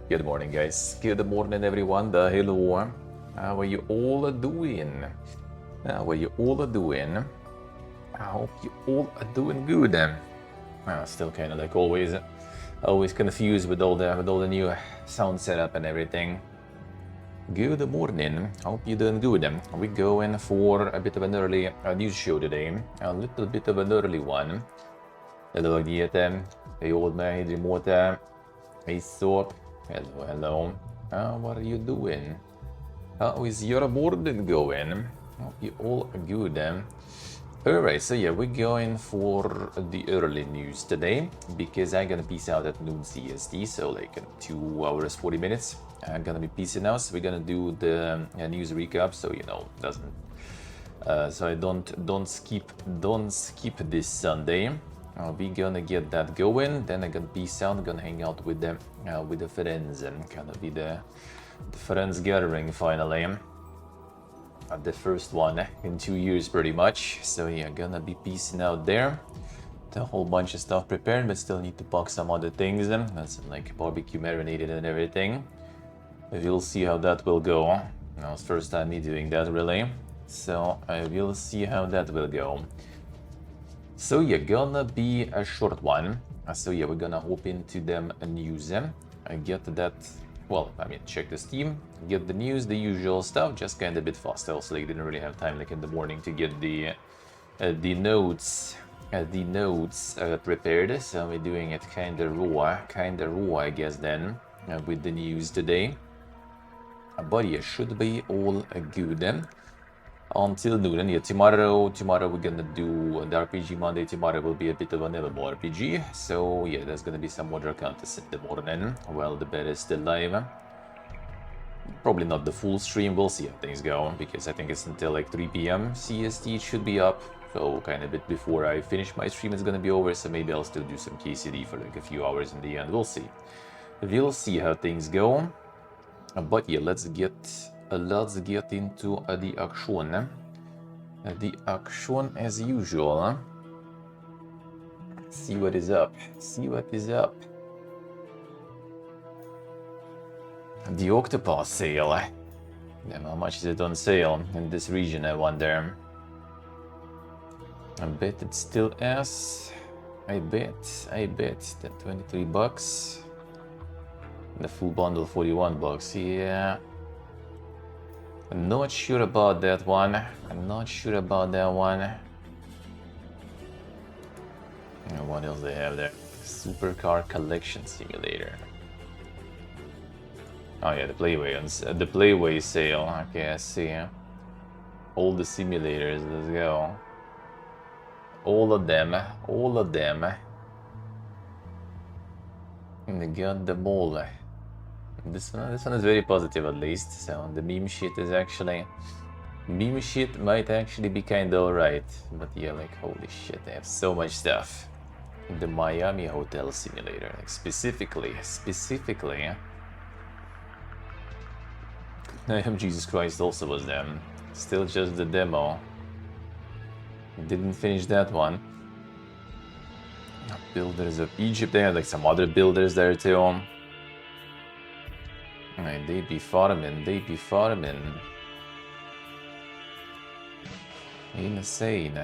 Good morning, guys. Good morning, everyone. Hello. How are you all doing? How are you all doing? I hope you all are doing good. Still kind of like always confused with all the new sound setup and everything. Good morning. Hope you're doing good. We're going for a bit of an early news show today. A little bit of an early one. Hello, Diete. Hey, old man. Hey, Mota. Hey, Soap. Hello. What are you doing? How is your morning going? Hope you all are good. Alright, so yeah, we're going for the early news today because I'm gonna peace out at noon CST, so like 2 hours 40 minutes. I'm gonna be peacing out, so we're gonna do the news recap, so you know doesn't so I don't skip this Sunday. We're gonna get that going. Then I'm gonna peace out. Gonna hang out with the friends and kind of be the friends gathering finally. The first one in 2 years, pretty much. So yeah, gonna be peacing out there. A whole bunch of stuff prepared, but still need to pack some other things in. That's like barbecue marinated and everything. We'll see how that will go. Now it's first time me doing that really. So I will see how that will go. So yeah, gonna be a short one. So yeah, we're gonna hop into them news. I get that. Well, I mean, check the Steam, get the news, the usual stuff. Just kind of a bit fast. Also, like didn't really have time like in the morning to get the notes prepared. So we're doing it kind of raw, I guess. Then with the news today. But yeah, should be all good. Until noon, and yeah, tomorrow we're gonna do the RPG Monday. Tomorrow will be a bit of an MMO RPG, so yeah, there's gonna be some more contests in the morning while the bed is still live. Probably not the full stream, we'll see how things go, because I think it's until like 3 p.m. CST it should be up, so kind of a bit before I finish my stream it's gonna be over, so maybe I'll still do some KCD for like a few hours in the end, we'll see. We'll see how things go. But yeah, let's get into the action. The action as usual. See what is up. The Octopath sale. Damn, how much is it on sale in this region, I wonder. I bet it still is. I bet that 23 bucks. The full bundle 41 bucks, yeah. I'm not sure about that one. What else they have there? Supercar Collection Simulator. Oh yeah, the Playway sale. Okay, I see. All the simulators, let's go. All of them. And they got them all. This one is very positive at least. So the meme shit might actually be kinda alright. But yeah, like holy shit, they have so much stuff. The Miami Hotel Simulator, like specifically. I am Jesus Christ also was them. Still just the demo. Didn't finish that one. Builders of Egypt, they had like some other builders there too. They be farming. Insane.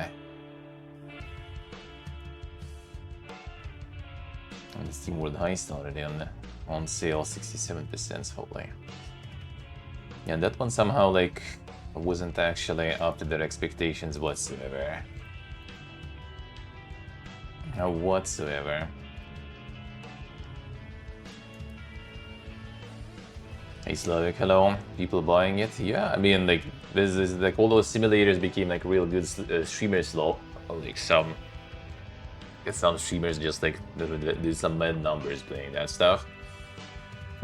And the SteamWorld Heist already on sale, 67% hopefully. Yeah, that one somehow like wasn't actually up to their expectations whatsoever. Hey Slavic, hello. People buying it? Yeah, I mean like this is like all those simulators became like real good streamers slow. Like some streamers just like there's some mad numbers playing that stuff.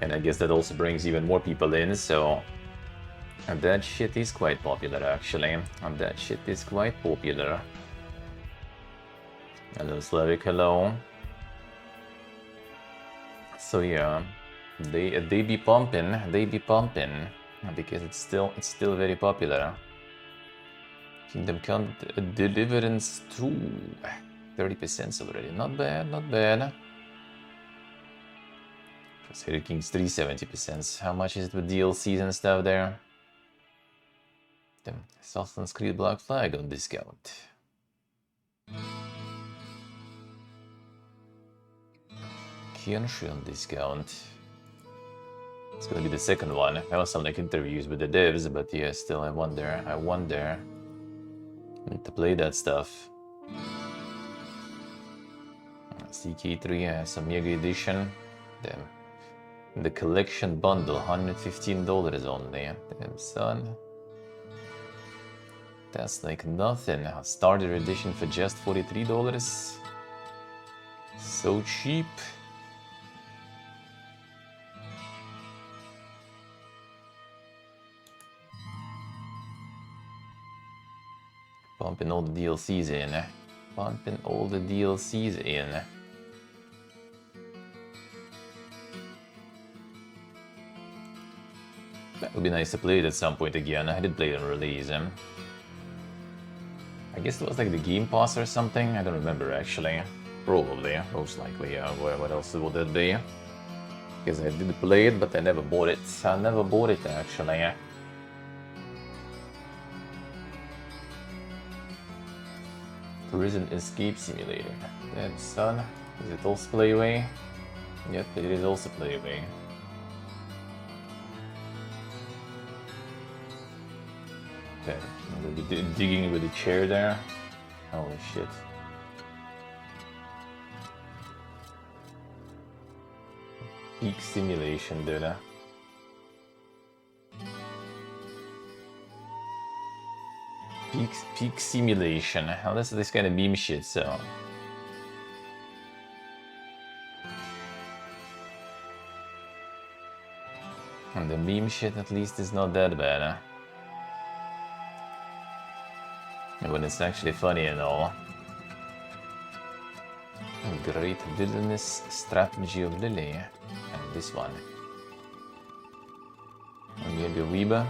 And I guess that also brings even more people in, so and that shit is quite popular actually. Hello Slavic, hello. So yeah, they be pumping because it's still very popular. Kingdom Come Deliverance 2, 30% already. Not bad. Crusader Kings 3 70%. How much is it with DLCs and stuff there? Damn, Assassin's Creed Black Flag on discount. Kyonshu on discount. It's gonna be the second one. I have some like interviews with the devs, but yeah, still I wonder. Need to play that stuff. CK3 has a Mega Edition. Damn. The collection bundle, $115 only. Damn, son. That's like nothing. A starter edition for just $43. So cheap. Pumping all the DLCs in. Pumping all the DLCs in. That would be nice to play it at some point again. I did play it on release. I guess it was like the Game Pass or something. I don't remember actually. Probably, most likely. What else would it be? Because I did play it, but I never bought it. I never bought it actually. Prison Escape Simulator. Damn, son. Is it also Playway? Yep, it is also Playway. Okay, I'm gonna be digging with the chair there. Holy shit. Peak Simulation, dude. Peak Simulation. Now this is this kind of meme shit, so. And the meme shit at least is not that bad. When it's actually funny and all. Great Villainous Strategy of Lily. And this one. And maybe Weeba.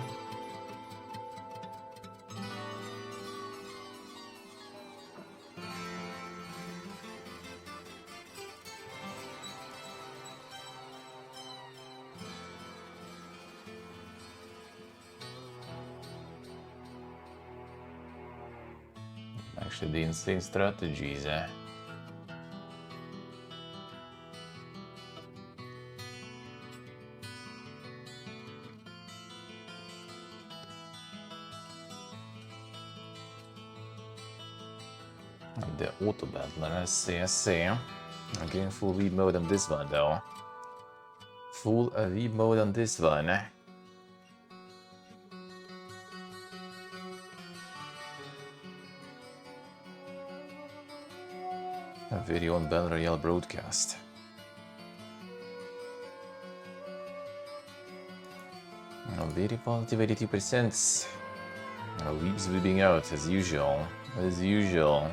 Actually, the insane strategies. The auto battler, I see. Again, full read mode on this one though. Full read mode on this one. A video on Battle Royale broadcast. Very positive, 82%. Weeps weeping out as usual. As usual.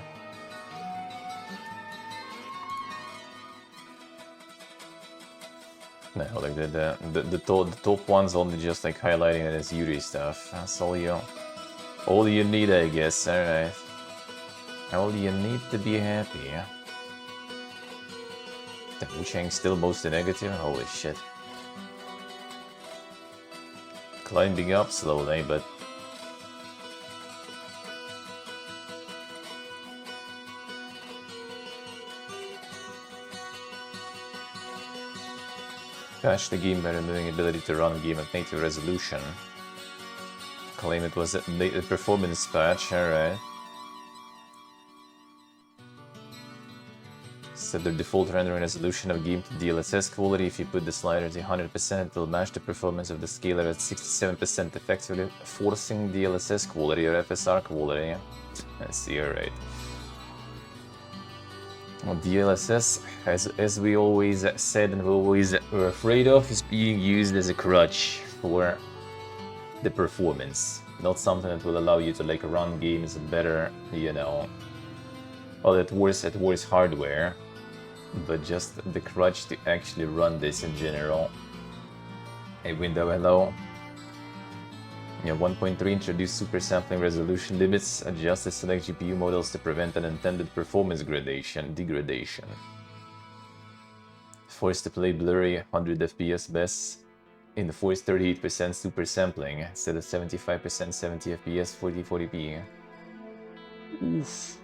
No, like the top ones only just like highlighting it as Yuri stuff. That's all you need, I guess. Alright. All you need to be happy. The Wu-Chang's still mostly negative? Holy shit. Climbing up slowly, but... Patched the game by removing ability to run game at native resolution. Claim it was a performance patch, alright. Set the default rendering resolution of game to DLSS quality. If you put the slider to 100%, it will match the performance of the scaler at 67%, effectively forcing DLSS quality or FSR quality. I see, alright. Well, DLSS, as we always said and we always were afraid of, is being used as a crutch for the performance. Not something that will allow you to like run games better, you know, well, at worst hardware, but just the crutch to actually run this in general. A window hello. Yeah, 1.3 introduced super sampling resolution limits, adjusted select GPU models to prevent unintended performance degradation. Forced to play blurry 100 FPS best. In the force 38% super sampling instead of 75% 70 FPS 40p. Oof.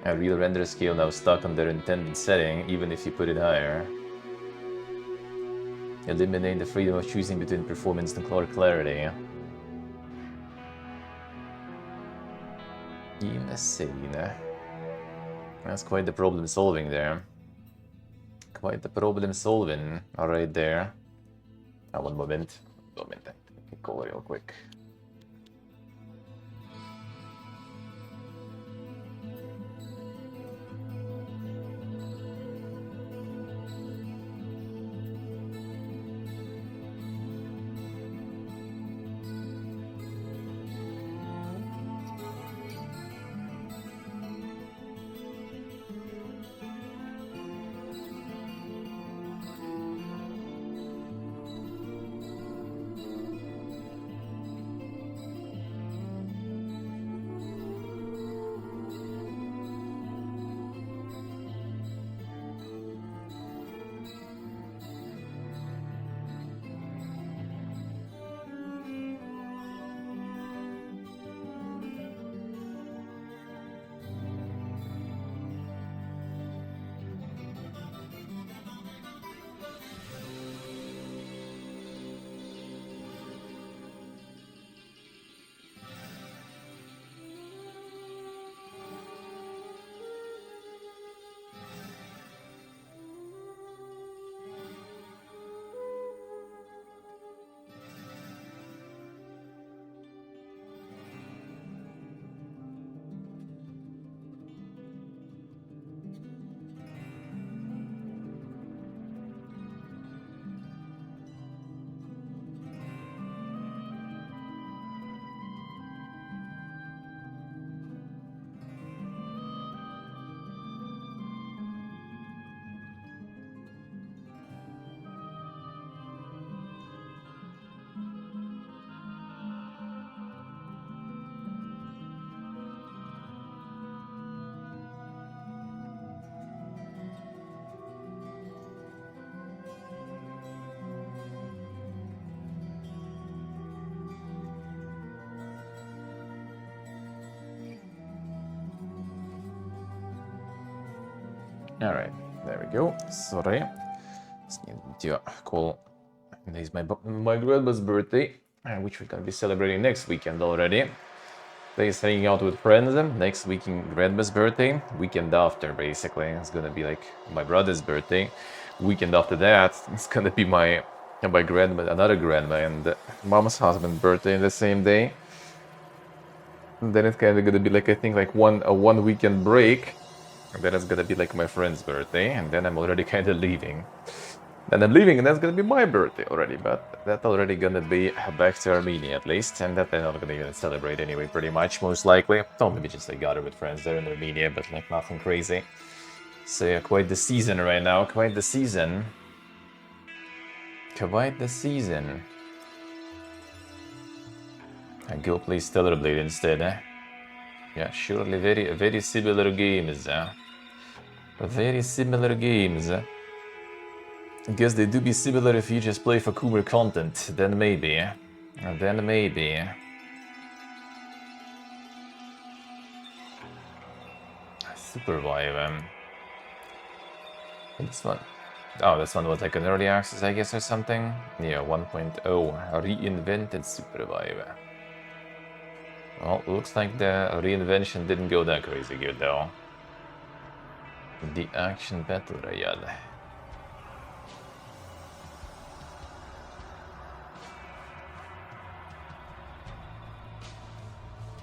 A real render scale now stuck on their intended setting, even if you put it higher. Eliminate the freedom of choosing between performance and clarity. Insane. That's quite the problem solving there. Quite the problem solving right there. One moment. Let me call real quick. Alright, there we go. Sorry. Just need to call. Today's my grandma's birthday, which we're gonna be celebrating next weekend already. Today's hanging out with friends. Next weekend, grandma's birthday. Weekend after, basically, it's gonna be like my brother's birthday. Weekend after that, it's gonna be my grandma, another grandma, and mom's husband's birthday in the same day. And then it's kind of gonna be like, I think, like a one weekend break. And then it's gonna be like my friend's birthday, and then I'm already kind of leaving. Then I'm leaving, and that's gonna be my birthday already, but that's already gonna be back to Armenia at least, and that they're not gonna even celebrate anyway, pretty much, most likely. Don't maybe just like gather with friends there in Armenia, but like nothing crazy. So yeah, quite the season right now, quite the season. Quite the season. I go play Stellar Blade instead, eh? Yeah, surely very similar games, very similar games. I guess they do be similar if you just play for cooler content, then maybe. Then maybe. Supervive. This one. Oh, this one was like an early access, I guess, or something. Yeah, 1.0 reinvented Supervive. Well, looks like the reinvention didn't go that crazy good though. The action battle royale.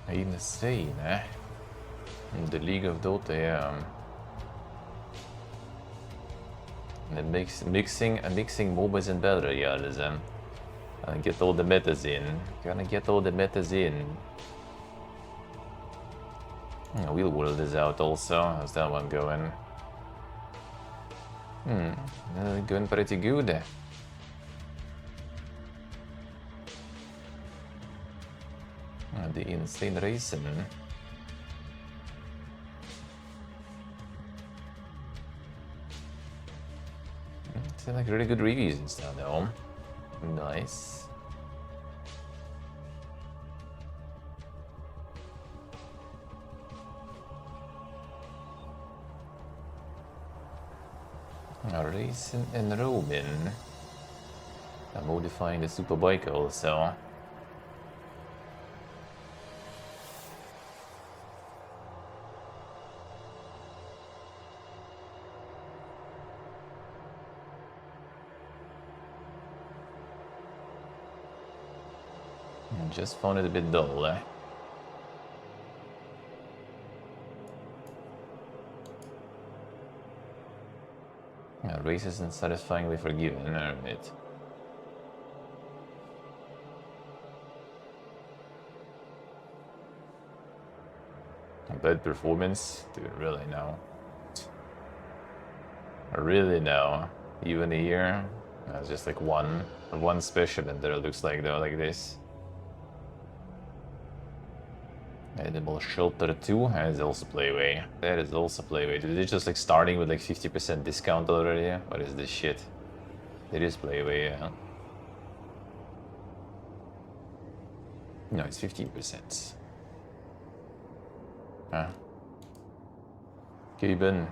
Insane, eh? In the League of Dota, yeah. And it makes mixing MOBAs and battle royales. Get all the metas in. Gonna get all the metas in. Wheel World is out also. How's that one going? Going pretty good. The insane racing. Seem like really good reviews and stuff though. Nice. A race in Robin. I'm modifying the superbike also. Just found it a bit dull. Race isn't satisfyingly forgiven, I admit. Bad performance? Dude, really now? Really now? Even a year? It's just like one special and there it looks like though, like this. Edible Shelter 2 is also Playway. That is also Playway. Dude, they're just like starting with like 50% discount already. What is this shit? It is Playway, yeah. No, it's 15%. Huh? Gaben.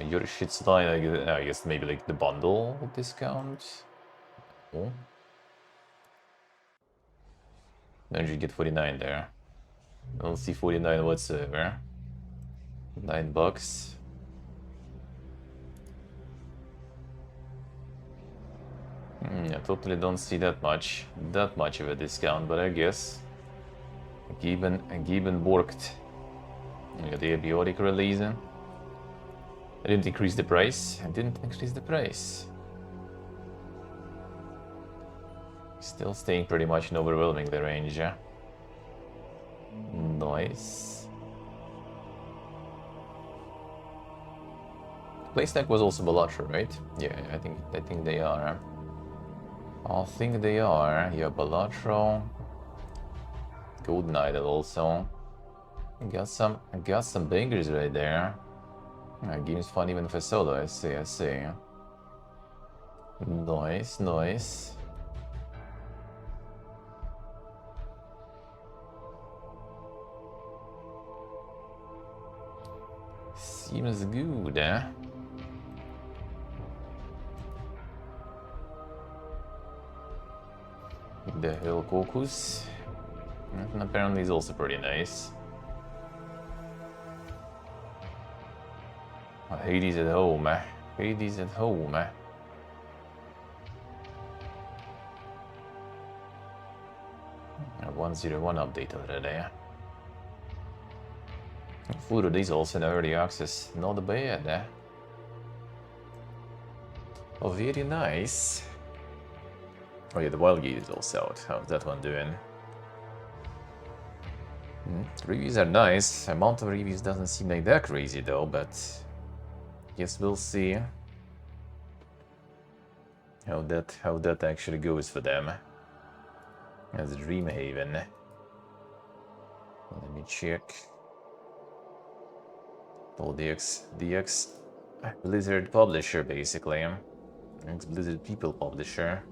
Your shit's like, I guess maybe like the bundle discount. Oh. Then you get 49 there. I don't see 49 whatsoever. $9. I totally don't see that much of a discount, but I guess Gieben Borgt. You got the abiotic release. I didn't increase the price. Still staying pretty much in overwhelming the range. Nice. Playstack was also Balatro, right? Yeah, I think they are. I think they are. Yeah, Balatro. Golden Idol also. Got some bangers right there. Game's fun even for solo, I see. Nice. Seems good, eh? The Hill Caucus. And apparently is also pretty nice. Hades at home, eh? 101 update already. Full release also in early access. Not bad, eh? Oh, very nice. Oh yeah, the Wild Gate is also out. How's that one doing? Reviews are nice. Amount of reviews doesn't seem like that crazy though, but guess we'll see how that actually goes for them as Dreamhaven. Let me check. Oh, the ex Blizzard publisher basically. Ex Blizzard People publisher.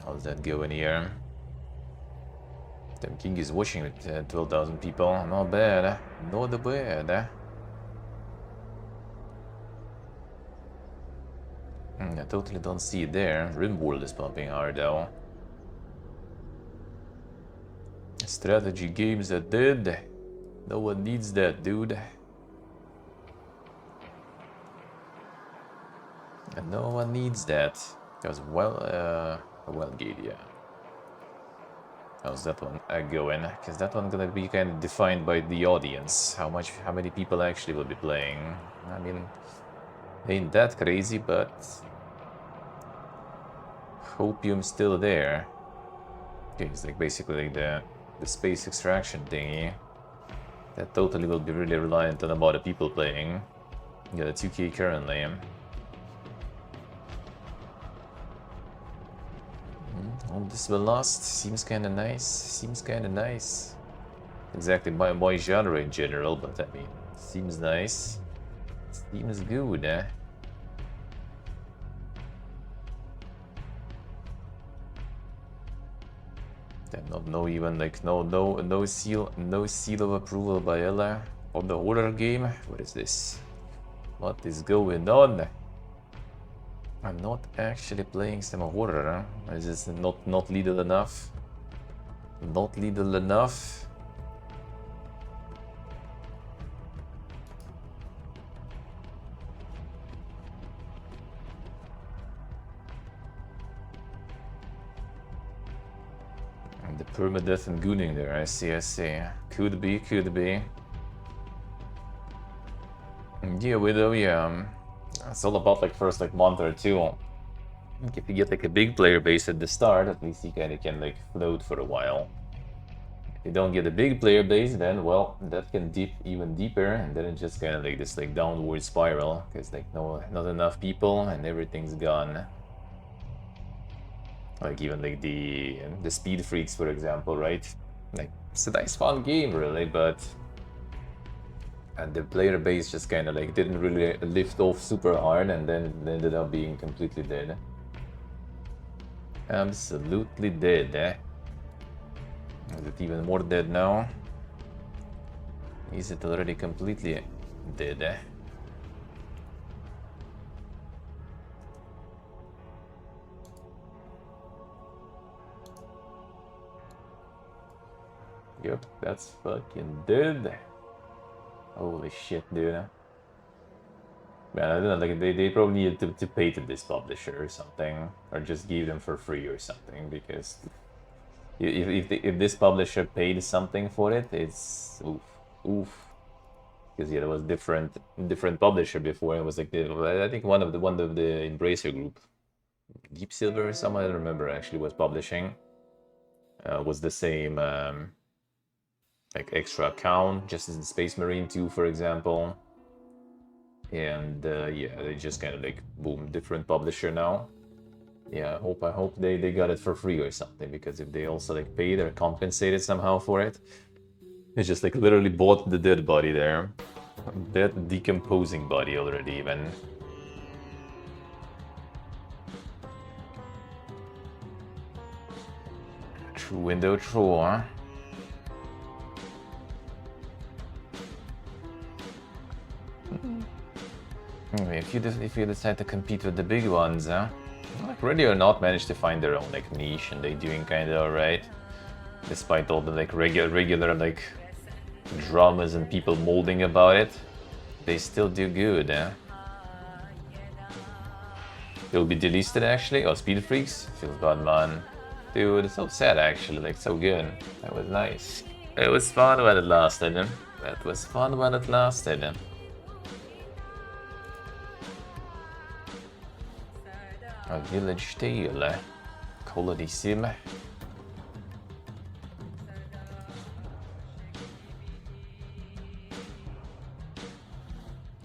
How's that going here? Dem King is watching with 12,000 people. Not bad. Not bad. I totally don't see it there. Rimworld is pumping hard though. Strategy games are dead. No one needs that, dude. And no one needs that. Because, Wellgate, yeah. How's that one going? Because that one gonna be kind of defined by the audience. How many people actually will be playing. I mean, ain't that crazy, but Hopium's still there. Okay, it's like basically like the space extraction thingy. That totally will be really reliant on about the people playing. Yeah, the 2K currently. Hope this will last. Seems kinda nice. Seems kinda nice. Exactly my genre in general, but I mean, seems nice. Seems good, eh? No even like no seal of approval by Ella on the horror game. What is this? What is going on? I'm not actually playing some horror. Huh? Is this not lethal enough? Not lethal enough? And the permadeath and gooning there. I see. Could be. Yeah, Widow. Yeah. It's all about like first like month or two. If you get like a big player base at the start, at least you kind of can like float for a while. If you don't get a big player base, then well, that can dip even deeper, and then it's just kind of like this like downward spiral because like not enough people and everything's gone. Like even like the Speed Freaks, for example, right? Like it's a nice fun game, really, but and the player base just kind of like didn't really lift off super hard, and then it ended up being completely dead. Absolutely dead, eh? Is it even more dead now? Is it already completely dead, eh? Yep, that's fucking dead. Holy shit, dude. Man, I don't know, like they probably needed to pay to this publisher or something, or just give them for free or something, because if this publisher paid something for it, it's oof. Because yeah, there was different publisher before. It was like I think one of the Embracer group, Deep Silver or someone I don't remember actually was publishing. Was the same like extra account, just as in Space Marine 2, for example. And yeah, they just kind of like boom, different publisher now. Yeah, I hope they got it for free or something, because if they also like paid or compensated somehow for it, it's just like literally bought the dead body there. Dead decomposing body already even. True window, true, huh? If you decide to compete with the big ones, huh? Like Ready or Not managed to find their own like niche, and they're doing kind of alright, despite all the like regular like dramas and people molding about it. They still do good, eh? It'll be delisted actually. Oh, Speed Freaks feels bad, man. Dude, it's so sad actually. Like so good. That was nice. It was fun when it lasted. That was fun when it lasted. A Village Tale. Coolissime.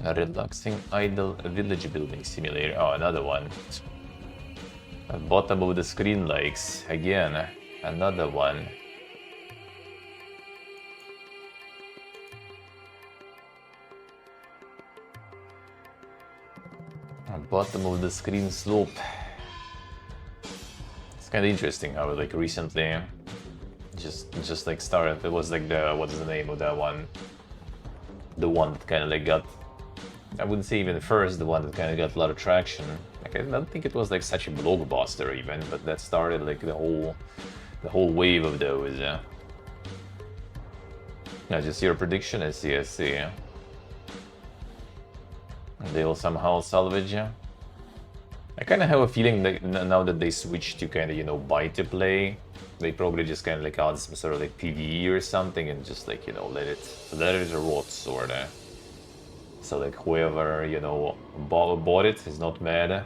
A relaxing idle village building simulator. Oh, another one. At bottom of the screen likes. Again, another one. At bottom of the screen slope. It's kind of interesting how like recently just like started. It was like the, what is the name of that one? The one that kind of like got, I wouldn't say even first, the one that kind of got a lot of traction. Like I don't think it was like such a blockbuster even, but that started like the whole wave of those. Yeah, just your prediction. I see. They will somehow salvage. I kind of have a feeling that now that they switched to kind of, you know, buy to play, they probably just kind of like add some sort of like PvE or something and just like, you know, let it rot sort of. So like whoever, you know, bought it is not mad.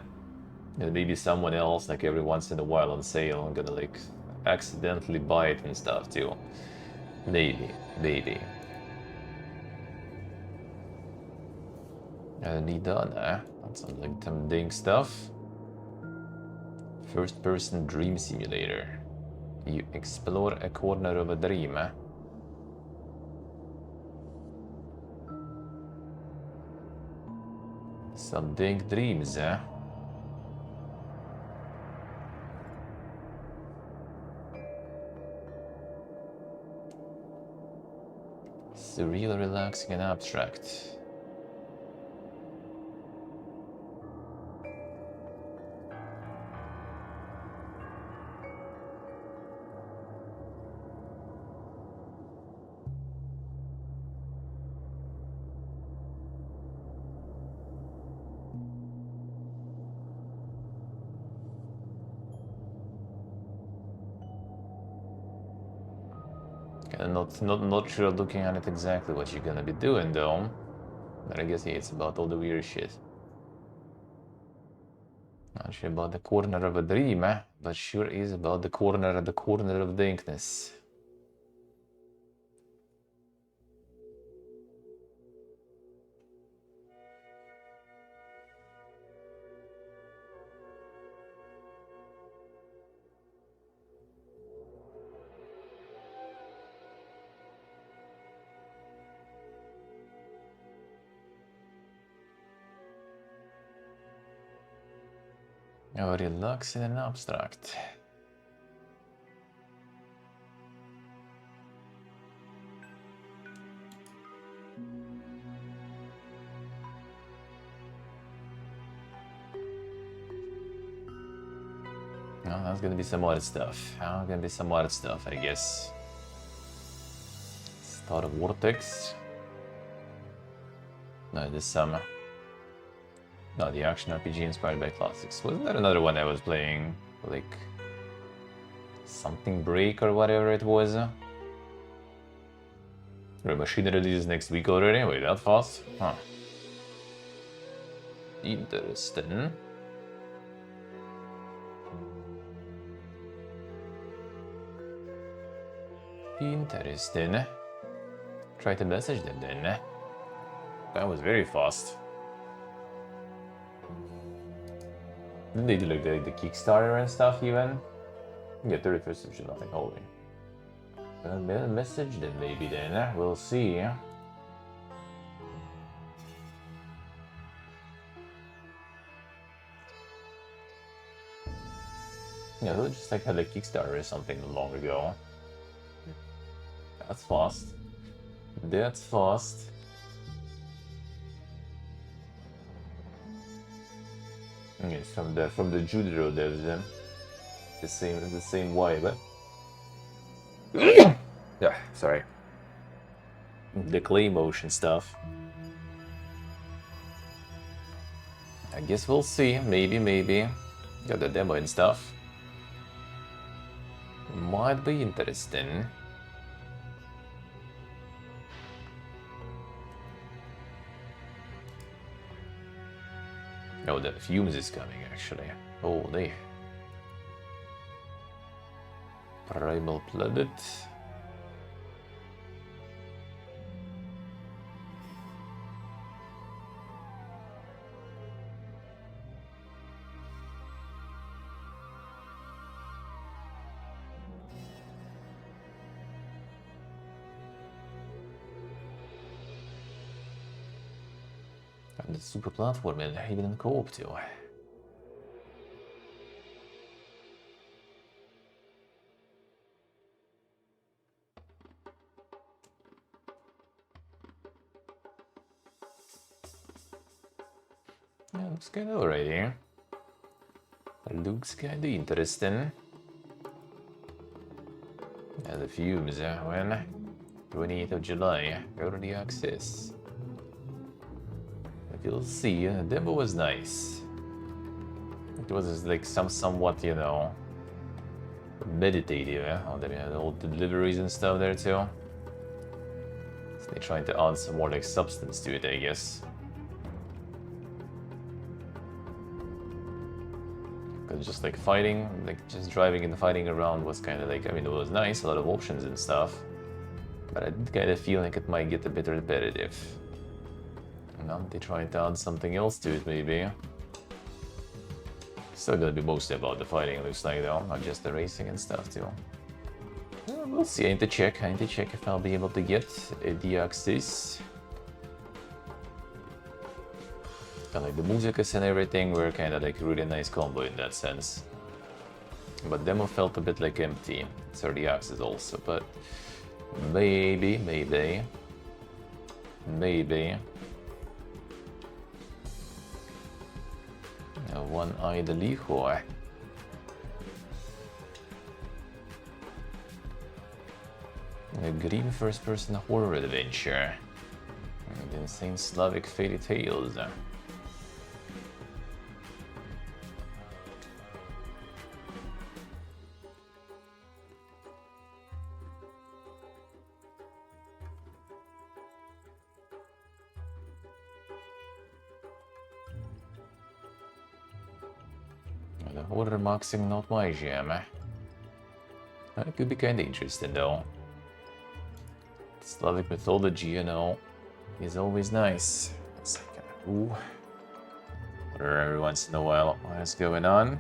And maybe someone else, like every once in a while on sale, I'm gonna like accidentally buy it and stuff too. Maybe. Need done, that's some like tempting stuff. First-person dream simulator. You explore a corner of a dream. Some big dreams, eh? Surreal, relaxing, and abstract. Not sure looking at it exactly what you're gonna be doing though. But I guess yeah, it's about all the weird shit. Not sure about the corner of a dream, eh? But sure is about the corner of dankness. Oh, relaxing and abstract. No, that's gonna be some odd stuff. I guess. Star Vortex. No, this summer. No, the action RPG inspired by classics. Wasn't there another one I was playing? Like... Something Break or whatever it was? The machine releases next week already? Wait, that fast? Huh. Interesting. Interesting. Try to message them then. That was very fast. Didn't they do like the Kickstarter and stuff even? Yeah, 31st of July, holy. Message them maybe then, we'll see. Yeah, they just like had a Kickstarter or something long ago. That's fast. That's fast. Yes, from the Judro devs, the same vibe. Yeah, sorry. The clay motion stuff. I guess we'll see. Maybe. Got the demo and stuff. Might be interesting. Oh, the Fumes is coming actually. Holy. Primal Planet. And the super platform and even in co-op too. Yeah, looks kinda alright. Looks kinda interesting. Yeah, the Fumes, when? 28th of July, early access. You'll see, the demo was nice. It was like somewhat, meditative, oh, they had all the deliveries and stuff there too. So they're trying to add some more like substance to it, I guess. Because just like fighting, like just driving and fighting around was kind of like, I mean, it was nice, a lot of options and stuff. But I did kind of feel like it might get a bit repetitive. Now they're trying to add something else to it, maybe. Still gonna be mostly about the fighting, looks like, though, not just the racing and stuff, too. We'll see. I need to check if I'll be able to get the access. Like the musicas and everything were kind of like really nice combo in that sense. But demo felt a bit like empty. So the access also, but maybe. One-eyed Lijo. A green first-person horror adventure. The insane Slavic fairy tales. The horror maxing, not my jam. That could be kinda interesting though. Slavic mythology, you know, is always nice. It's like, ooh. Wonder every once in a while what is going on.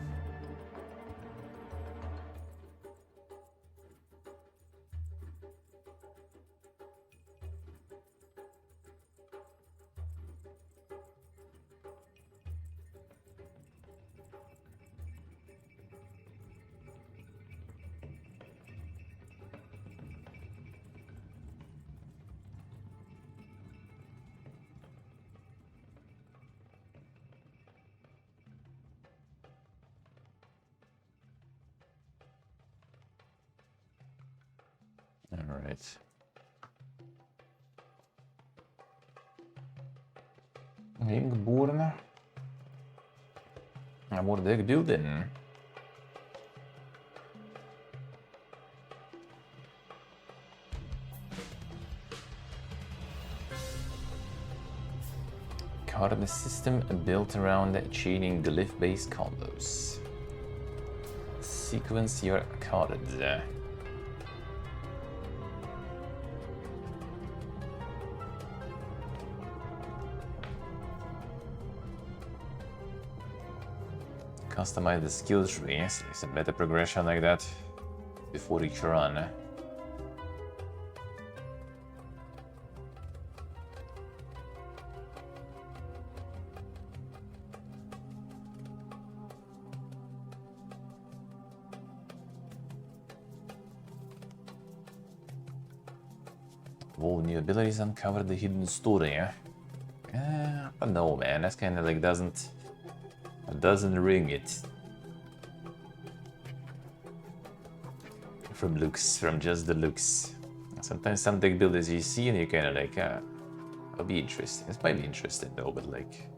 Alright. Ingborn. Ja, more deck building. Card system built around chaining glyph-based combos. Sequence your cards. Customize the skill tree, so it's a better progression like that before each run. Evolve new abilities, uncover the hidden story. But no, man, that's kind of like doesn't ring it. From looks, from just the looks. Sometimes some deck builders you see and you kind of like, it'll be interesting. It might be interesting though, but like,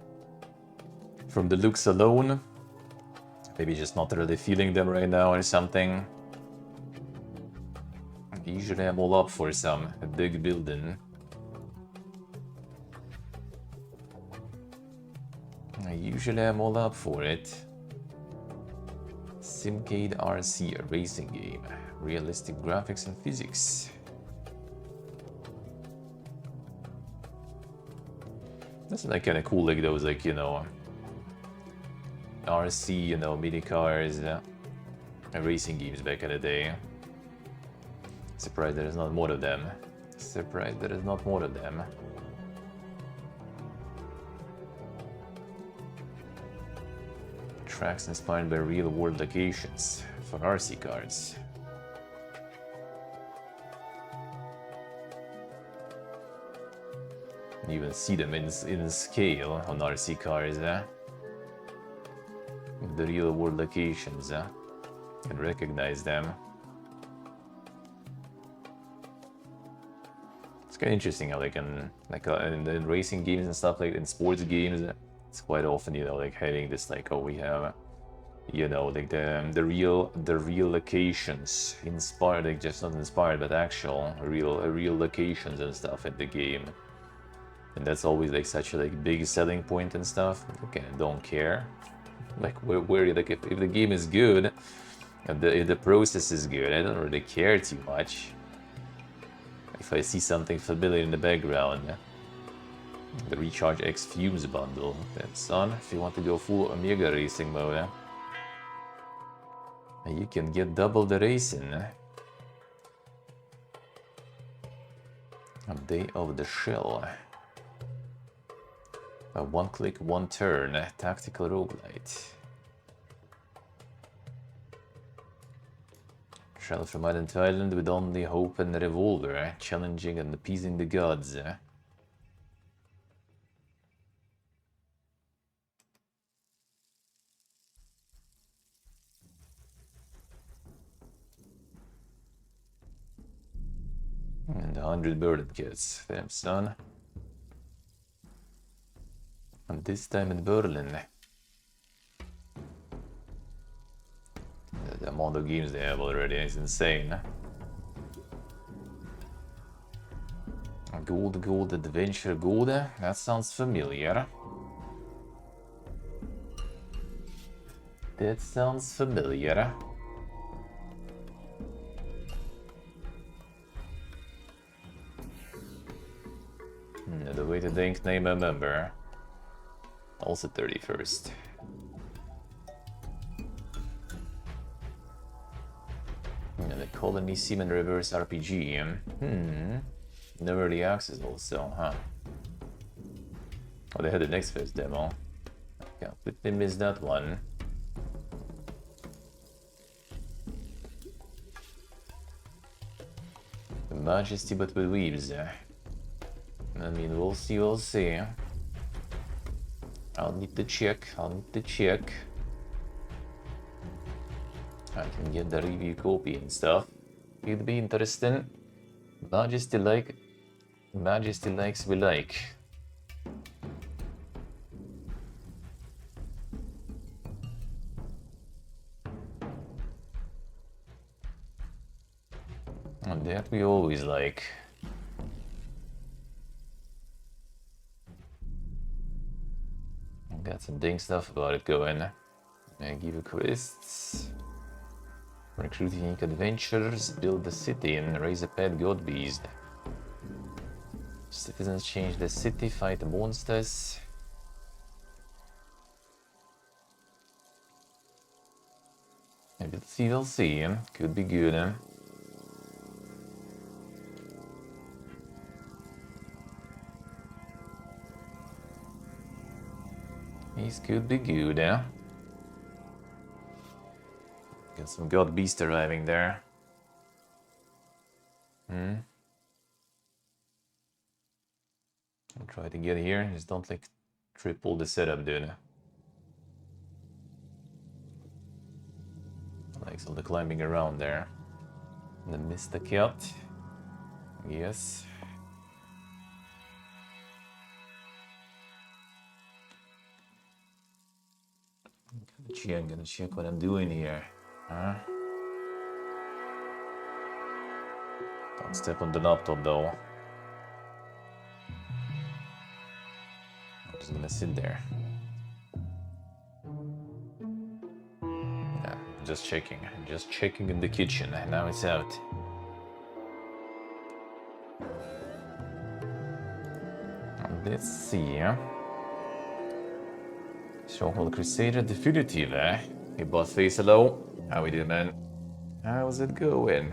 from the looks alone, maybe just not really feeling them right now or something. Usually I'm all up for some deck building. Usually I'm all up for it. Simcade RC, a racing game. Realistic graphics and physics. That's like kind of cool, like those, like, you know, RC, you know, mini cars, racing games back in the day. Surprised there is not more of them. Surprised there is not more of them. Tracks inspired by real-world locations for RC cards. You even see them in scale on RC cards. The real-world locations. Can recognize them. It's kind of interesting how they can, like, in racing games and stuff, like in sports games. It's quite often, you know, like having this, like, oh, we have, you know, like the real locations inspired, like just not inspired, but actual real locations and stuff in the game, and that's always like such a like big selling point and stuff. Okay, I don't care, like where like if the game is good, and if the process is good, I don't really care too much. If I see something familiar in the background. The Recharge X Fumes bundle. That's on if you want to go full Omega racing mode. You can get double the racing. A Day of the Shell. A one click, one turn. Tactical roguelite. Travel from island to island with only hope and a revolver. Challenging and appeasing the gods. And 100 burden kits. Damn, son. And this time in Berlin. The amount of games they have already is insane. Gold Adventure Gold. That sounds familiar. That sounds familiar. The way to think name a member. Also 31st. The Colony Seaman Reverse RPG. No early access also, huh? Oh, they had the next phase demo. Completely missed that one. The Majesty but with weaves. I mean, we'll see, we'll see. I'll need to check, I can get the review copy and stuff. It'd be interesting. Majesty likes we like. And that we always like. Got some dang stuff about it going. Give you quests. Recruit unique adventures, build the city and raise a pet god beast. Citizens change the city, fight the monsters. Maybe we'll see. Could be good. These could be good. Got some god beast arriving there. I'll try to get here. Just don't like triple the setup, dude. Like all the climbing around there. And then miss the cat. Yes. I'm gonna check what I'm doing here. Huh? Don't step on the laptop though. I'm just gonna sit there. Yeah, just checking in the kitchen. Now it's out. Let's see. Stronghold Crusader Definitive, eh? Hey, boss face, hello. How we doing, man? How's it going?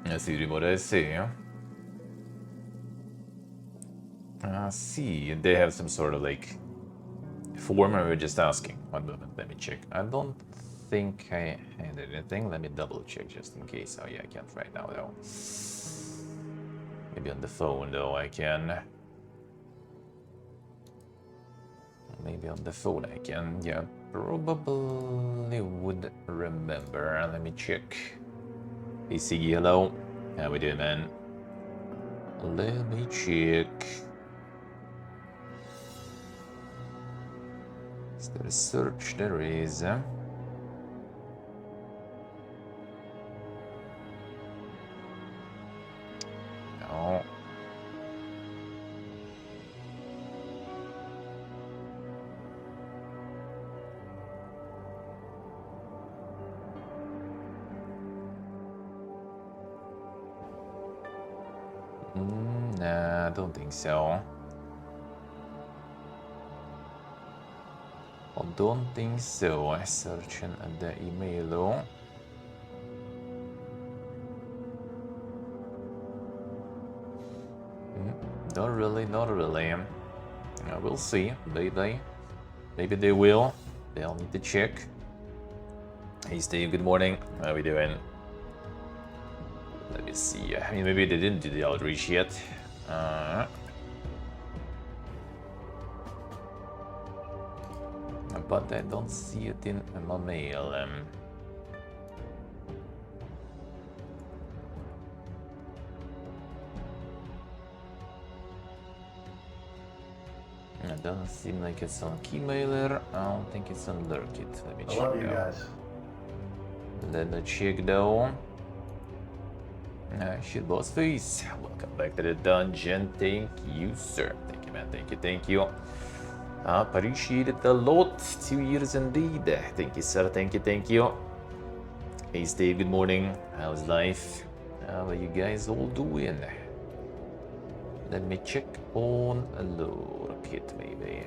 I see what I see, huh? See, they have some sort of like form, or we're just asking. One moment, let me check. I don't think I had anything. Let me double check just in case. Oh yeah, I can't right now though. Maybe on the phone though I can. Maybe on the phone I can. Yeah, probably would remember. Let me check. Hey Siggy, hello. How we doing, man? Let me check. Is there a search? There is. No. Nah, I don't think so. I don't think so. Searching at the email though. Not really, not really. We'll see. Maybe they will. They'll need to check. Hey Steve, good morning. How are we doing? Let me see. I mean, maybe they didn't do the outreach yet. But I don't see it in my mail. It doesn't seem like it's on Keymailer. I don't think it's on Lurkit. Let me check. I love you guys. Let me check though. Shit boss face. Welcome back to the dungeon. Thank you, sir. Thank you, man. Thank you. Appreciate it a lot. 2 years indeed. Thank you, sir. Thank you. Hey, Steve. Good morning. How's life? How are you guys all doing? Let me check on a Lurkit, maybe.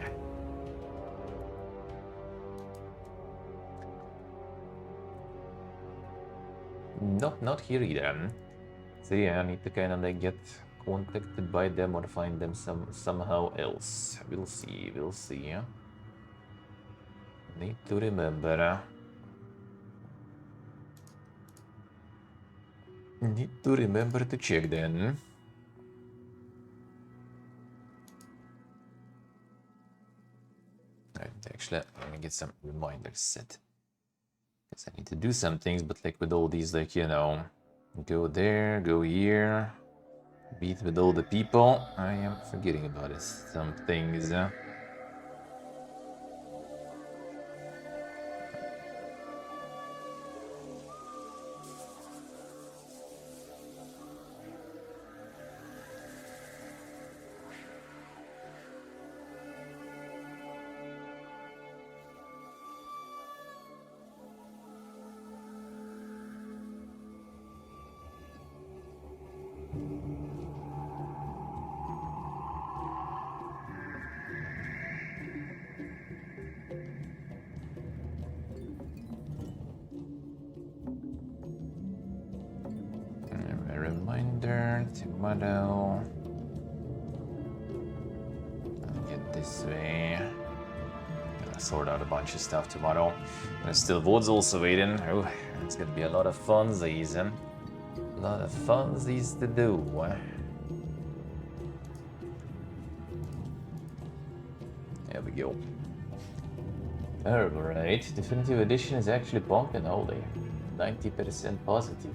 Nope, not here either. So yeah, I need to kind of like get contacted by them or find them somehow else. We'll see. Need to remember. Need to remember to check then. Right, actually, let me get some reminders set. Because I need to do some things, but like with all these, like, you know, go there, go here, meet with all the people. I am forgetting about it. Some things. A reminder tomorrow. I'll get this way. Gonna sort out a bunch of stuff tomorrow. There's still Woods also waiting. Oh, it's gonna be a lot of funsies, A lot of funsies to do. There we go. Alright, Definitive Edition is actually pumping, holy. 90% positive.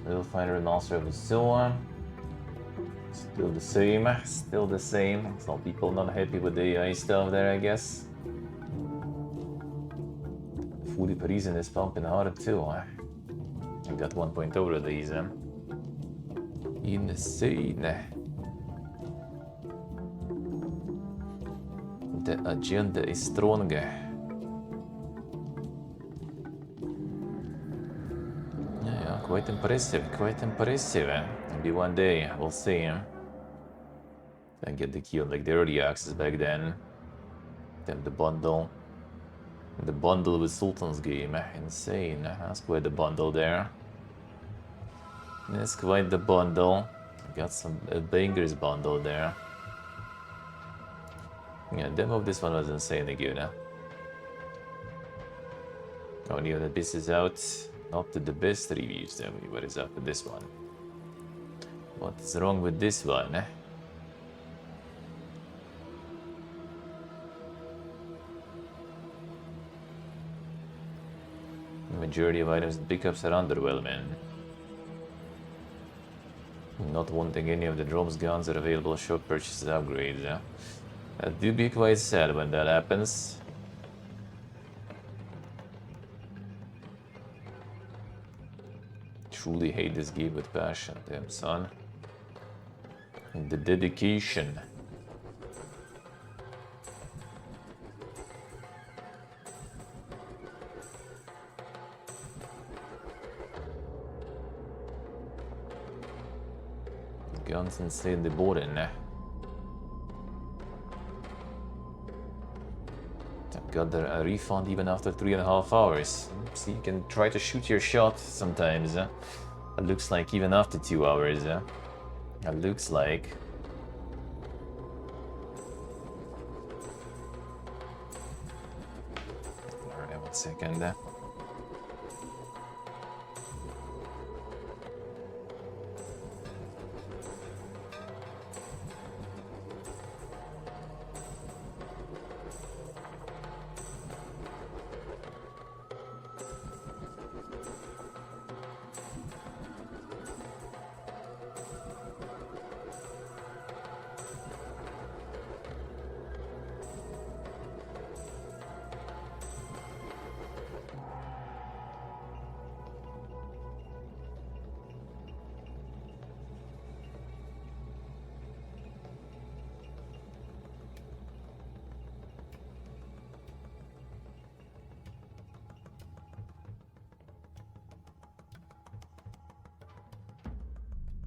We'll find a monster of the Zilla. Still the same. Some people not happy with the AI stuff there, I guess. Foodie Parisian is pumping hard too. I got 1 point over these. Insane. The agenda is strong. Yeah, quite impressive. Maybe one day, we'll see. And get the key on like the early access back then. Then the bundle. The bundle with Sultan's game. Insane. That's quite the bundle there. That's quite the bundle. Got some bangers bundle there. Yeah, demo of this one was insane again. Oh, Neo the Abyss is out. Not the best reviews. Tell me what is up with this one. What's wrong with this one? The majority of items and pickups are underwhelming. Not wanting any of the drops, guns, or available shop purchases upgrades. That do be quite sad when that happens. Truly hate this game with passion, damn son. The dedication. Guns and stay in the boarding. Got a refund even after 3.5 hours. See, you can try to shoot your shot sometimes. It looks like even after 2 hours. It looks like. Alright, 1 second.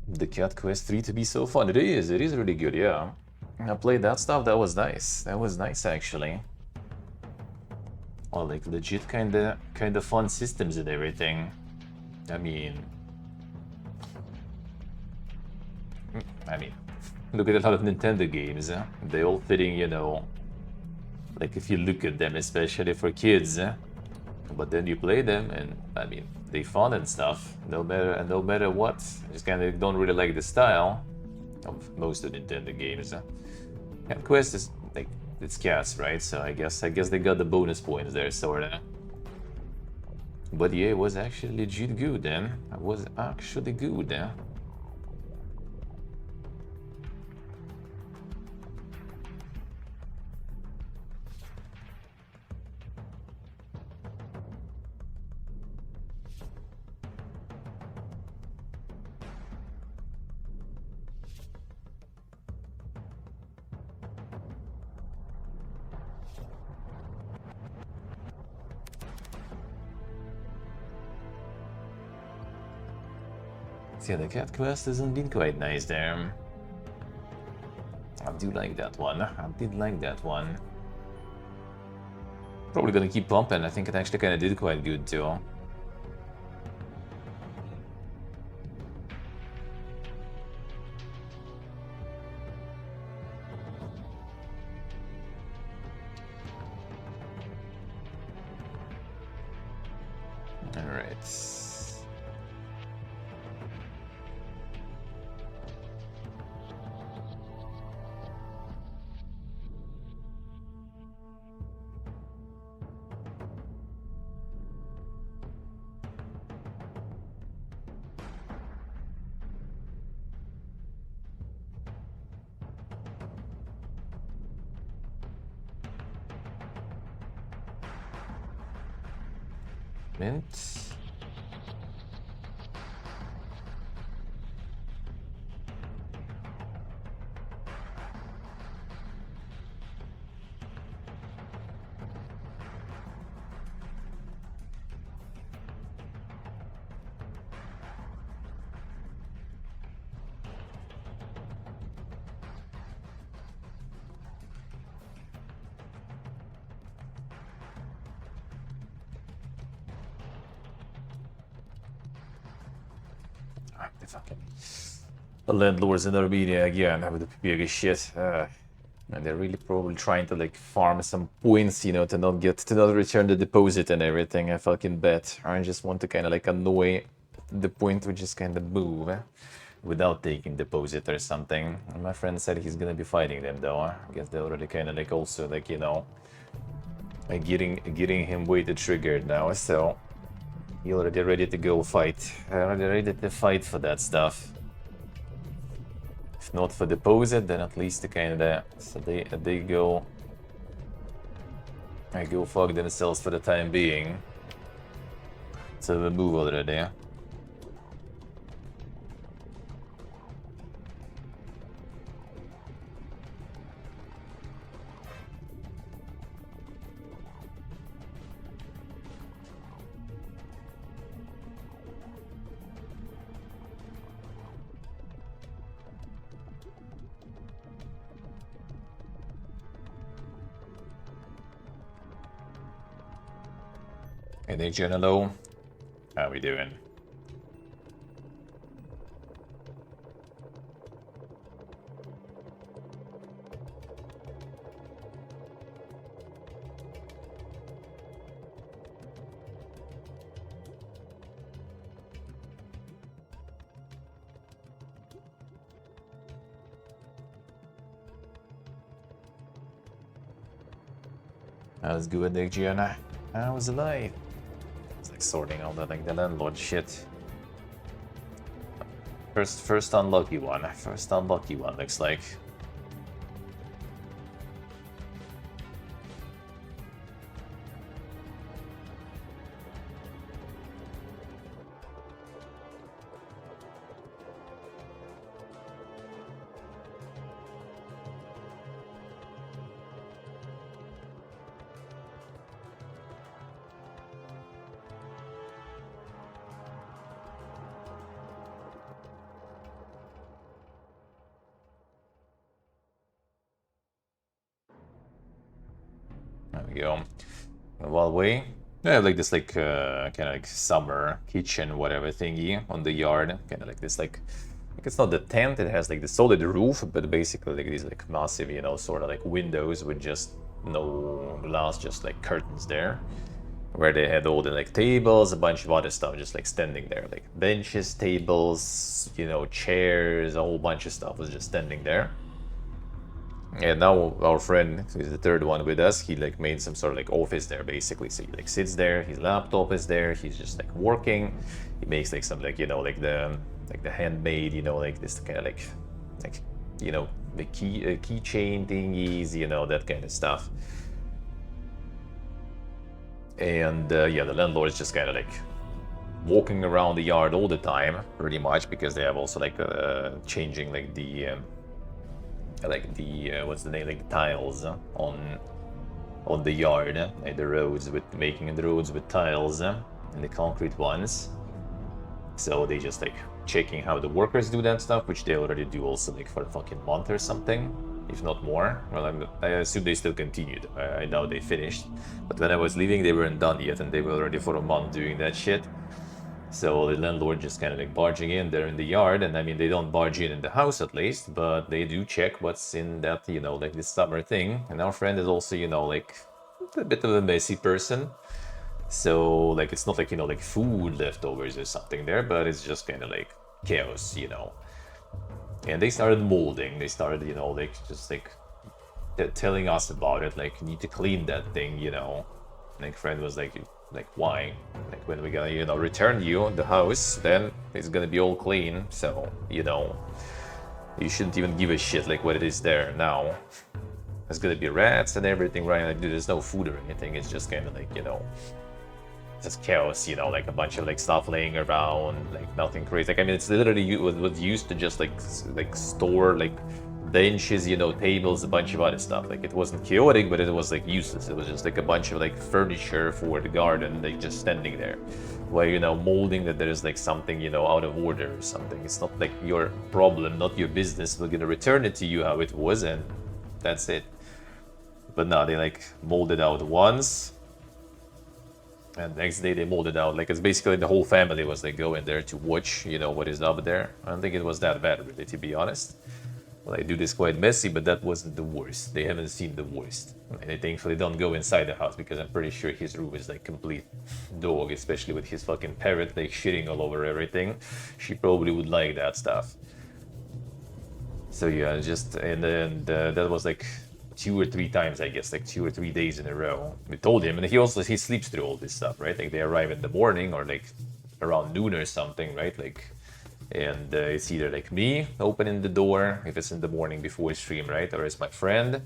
The Cat Quest 3 to be so fun. It is really good, yeah. I played that stuff, that was nice. That was nice actually. Oh, like legit kinda fun systems and everything. I mean, look at a lot of Nintendo games. They all fitting, you know, like if you look at them, especially for kids. But then you play them, and I mean, they fun and stuff. No matter what, I just kind of don't really like the style of most of Nintendo games. Cat Quest is like it's cats, right? So I guess they got the bonus points there, sorta. But yeah, it was actually legit good. Then it was actually good. Yeah, the Cat Quest hasn't been quite nice there. I do like that one. I did like that one. Probably gonna keep pumping. I think it actually kind of did quite good too. Alright. Mint. The fucking landlords in Armenia again with the big shit. And they're really probably trying to like farm some points, you know, to not return the deposit and everything. I fucking bet. I just want to kind of like annoy the point to just kind of move without taking deposit or something. And my friend said he's gonna be fighting them though. I guess they're already kind of like also like, you know, like getting him weighted triggered now. So he already ready to go fight. Already ready to fight for that stuff. If not for deposit, then at least to kind of so they go fuck themselves for the time being. So we move already. Hey there, Jonalo. How we doing? How's good, Nick Gianna? I was alive. It's like sorting out the landlord shit. First unlucky one. First unlucky one looks like. There we go. While we have like this kind of like summer kitchen whatever thingy on the yard, kind of like this like it's not the tent, it has like the solid roof, but basically like these like massive, you know, sort of like windows with just no glass, just like curtains there, where they had all the like tables, a bunch of other stuff just like standing there, like benches, tables, you know, chairs, a whole bunch of stuff was just standing there. And now our friend, who's the third one with us, he like made some sort of like office there basically. So he like sits there, his laptop is there, he's just like working. He makes like some like, you know, like the handmade, you know, like this kind of like you know, the keychain thingies, you know, that kind of stuff. And yeah, the landlord is just kind of like walking around the yard all the time, pretty much, because they have also like changing like the what's the name, like tiles on the yard, like the roads, with making the roads with tiles and the concrete ones. So they just like checking how the workers do that stuff, which they already do also like for a fucking month or something, if not more. Well, I assume they still continued. I doubt they finished, but when I was leaving they weren't done yet, and they were already for a month doing that shit. So the landlord just kind of like barging in there in the yard, and I mean, they don't barge in the house at least, but they do check what's in that, you know, like this summer thing. And our friend is also, you know, like a bit of a messy person. So like, it's not like, you know, like food leftovers or something there, but it's just kind of like chaos, you know. And they started molding. They started, you know, like just like telling us about it, like, you need to clean that thing, you know. Like friend was like why? Like when we gonna, you know, return you the house, then it's gonna be all clean. So, you know, you shouldn't even give a shit like what it is there now. There's gonna be rats and everything, right? Like, dude, there's no food or anything. It's just kind of like, you know, just chaos, you know, like a bunch of like stuff laying around, like nothing crazy. Like, I mean, it's literally was used to just like store like benches, you know, tables, a bunch of other stuff. Like, it wasn't chaotic, but it was like useless. It was just like a bunch of like furniture for the garden, like just standing there, while, you know, molding that there is like something, you know, out of order or something. It's not like your problem, not your business. We're gonna return it to you how it was, and that's it. But no, they like molded out once, and the next day they molded out. Like, it's basically the whole family was like going there to watch, you know, what is up there. I don't think it was that bad, really, to be honest. Well, I do this quite messy, but that wasn't the worst. They haven't seen the worst. And they thankfully don't go inside the house, because I'm pretty sure his room is like complete dog, especially with his fucking parrot like shitting all over everything. She probably would like that stuff. So yeah, just, and then that was like 2 or 3 times, I guess, like 2 or 3 days in a row. We told him, and he sleeps through all this stuff, right? Like, they arrive in the morning or like around noon or something, right? Like, and it's either like me opening the door if it's in the morning before stream, right? Or it's my friend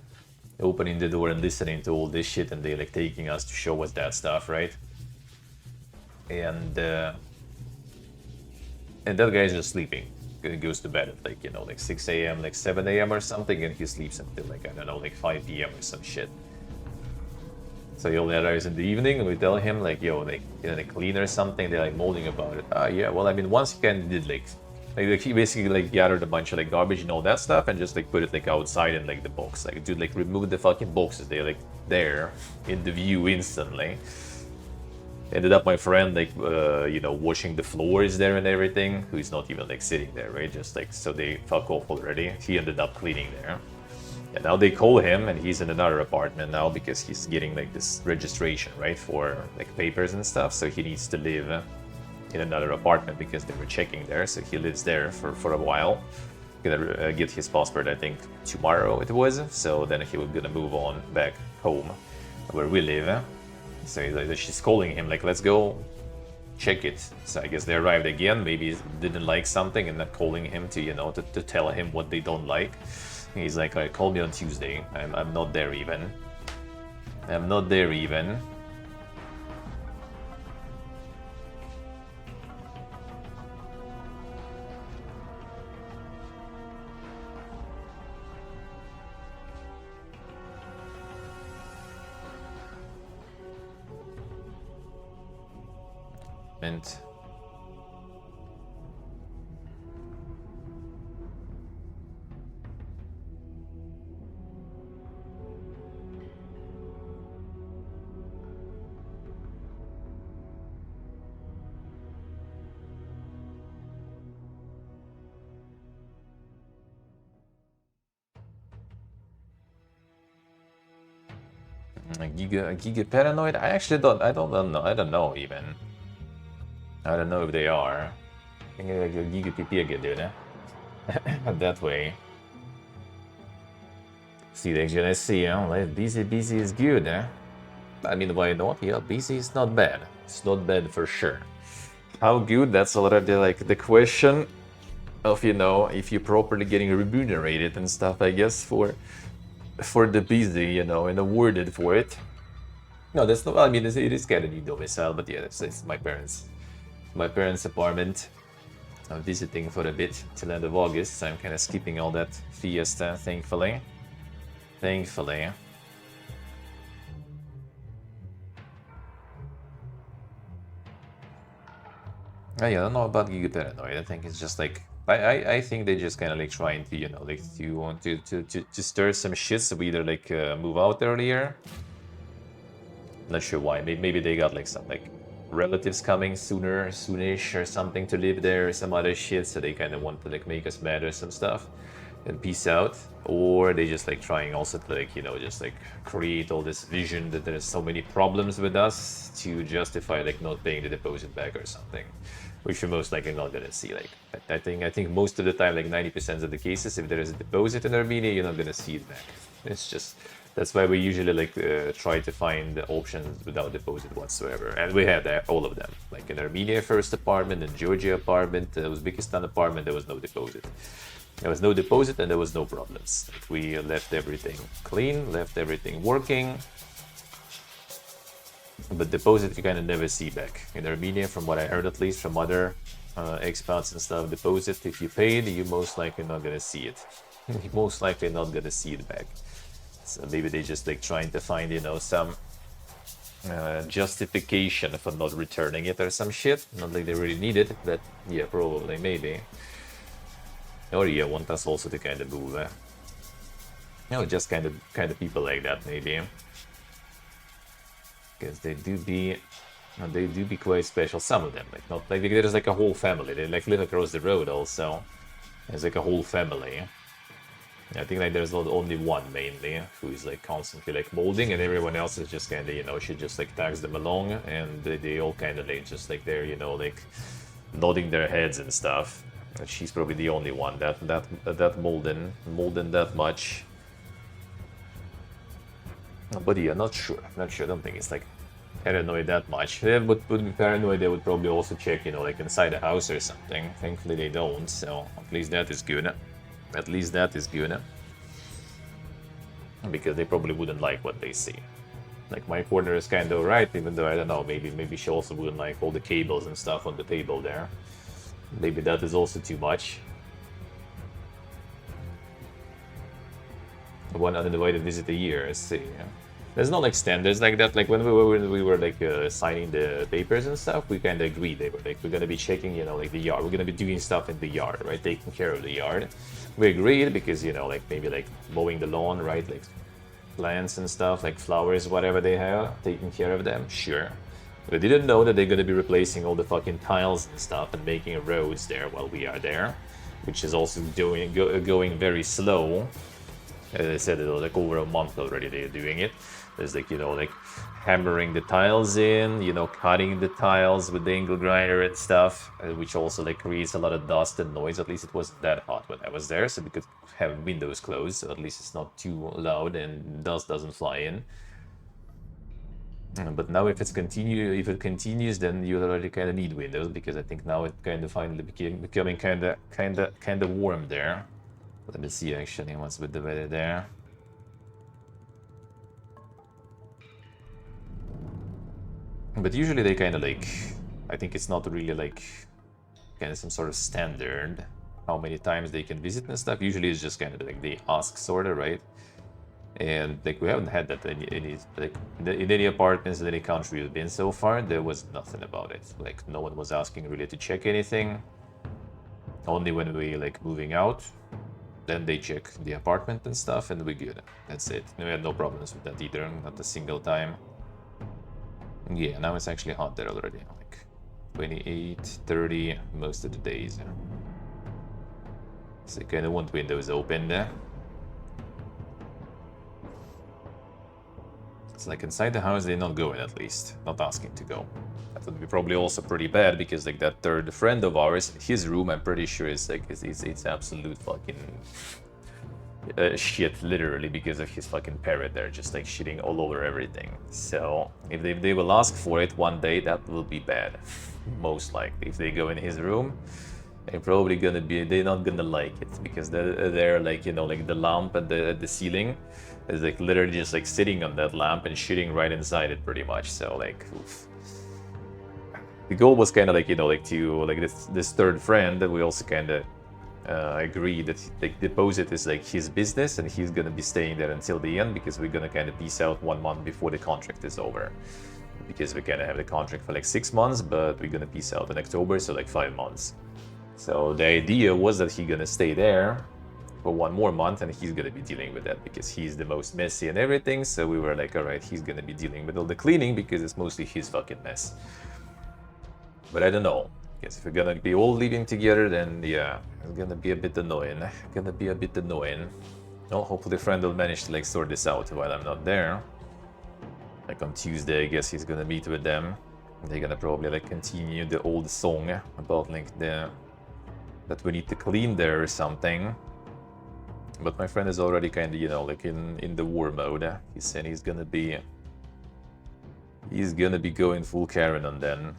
opening the door and listening to all this shit, and they like taking us to show us that stuff, right? And that guy's just sleeping. He goes to bed at like, you know, like 6 a.m., like 7 a.m. or something, and he sleeps until like, I don't know, like 5 p.m. or some shit. So he only arrives in the evening, and we tell him like, yo, like, you know, like clean or something. They're like molding about it. Yeah, well, I mean, once he kind of did like he basically like gathered a bunch of like garbage and all that stuff, and just like put it like outside in like the box. Like, dude, like remove the fucking boxes. They're like there in the view instantly. Ended up my friend like washing the floors there and everything, who's not even like sitting there, right? Just like, so they fuck off already. He ended up cleaning there. And now they call him and he's in another apartment now because he's getting like this registration, right, for like papers and stuff. So he needs to live in another apartment because they were checking there. So he lives there for a while. Gonna get his passport, I think tomorrow it was. So then he was gonna move on back home where we live. So she's calling him like, let's go check it. So I guess they arrived again, maybe didn't like something and not calling him to tell him what they don't like. He's like, all right, call me on Tuesday. I'm not there even. I'm not there even. And Giga Paranoid? I actually I don't know even. I don't know if they are. I think like Giga PP again, dude. That way. See, they're gonna see, like BC is good, eh? I mean, why not? Yeah, BC is not bad. It's not bad for sure. How good? That's already like the question of, if you're properly getting remunerated and stuff, I guess, for the BZ, and awarded for it. No, that's not. I mean, it is kind of new domicile, but yeah, it's my parents' apartment. I'm visiting for a bit till end of August, so I'm kind of skipping all that fiesta, thankfully. Thankfully. I don't know about Giga Paranoid. I think it's just like I think they're just kind of like trying to like to want to stir some shit, so we either like move out earlier. Not sure why. Maybe they got like some like relatives coming soonish or something to live there or some other shit, so they kind of want to like make us mad or some stuff and peace out. Or they just like trying also to like just like create all this vision that there's so many problems with us to justify like not paying the deposit back or something, which you're most likely not gonna see. Like I think most of the time, like 90% of the cases, if there is a deposit in Armenia, you're not gonna see it back. It's just that's why we usually like try to find the options without deposit whatsoever, and we had all of them. Like in Armenia first apartment, in Georgia apartment, Uzbekistan apartment, there was no deposit. There was no deposit and there was no problems. Like, we left everything clean, left everything working. But deposit you kind of never see back. In Armenia, from what I heard at least from other expats and stuff, deposit, if you paid, you most likely not gonna see it. You're most likely not gonna see it back. So maybe they just like trying to find, some justification for not returning it or some shit. Not like they really need it, but yeah, probably, maybe. Or yeah, want us also to kind of move. Just kind of people like that, maybe. Because they do be quite special. Some of them, like not like there's like a whole family. They like live across the road also. There's like a whole family. I think like there's not only one mainly who is like constantly like molding, and everyone else is just kind of she just like tags them along, and they all kind of like just like they're like nodding their heads and stuff. And she's probably the only one that molding that much. But yeah, not sure. I don't think it's like paranoid that much. They would be paranoid. They would probably also check, like inside the house or something. Thankfully they don't, so at least that is good. At least that is good. Because they probably wouldn't like what they see. Like my corner is kind of right, even though I don't know, maybe she also wouldn't like all the cables and stuff on the table there. Maybe that is also too much. One uninvited visit a year, let's see. There's not like standards like that. Like when we were like signing the papers and stuff, we kind of agreed. They were like, we're gonna be checking, like the yard. We're gonna be doing stuff in the yard, right? Taking care of the yard. We agreed because like maybe like mowing the lawn, right? Like plants and stuff, like flowers, whatever they have, taking care of them. Sure. They didn't know that they're gonna be replacing all the fucking tiles and stuff and making roads there while we are there, which is also going very slow. As I said, it was like over a month already they're doing it. There's like, you know, like hammering the tiles in, you know, cutting the tiles with the angle grinder and stuff, which also like creates a lot of dust and noise. At least it wasn't that hot when I was there, so we could have windows closed, so at least it's not too loud and dust doesn't fly in. But now if it continues, then you already kind of need windows, because I think now it kind of finally becoming kind of warm there. Let me see actually what's with the weather there. But usually they kind of like, I think it's not really like kind of some sort of standard how many times they can visit and stuff. Usually it's just kind of like they ask sort of, right? And like we haven't had that any like in any apartments in any country we've been so far, there was nothing about it. Like no one was asking really to check anything. Only when we like moving out, then they check the apartment and stuff, and we're good. That's it. We had no problems with that either, not a single time. Yeah, now it's actually hot there already, like 28, 30 most of the days. So you kind of want windows open there. It's like inside the house they're not going, at least. Not asking to go. That would be probably also pretty bad, because like that third friend of ours, his room I'm pretty sure is like it's absolute fucking shit, literally, because of his fucking parrot there, just like shitting all over everything. So if they will ask for it one day, that will be bad. Most likely, if they go in his room, they're probably gonna be, they're not gonna like it, because they're like, you know, like the lamp at the ceiling is like literally just like sitting on that lamp and shitting right inside it pretty much. So like, oof. The goal was kind of like, you know, like to like this third friend that we also kind of agree that the deposit is like his business, and he's gonna be staying there until the end, because we're gonna kind of peace out 1 month before the contract is over, because we kind of have the contract for like 6 months, but we're gonna peace out in October, so like 5 months. So the idea was that he's gonna stay there for 1 more month, and he's gonna be dealing with that because he's the most messy and everything. So we were like, all right, he's gonna be dealing with all the cleaning because it's mostly his fucking mess. But I don't know. Guess if we're gonna be all living together, then yeah, it's gonna be a bit annoying. Well, hopefully friend will manage to like sort this out while I'm not there. Like on Tuesday, I guess he's gonna meet with them. They're gonna probably like continue the old song about like that we need to clean there or something. But my friend is already kind of, you know, like in the war mode. He said he's gonna be going full Karen on them.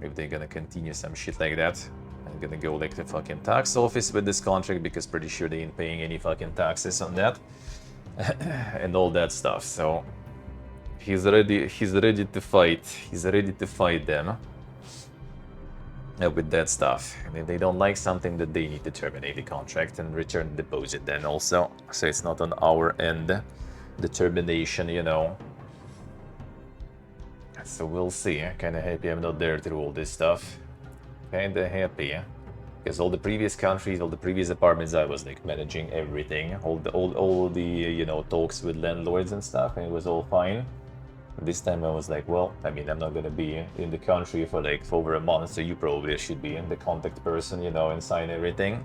If they're gonna continue some shit like that. I'm gonna go like the fucking tax office with this contract, because pretty sure they ain't paying any fucking taxes on that. And all that stuff. So he's ready to fight. He's ready to fight them with that stuff. And if they don't like something, that they need to terminate the contract and return the deposit then also. So it's not on our end, the termination, you know. So we'll see. Kinda happy I'm not there through all this stuff. Kinda happy. Because all the previous countries, all the previous apartments, I was like managing everything. All the you know, talks with landlords and stuff, and it was all fine. This time I was like, well, I mean, I'm not gonna be in the country for like over a month, so you probably should be the contact person, you know, and sign everything.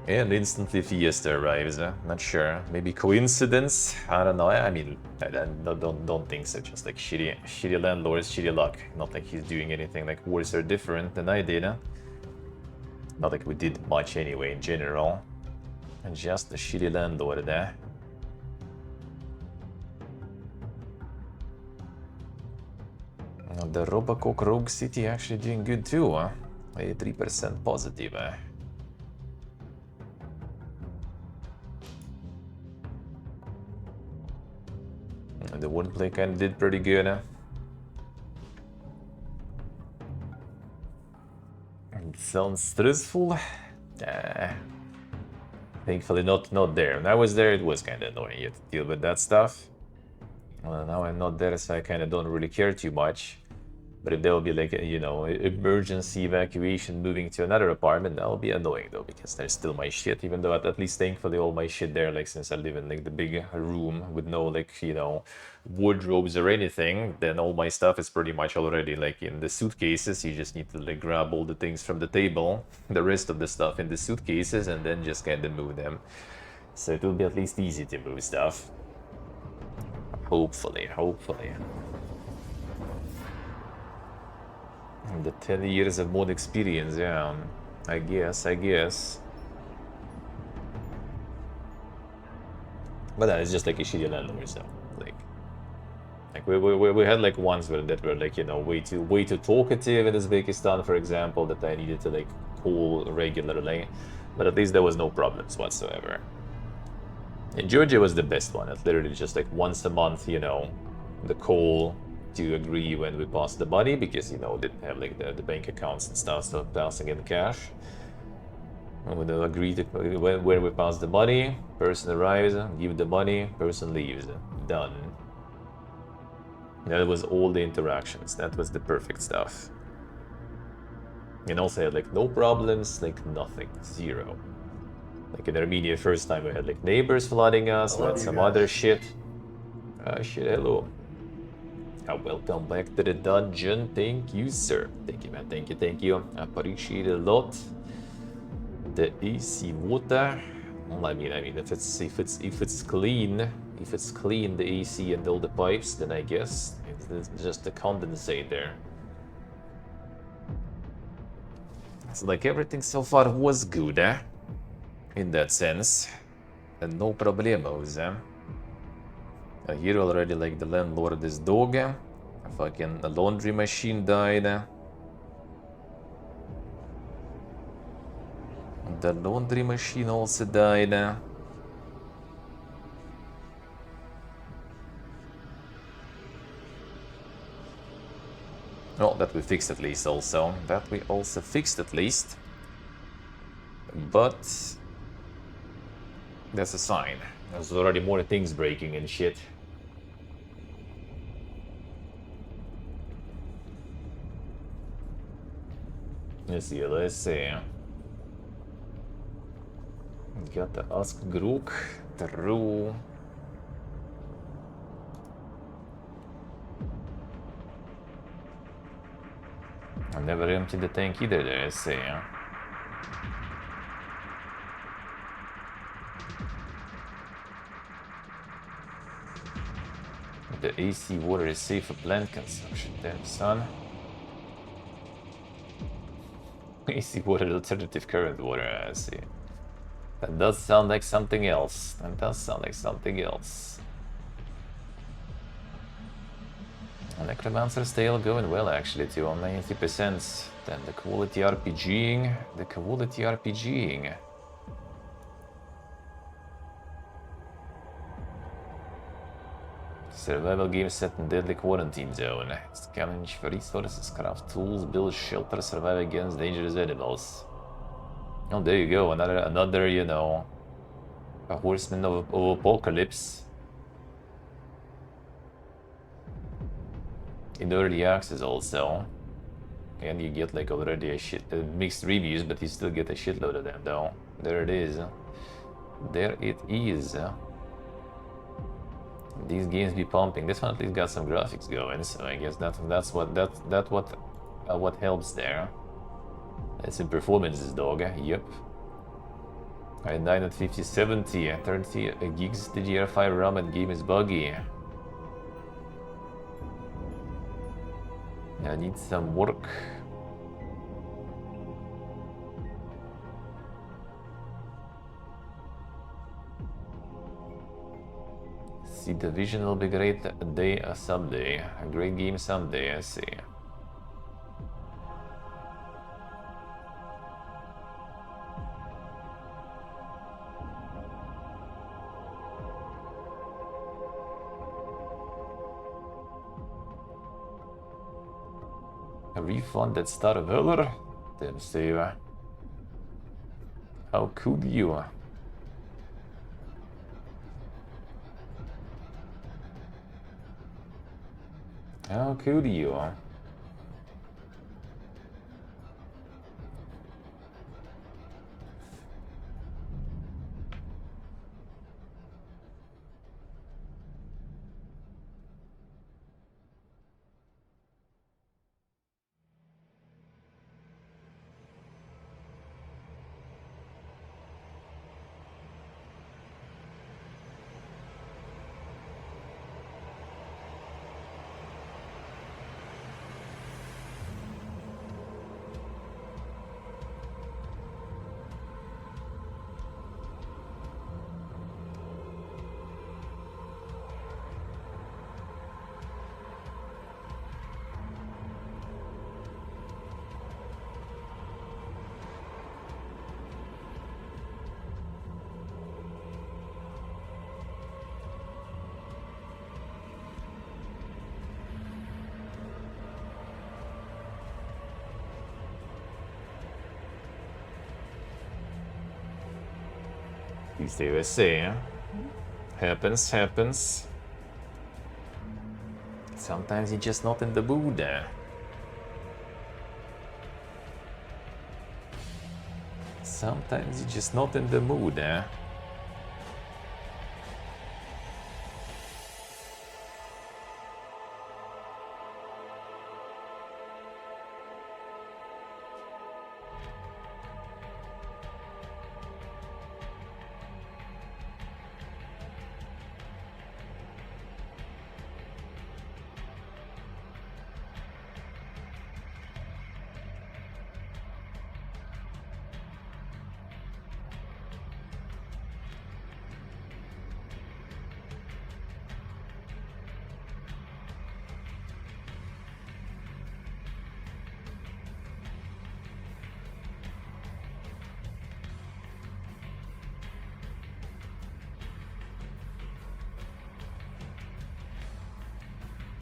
And instantly Fiesta arrives. Not sure. Maybe coincidence? I don't know. I mean, I don't think so. Just like shitty landlords, shitty luck. Not like he's doing anything like worse or different than I did. Not like we did much anyway in general. And just a shitty landlord there. The Robocock Rogue City actually doing good too, huh? 83% positive. And the wordplay kind of did pretty good. It sounds stressful. Thankfully not there. When I was there, it was kind of annoying. You had to deal with that stuff. Well, now I'm not there, so I kind of don't really care too much. But if there will be like a, emergency evacuation moving to another apartment, that will be annoying though, because there's still my shit, even though at least thankfully all my shit there, like since I live in like the big room with no like, wardrobes or anything, then all my stuff is pretty much already like in the suitcases. You just need to like grab all the things from the table, the rest of the stuff in the suitcases, and then just kind of move them. So it will be at least easy to move stuff. Hopefully. The 10 years of mod experience, yeah. I guess. But then it's just like a shitty landlord, so like we had like ones that were like, way too talkative in Uzbekistan, for example, that I needed to like call regularly. But at least there was no problems whatsoever. And Georgia was the best one. It's literally just like once a month, the call to agree when we pass the money, because didn't have like the bank accounts and stuff, so passing in cash. And we agree to when we pass the money, person arrives, give the money, person leaves. Done. That was all the interactions. That was the perfect stuff. And also had like no problems, like nothing, zero. Like in Armenia, first time we had like neighbors flooding us, we had some other shit. Shit, hello. Welcome back to the dungeon. Thank you, sir. Thank you, man. Thank you. I appreciate it a lot. The AC water. Well, I mean, if it's clean, the AC and all the pipes, then I guess it's just the condensate there. So like everything so far was good, in that sense, and no problemos. Here already, like the landlord is dog. A fucking laundry machine died. The laundry machine also died. Well, that we fixed at least also. That we also fixed at least. But that's a sign. There's already more things breaking and shit. Let's see. Got the Ask Grook, true. I never emptied the tank either there, let's see. The AC water is safe for plant consumption, damn son. AC water, alternative current water, I see. That does sound like something else. Necromancer's Tale going well actually too, on 90%. Then the quality RPGing. Survival game set in deadly quarantine zone. Scavenge for resources, craft tools, build shelter, survive against dangerous animals. Oh, there you go, another, a horseman of apocalypse. In early access also. And you get like already mixed reviews, but you still get a shitload of them though. There it is. These games be pumping. This one at least got some graphics going, so I guess that's what helps there. It's in performances, dog. Yep. I had 950, 70, 30 gigs DDR5 RAM and game is buggy. I need some work. See, Division will be great someday. A great game someday, I see. A refund at start of Heller? Damn, Steve. How could you? How could you? East USA. Happens. Sometimes you're just not in the mood. Sometimes you're just not in the mood.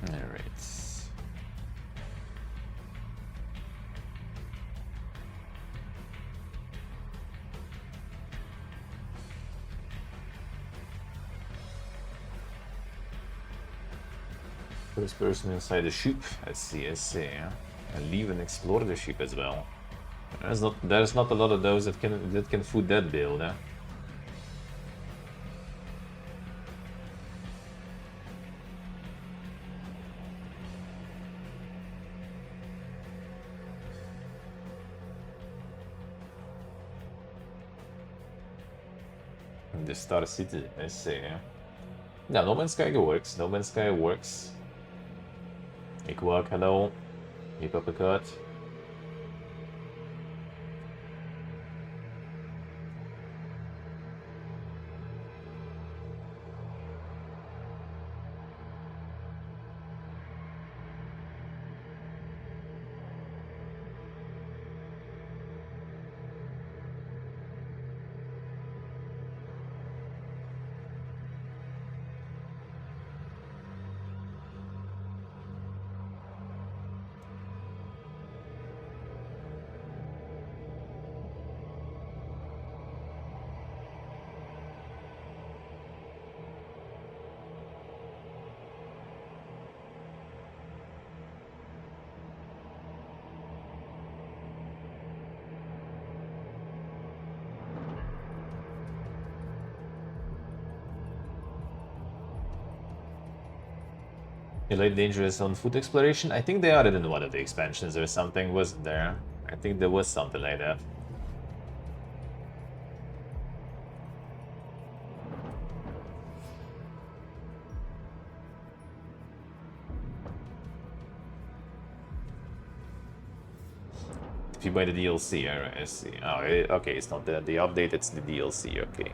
Alright. First person inside the ship. I see. And leave and explore the ship as well. There's not a lot of those that can foot that build. The Star City, I see. Yeah, No Man's Sky works. No Man's Sky works. Equark, hello. Keep up the cut. Elite Dangerous on foot exploration? I think they added in one of the expansions or something, wasn't there? I think there was something like that. If you buy the DLC, I see. Oh, okay, it's not the update, it's the DLC, okay.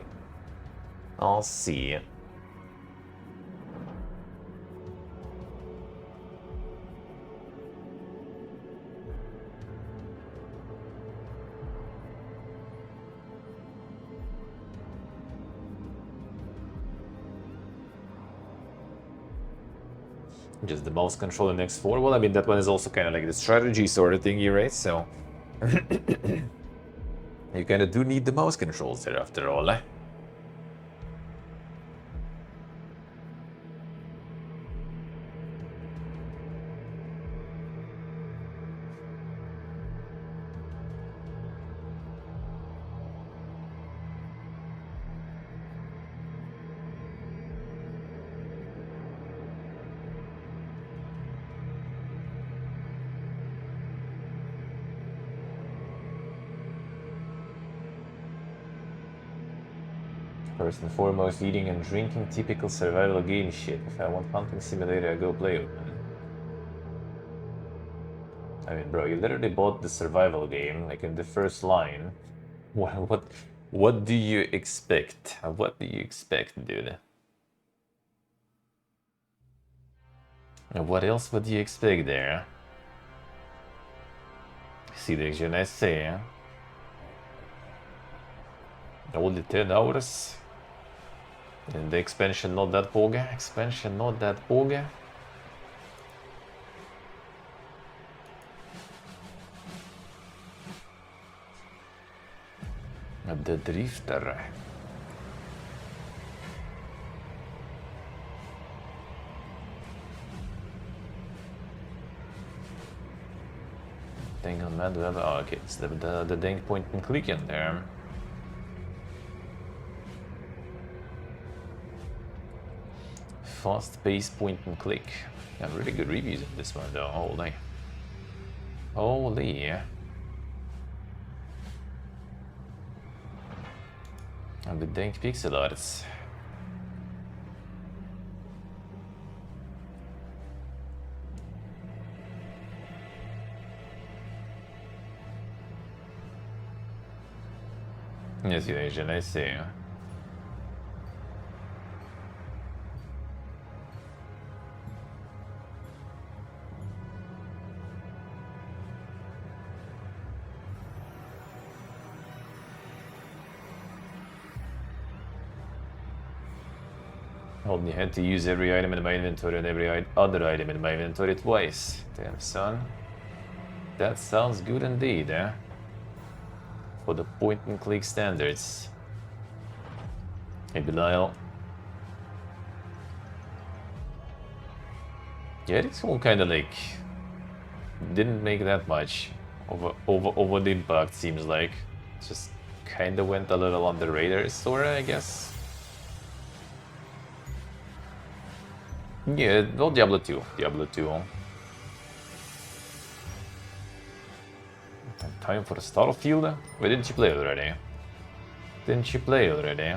I'll see. Just the mouse control in X4. Well, I mean, that one is also kind of like the strategy sort of thingy, right? So you kind of do need the mouse controls there after all, eh? First and foremost, eating and drinking, typical survival game shit. If I want hunting simulator, I go play it, man. I mean, bro, you literally bought the survival game, like in the first line. What do you expect? What do you expect, dude? And what else would you expect there? See the jeunesse, eh? Only 10 hours. And the expansion not that big. Expansion not that big. The Drifter. Dank on Mad Web. Oh, okay, it's the dank point and click in there. Fast-paced point and click. Yeah, really good reviews in this one though. Holy. Holy. And the dank pixel arts. Yes, Asian, I see. Only had to use every item in my inventory and every other item in my inventory twice. Damn, son. That sounds good indeed, eh? For the point and click standards. Hey, Belial. Yeah, this one kind of like didn't make that much over the impact. Seems like just kind of went a little on the radar, sorta, I guess. Yeah, well, Diablo 2. Diablo 2. Time for Starfield? Wait, didn't you play already? Didn't you play already?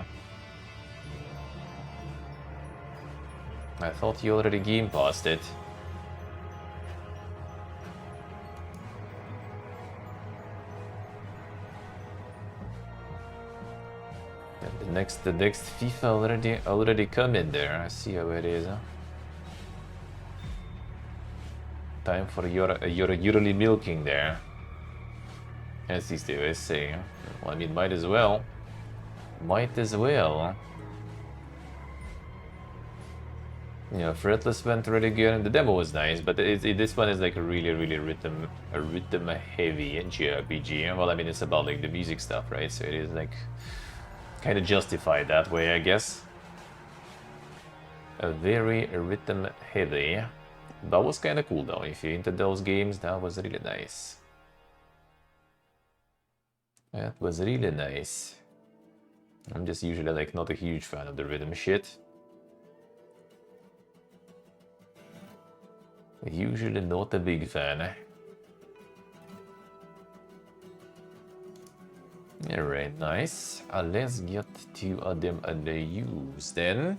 I thought you already game passed it. And the next FIFA already come in there. I see how it is. Huh? Time for your yearly milking there. As these do, I say. Well, I mean, might as well. Might as well. You know, Fretless went really good, and the demo was nice, but this one is like a really rhythm heavy JRPG. Well, I mean, it's about like the music stuff, right? So it is like kind of justified that way, I guess. A very rhythm heavy. That was kind of cool though. If you're into those games, that was really nice. That was really nice. I'm just usually like not a huge fan of the rhythm shit. Usually not a big fan. Alright, nice. Let's get to them other use then.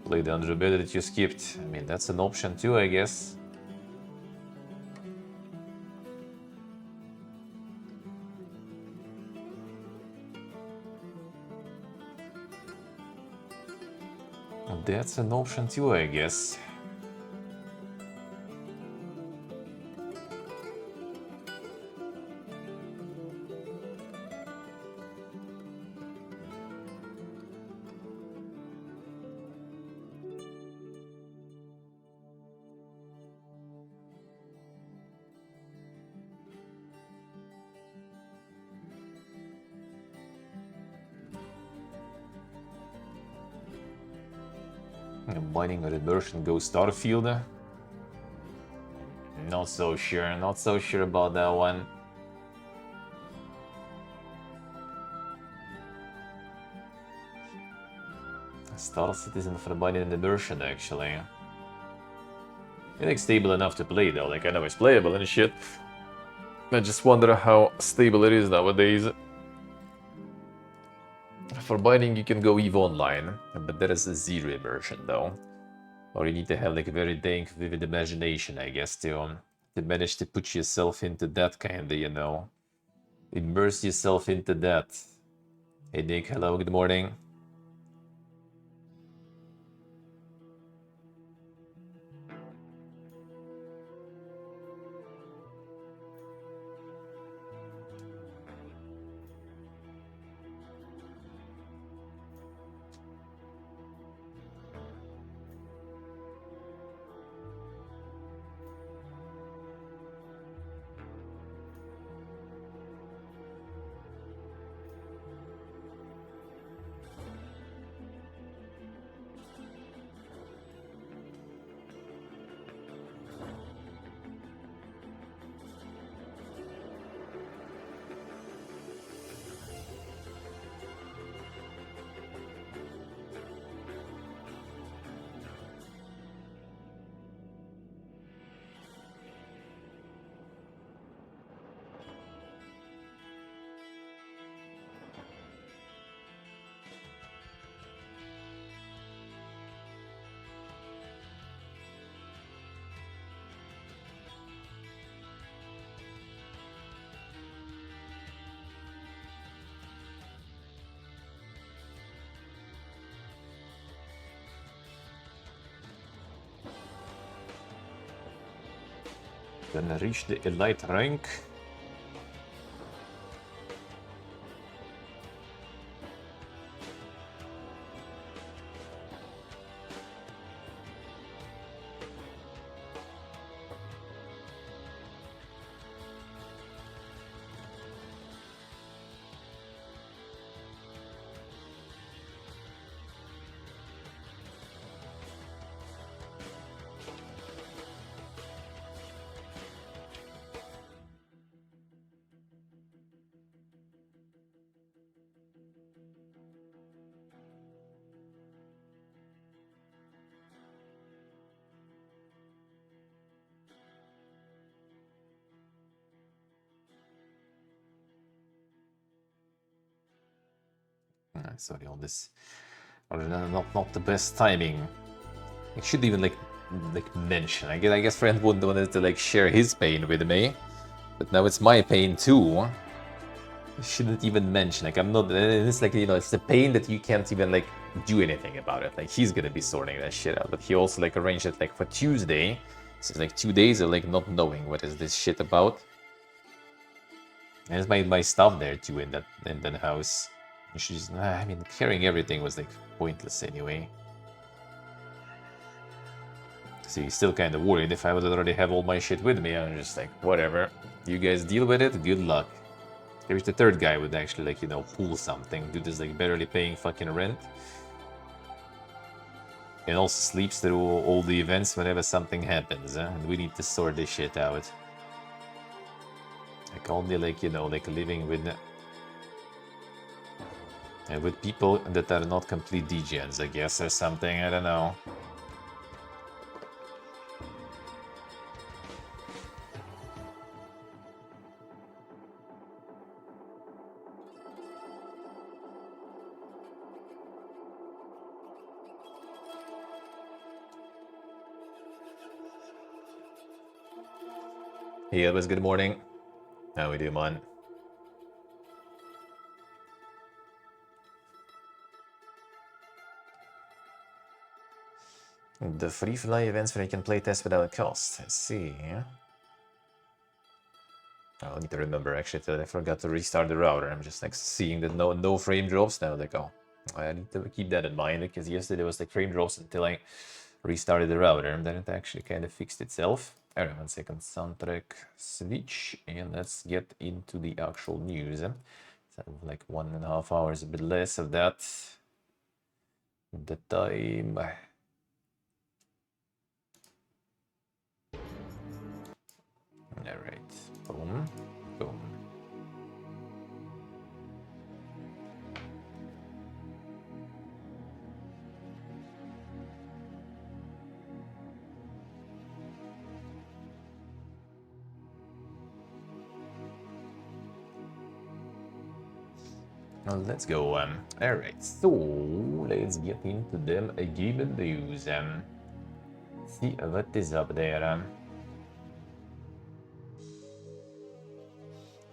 Play the Andrew beta that you skipped. I mean, that's an option too, I guess. That's an option too, I guess. Mining or immersion go Starfield. Not so sure about that one. Star Citizen for mining and immersion, actually. It looks stable enough to play though, like I know it's playable and shit. I just wonder how stable it is nowadays. For mining you can go EVE Online, but there is a zero immersion though. Or you need to have like a very dank, vivid imagination, I guess, to manage to put yourself into that kind of, you know, immerse yourself into that. Hey Nick, hello, good morning. Then reach the elite rank. Sorry, all this. Not the best timing. I should even like mention. I guess friend wouldn't wanted to like share his pain with me, but now it's my pain too. I shouldn't even mention. Like I'm not. It's like it's the pain that you can't even like do anything about it. Like he's gonna be sorting that shit out. But he also like arranged it like for Tuesday. So it's like 2 days of like not knowing what is this shit about. And it's my stuff there too in that house. She's, I mean, carrying everything was like pointless anyway. So he's still kind of worried if I would already have all my shit with me. I'm just like, whatever. You guys deal with it. Good luck. I wish the third guy would actually like pull something. Dude is like barely paying fucking rent. And also sleeps through all the events whenever something happens. And we need to sort this shit out. Like only like like living with people that are not complete degens, I guess, or something, I don't know. Hey Elvis, good morning. How we do, man? The free fly events where you can play test without cost. Let's see. I'll need to remember actually that I forgot to restart the router. I'm just like seeing that no frame drops now. Like, oh, I need to keep that in mind because yesterday there was like frame drops until I restarted the router, and then it actually kind of fixed itself. Alright, 1 second, soundtrack switch, and let's get into the actual news. So like 1.5 hours, a bit less of that. The time. Alright, boom, boom. Well, let's go. Alright, so let's get into them game news. See what is up there.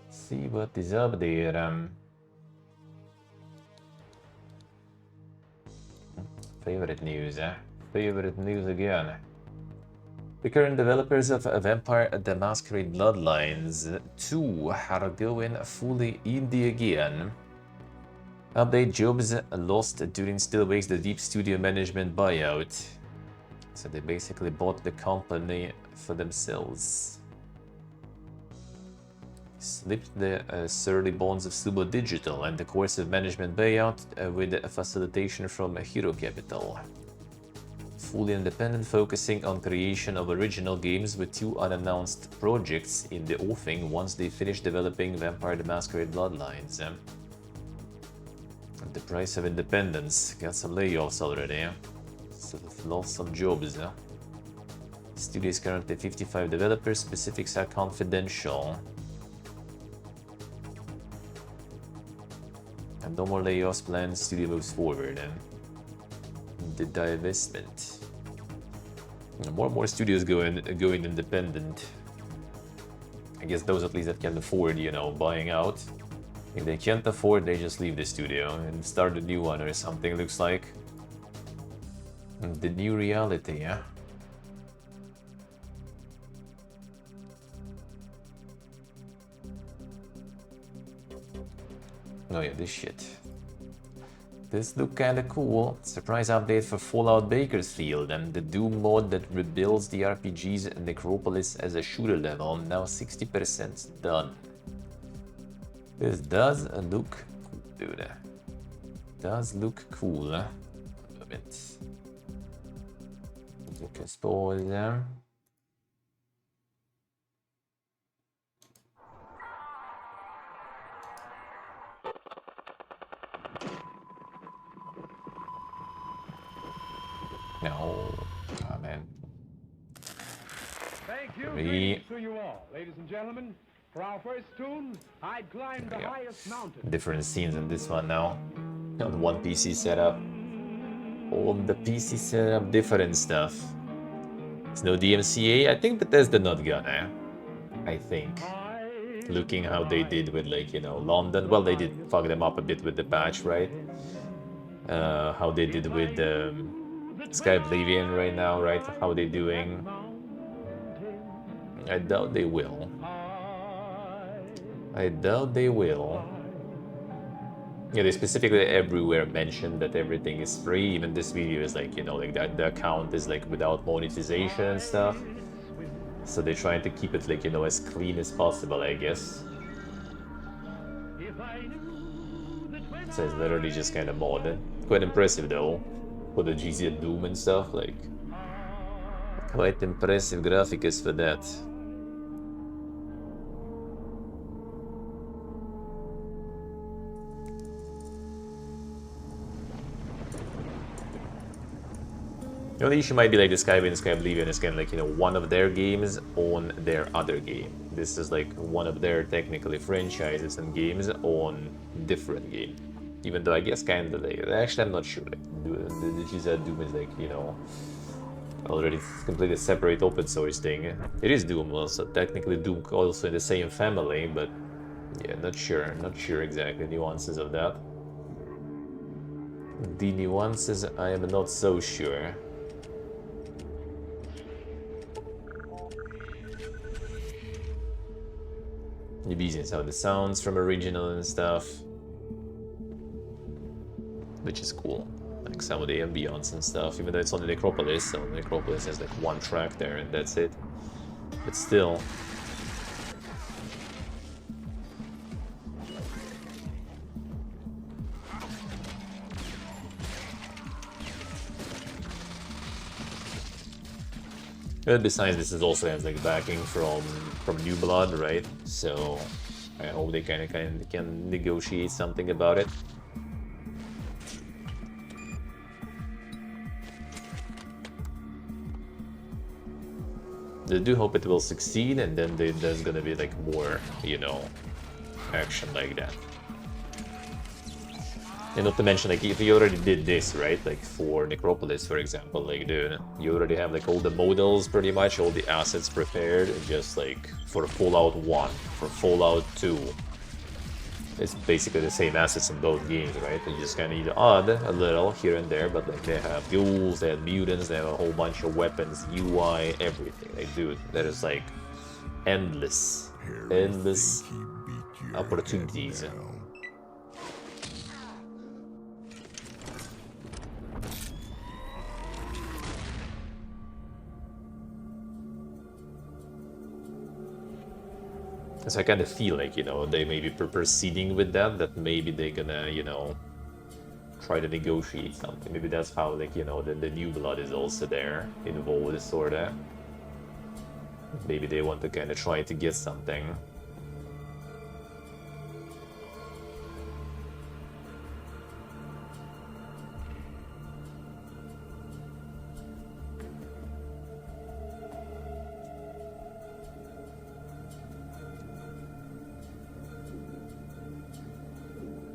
See what is up there. Favorite news, Favorite news again. The current developers of Vampire the Masquerade Bloodlines 2 are going fully indie again. Update: jobs lost during Stillwake's The Deep Studio management buyout. So they basically bought the company for themselves. Slipped the surly bonds of Subo Digital and the coercive management buyout with a facilitation from Hero Capital. Fully independent, focusing on creation of original games with 2 unannounced projects in the offing once they finish developing Vampire the Masquerade Bloodlines. The price of independence. Got some layoffs already. So they've lost some jobs. Studio is currently 55 developers. Specifics are confidential. And no more layoffs planned. Studio moves forward. The divestment. More and more studios going independent. I guess those at least that can afford, buying out. If they can't afford, they just leave the studio and start a new one or something, looks like. The new reality, yeah? Oh yeah, this shit. This look kinda cool. Surprise update for Fallout Bakersfield and the Doom mod that rebuilds the RPG's Necropolis as a shooter level. Now 60% done. This does look cool, dude. Does look cool. A bit. Look at spoiler. No, oh man. Thank you. We- Greetings to you all, ladies and gentlemen. For our first tune, I'd climb the highest mountain. Different scenes in this one now. On one PC setup. On the PC setup, different stuff. It's no DMCA. I think Bethesda not gonna. I think. Looking how they did with, like, you know, London. Well, they did fuck them up a bit with the patch, right? How they did with Sky Oblivion right now, right? How they doing? I doubt they will. I doubt they will. Yeah, they specifically everywhere mentioned that everything is free. Even this video is like, you know, like that the account is like without monetization and stuff. So they're trying to keep it, like, you know, as clean as possible, I guess. So it's literally just kind of modded. Quite impressive though, for the GZ and Doom and stuff. Like, quite impressive graphics for that. The only issue might be like the Skywind and Sky Oblivion is kind of like, you know, one of their games on their other game. This is like one of their technically franchises and games on different game. Even though I guess kind of like, actually I'm not sure. Like, the GZ Doom is like, you know, already completely separate open source thing. It is Doom also, technically Doom also in the same family, but yeah, not sure exactly nuances of that. The nuances I am not so sure. Nebesians how the sounds from original and stuff, which is cool. Like some of the ambience and stuff, even though it's on the Necropolis, so Necropolis has like one track there and that's it. But still. But besides, this is also has like backing from New Blood, right? So I hope they kind of can negotiate something about it. I do hope it will succeed, and then there's gonna be like more, you know, action like that. And not to mention, like, if you already did this, right, like for Necropolis, for example, like, dude, you already have like all the models pretty much, all the assets prepared, just like for Fallout 1, for Fallout 2. It's basically the same assets in both games, right? You just kind of need to add a little here and there, but like they have ghouls, they have mutants, they have a whole bunch of weapons, UI, everything. Like, dude, that is like endless opportunities. So I kind of feel like, you know, they may be proceeding with that maybe they're gonna, you know, try to negotiate something. Maybe that's how, like, you know, the New Blood is also there, involved, sorta. Maybe they want to kind of try to get something.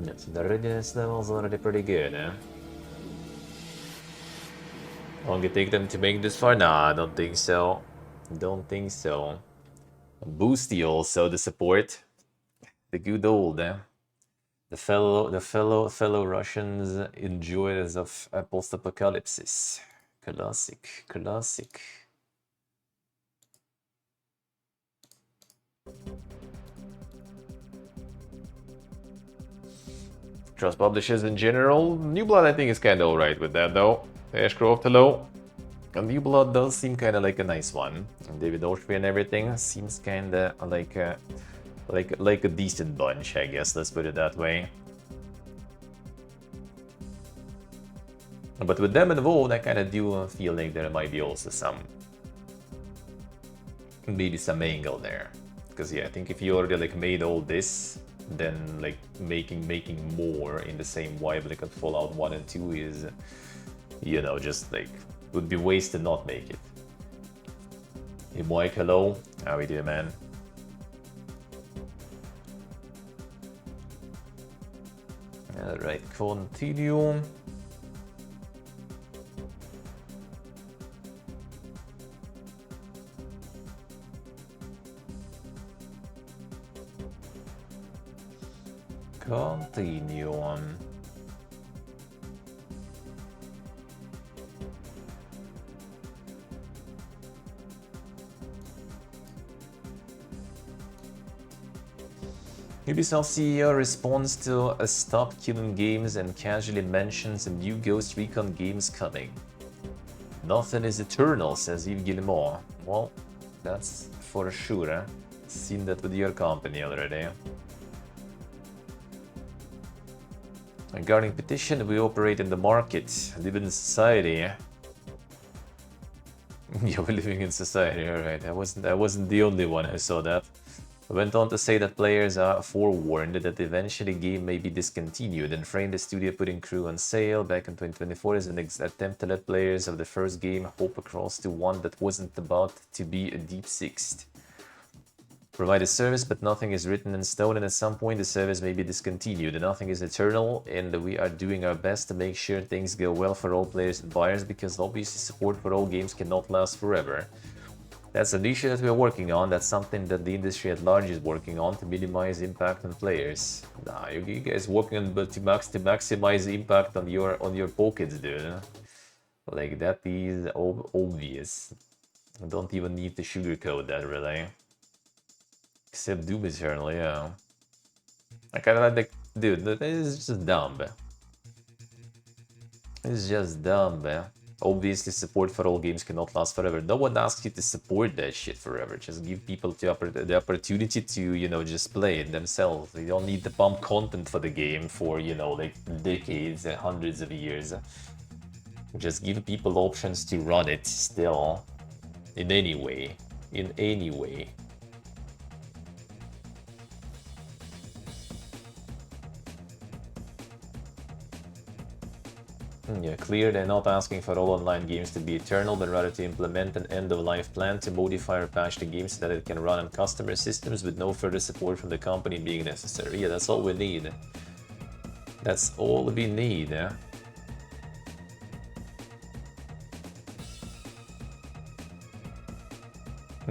Yeah, so the readiness level's already pretty good, eh? How long it take them to make this far? Nah, I don't think so. Don't think so. Boosty also, the support. The good old, eh? The fellow Russians enjoyers of post-apocalypse. Classic. trust publishers in general. New Blood, I think, is kind of alright with that, though. Ashcroft, hello. And New Blood does seem kind of like a nice one. And David Oshry and everything seems kind of like a decent bunch, I guess. Let's put it that way. But with them involved, I kind of do feel like there might be also maybe some angle there. Because yeah, I think if you already like made all this, then like making more in the same vibe like at Fallout 1 and 2 is, you know, just like would be ways to not make it. Hey Mike, hello. How we doing, man? Alright, continue. Continue on. Ubisoft CEO responds to a stop killing games and casually mentions a new Ghost Recon games coming. Nothing is eternal, says Yves Guillemot. Well, that's for sure. Eh? Seen that with your company already. Regarding petition, we operate in the market, live in society. Yeah, we're living in society, alright. I wasn't the only one who saw that. Went on to say that players are forewarned that eventually game may be discontinued and framed the studio putting Crew on sale back in 2024 as an attempt to let players of the first game hope across to one that wasn't about to be a deep sixth. Provide a service, but nothing is written in stone, and at some point the service may be discontinued, and nothing is eternal, and we are doing our best to make sure things go well for all players and buyers, because obviously support for all games cannot last forever. That's an issue that we're working on. That's something that the industry at large is working on to minimize impact on players. Nah, you guys working on to maximize impact on your pockets, dude. Like that is obvious. I don't even need to sugarcoat that, really. Except Doom Eternal, yeah. I kind of like, dude, this is just dumb. It's just dumb, man. Obviously, support for all games cannot last forever. No one asks you to support that shit forever. Just give people the opportunity to, you know, just play it themselves. You don't need to pump content for the game for, you know, like decades and hundreds of years. Just give people options to run it still. In any way. In any way. Yeah, clear, they're not asking for all online games to be eternal, but rather to implement an end-of-life plan to modify or patch the game so that it can run on customer systems with no further support from the company being necessary. Yeah, that's all we need. That's all we need, yeah?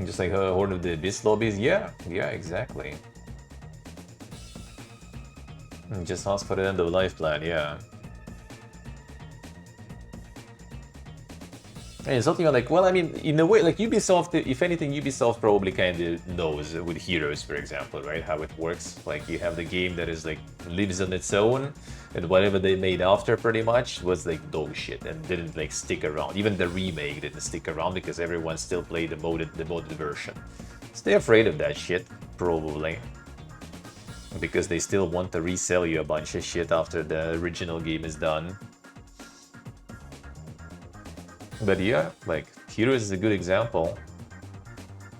Just like Horde of the Abyss lobbies? Yeah, exactly. Just ask for the end-of-life plan, yeah. And it's something like, well, I mean, in a way, like Ubisoft, if anything, Ubisoft probably kind of knows with Heroes, for example, right? How it works. Like, you have the game that is like, lives on its own, and whatever they made after pretty much was like dog shit and didn't like stick around. Even the remake didn't stick around because everyone still played the modded version. So they're afraid of that shit, probably. Because they still want to resell you a bunch of shit after the original game is done. But yeah, like, Heroes is a good example.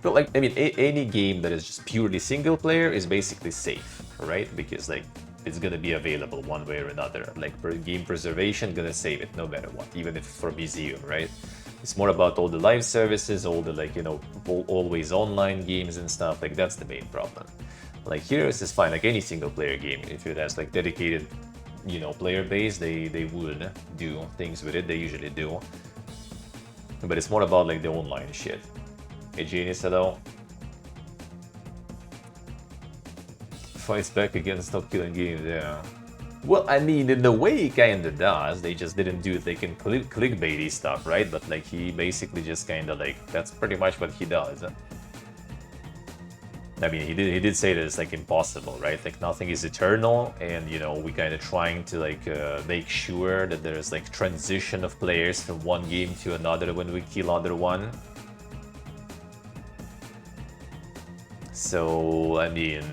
But like, I mean, any game that is just purely single player is basically safe, right? Because like, it's gonna be available one way or another. Like, game preservation, gonna save it no matter what, even if for museum, right? It's more about all the live services, all the like, you know, always online games and stuff, like that's the main problem. Like, Heroes is fine, like any single player game, if it has like dedicated, you know, player base, they would do things with it, they usually do. But it's more about like the online shit. Hey Genius, hello. Fights back against Stop Killing Games, yeah. Well, I mean, in a way he kinda does, they just didn't do it like in clickbaity stuff, right? But like he basically just kinda like, that's pretty much what he does. I mean, he did say that it's like impossible, right? Like nothing is eternal, and you know, we kind of trying to like make sure that there's like transition of players from one game to another when we kill other one. So I mean,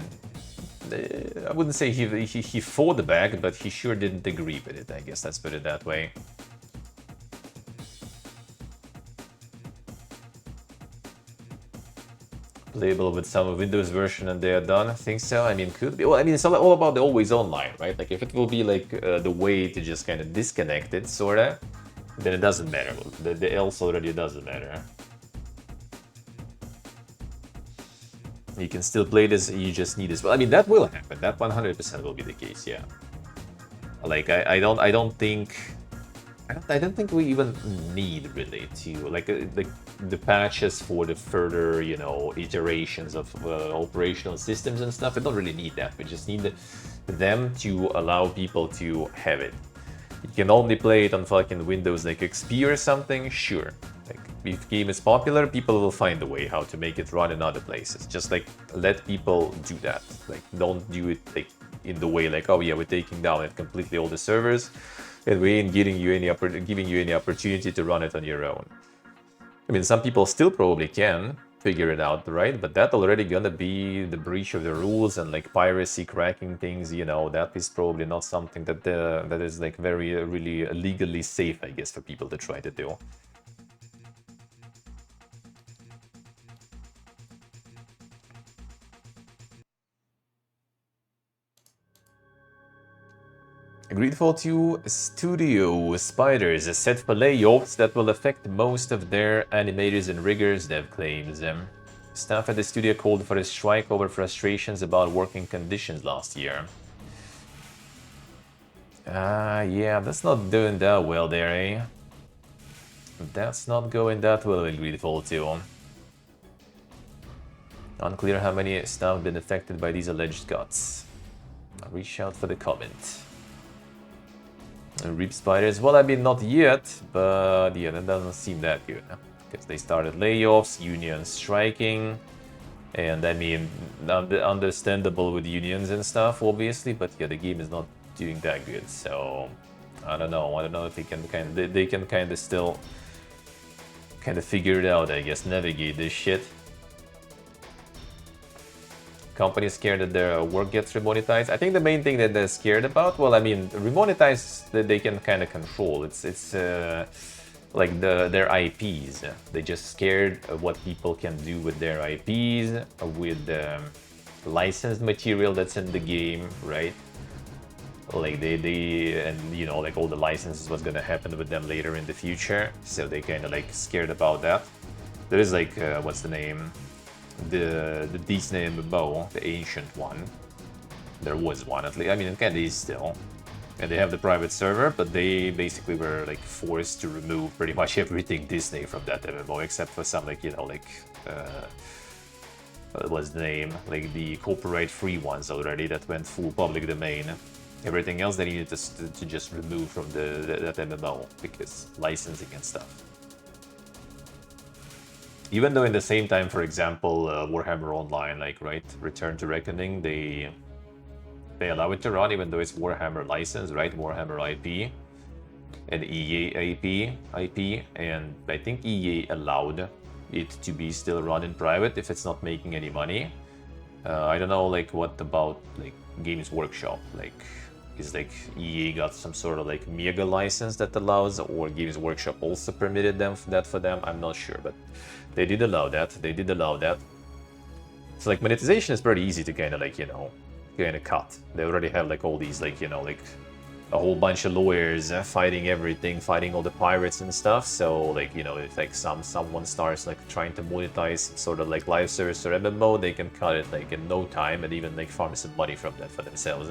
I wouldn't say he fought back, but he sure didn't agree with it. I guess let's put it that way. Playable with some Windows version and they are done. I think so. I mean, could be. Well, I mean, it's all about the always online, right? Like if it will be like the way to just kind of disconnect it, sorta, then it doesn't matter. The else already doesn't matter. You can still play this. You just need this. Well, I mean, that will happen. That 100% will be the case. Yeah. Like I don't think we even need really to like the patches for the further, you know, iterations of operational systems and stuff. We don't really need that. We just need them to allow people to have it. You can only play it on fucking Windows like XP or something, sure. Like if the game is popular, people will find a way how to make it run in other places. Just like let people do that. Like don't do it like in the way like, oh yeah, we're taking down it completely all the servers and we ain't giving you any opportunity to run it on your own. I mean, some people still probably can figure it out, right? But that already gonna be the breach of the rules and like piracy, cracking things, you know, that is probably not something that that is like very really legally safe, I guess, for people to try to do. Greedfall 2 Studio Spiders is set for layoffs that will affect most of their animators and riggers, Dev claims. Staff at the studio called for a strike over frustrations about working conditions last year. Yeah, that's not doing that well there, eh? That's not going that well in Greedfall 2. Unclear how many staff have been affected by these alleged cuts. I'll reach out for the comment. Reap spiders, well, I mean, not yet, but yeah, that doesn't seem that good, because they started layoffs, unions striking, and I mean, understandable with unions and stuff, obviously, but yeah, the game is not doing that good, so I don't know if they can kind of still kind of figure it out, I guess, navigate this shit. Companies scared that their work gets remonetized. I think the main thing that they're scared about, well, I mean, remonetized they can kind of control. It's like their IPs. They're just scared of what people can do with their IPs, with the licensed material that's in the game, right? Like they and you know, like all the licenses, what's gonna happen with them later in the future. So they kind of like scared about that. There is like what's the name? The Disney MMO, the ancient one. There was one, at least. I mean, it kind of is still. And they have the private server, but they basically were like forced to remove pretty much everything Disney from that MMO, except for some like, you know, like what was the name? Like the copyright-free ones already that went full public domain. Everything else they needed to just remove from that MMO because licensing and stuff. Even though in the same time, for example, Warhammer Online, like, right, Return to Reckoning, they allow it to run even though it's Warhammer license, right, Warhammer IP, and EA IP, and I think EA allowed it to be still run in private if it's not making any money. I don't know, like, what about, like, Games Workshop, like, is like EA got some sort of like mega license that allows, or Games Workshop also permitted them for them, I'm not sure, but they did allow that. So like monetization is pretty easy to kind of like, you know, kind of cut. They already have like all these like, you know, like a whole bunch of lawyers fighting everything, fighting all the pirates and stuff. So like, you know, if like someone starts like trying to monetize sort of like live service or MMO, they can cut it like in no time and even like farm some money from that for themselves.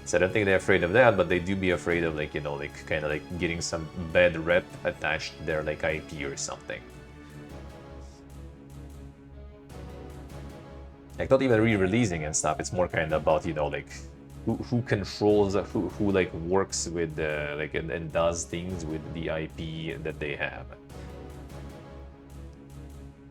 So I don't think they're afraid of that, but they do be afraid of like, you know, like kind of like getting some bad rep attached to their like IP or something. Like not even re-releasing and stuff. It's more kind of about, you know, like who controls, who like works with like and does things with the IP that they have.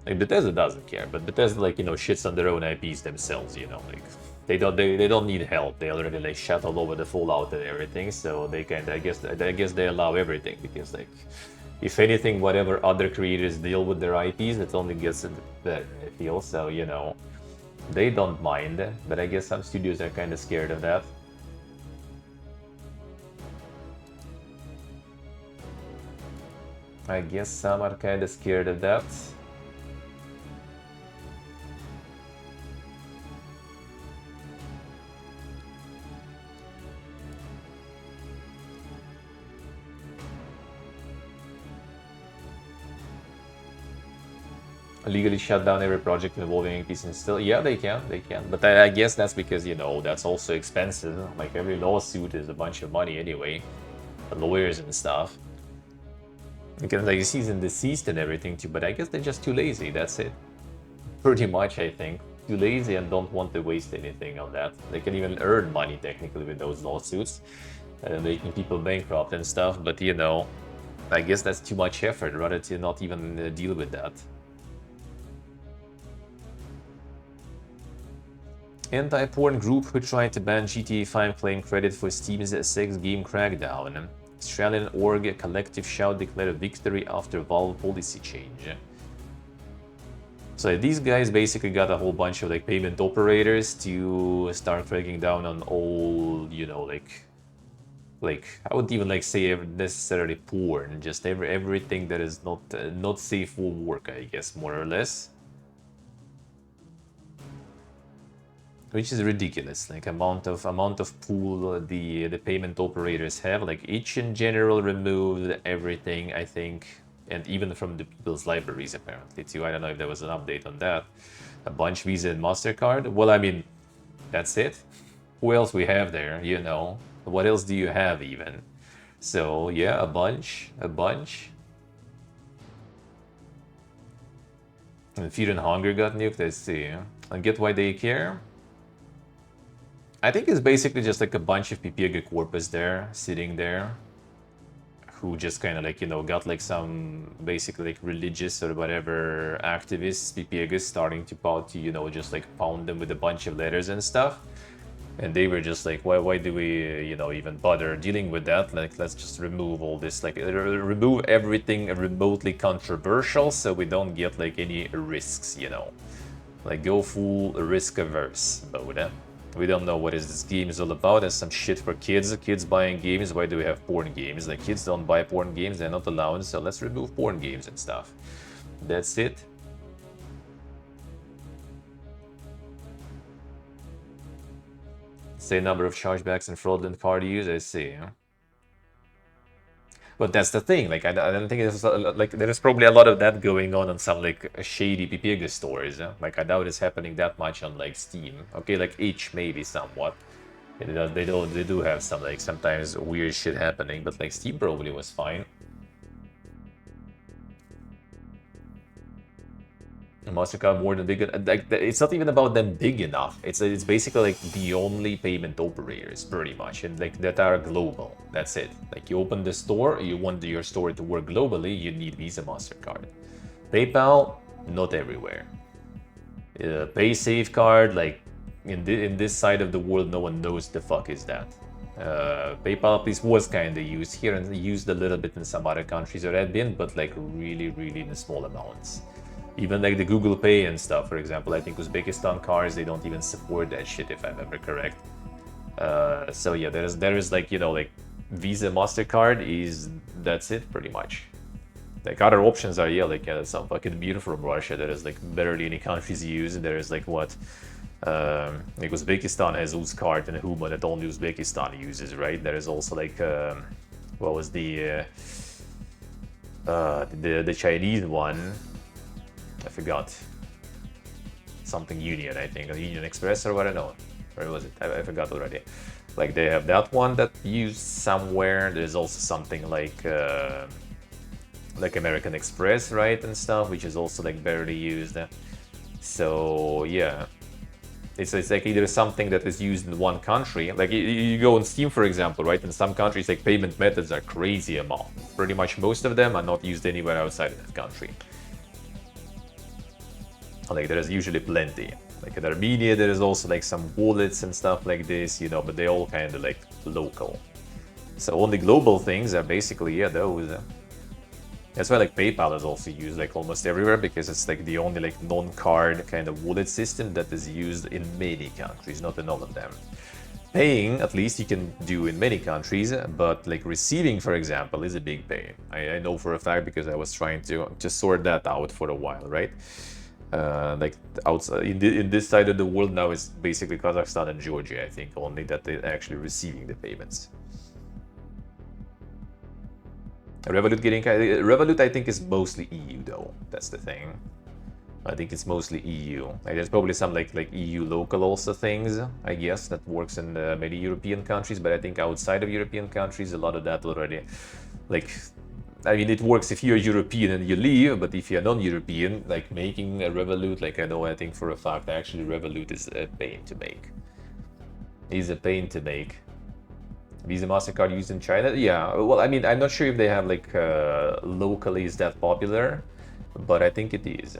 Like Bethesda doesn't care, but Bethesda like shits on their own IPs themselves. Like they don't need help. They already like shut all over the Fallout and everything, so they can I guess they allow everything because like if anything, whatever other creators deal with their IPs, it only gets better. I feel so. They don't mind, but I guess some studios are kind of scared of that. I guess some are kind of scared of that. Legally shut down every project involving NPCs and still, yeah, they can, but I guess that's because that's also expensive. Like every lawsuit is a bunch of money anyway, the lawyers and stuff. Because like cease and desist and everything too, but I guess they're just too lazy. That's it, pretty much. I think too lazy and don't want to waste anything on that. They can even earn money technically with those lawsuits, making people bankrupt and stuff. But I guess that's too much effort rather to not even deal with that. Anti-porn group who tried to ban GTA 5 claim credit for Steam's sex game crackdown. Australian org collective shout declared victory after Valve policy change. So these guys basically got a whole bunch of like payment operators to start cracking down on all, like I wouldn't even like say necessarily porn, just everything that is not safe for work, I guess, more or less. Which is ridiculous, like amount of pool the payment operators have. Like each in general removed everything, I think, and even from the people's libraries apparently too. I don't know if there was an update on that. A bunch Visa and MasterCard. Well, I mean, that's it. Who else we have there? What else do you have even? So yeah, a bunch. And Fear and Hunger got nuked. Let's see. I get why they care. I think it's basically just like a bunch of Pipiega corpus there, sitting there, who just kind of like, got like some basically like religious or whatever activists, Pipiegas, starting to just like pound them with a bunch of letters and stuff. And they were just like, why do we, even bother dealing with that? Like, let's just remove all this, like, remove everything remotely controversial so we don't get like any risks, Like, go full risk averse mode. We don't know what this game is all about. There's some shit for kids buying games. Why do we have porn games? Like, kids don't buy porn games, they're not allowed, so let's remove porn games and stuff. That's it. Say number of chargebacks and fraudulent card use, I see. But that's the thing, like, I don't think there's, like, there's probably a lot of that going on some, like, shady Pipiega stores, Like, I doubt it's happening that much on, like, Steam. Okay, like, itch maybe somewhat. They do have some, like, sometimes weird shit happening, but, like, Steam probably was fine. MasterCard more than big, like, it's not even about them big enough. It's basically like the only payment operators, pretty much, and like that are global. That's it. Like, you open the store, you want your store to work globally, you need Visa, MasterCard. PayPal, not everywhere. PaySafe card, like in this side of the world, no one knows the fuck is that. PayPal at least was kind of used here and used a little bit in some other countries or had been, but like really in small amounts. Even like the Google Pay and stuff, for example, I think Uzbekistan cards, they don't even support that shit if I'm ever correct. So yeah, there is like, like Visa, MasterCard that's it pretty much. Like other options are, yeah, like some fucking beer from Russia that is like barely any countries use. There is like what, like Uzbekistan has Uzcard and Huma that only Uzbekistan uses, right? There is also like, what was the Chinese one? I forgot. Something Union, I think, or Union Express or what, I don't know. Where was it? I forgot already. Like they have that one that used somewhere. There's also something like American Express, right, and stuff, which is also like barely used. So yeah, it's like either something that is used in one country. Like you go on Steam, for example, right? In some countries, like payment methods are crazy amount. Pretty much most of them are not used anywhere outside of that country. Like there is usually plenty. Like in Armenia, there is also like some wallets and stuff like this, you know, but they all kind of like local. So only global things are basically, yeah, those. That's why like PayPal is also used like almost everywhere, because it's like the only like non-card kind of wallet system that is used in many countries, not in all of them. Paying, at least you can do in many countries, but like receiving, for example, is a big pain. I know for a fact because I was trying to just sort that out for a while, right? Like outside in this side of the world now is basically Kazakhstan and Georgia, I think, only that they're actually receiving the payments. Revolut, I think, is mostly EU though. That's the thing. I think it's mostly EU. Like, there's probably some like EU local also things, I guess, that works in many European countries. But I think outside of European countries, a lot of that already, like, I mean, it works if you're European and you leave. But if you're non-European, like making a Revolut, like I think for a fact, actually Revolut is a pain to make. Is a pain to make. Visa, MasterCard used in China? Yeah, well, I mean, I'm not sure if they have like locally is that popular, but I think it is.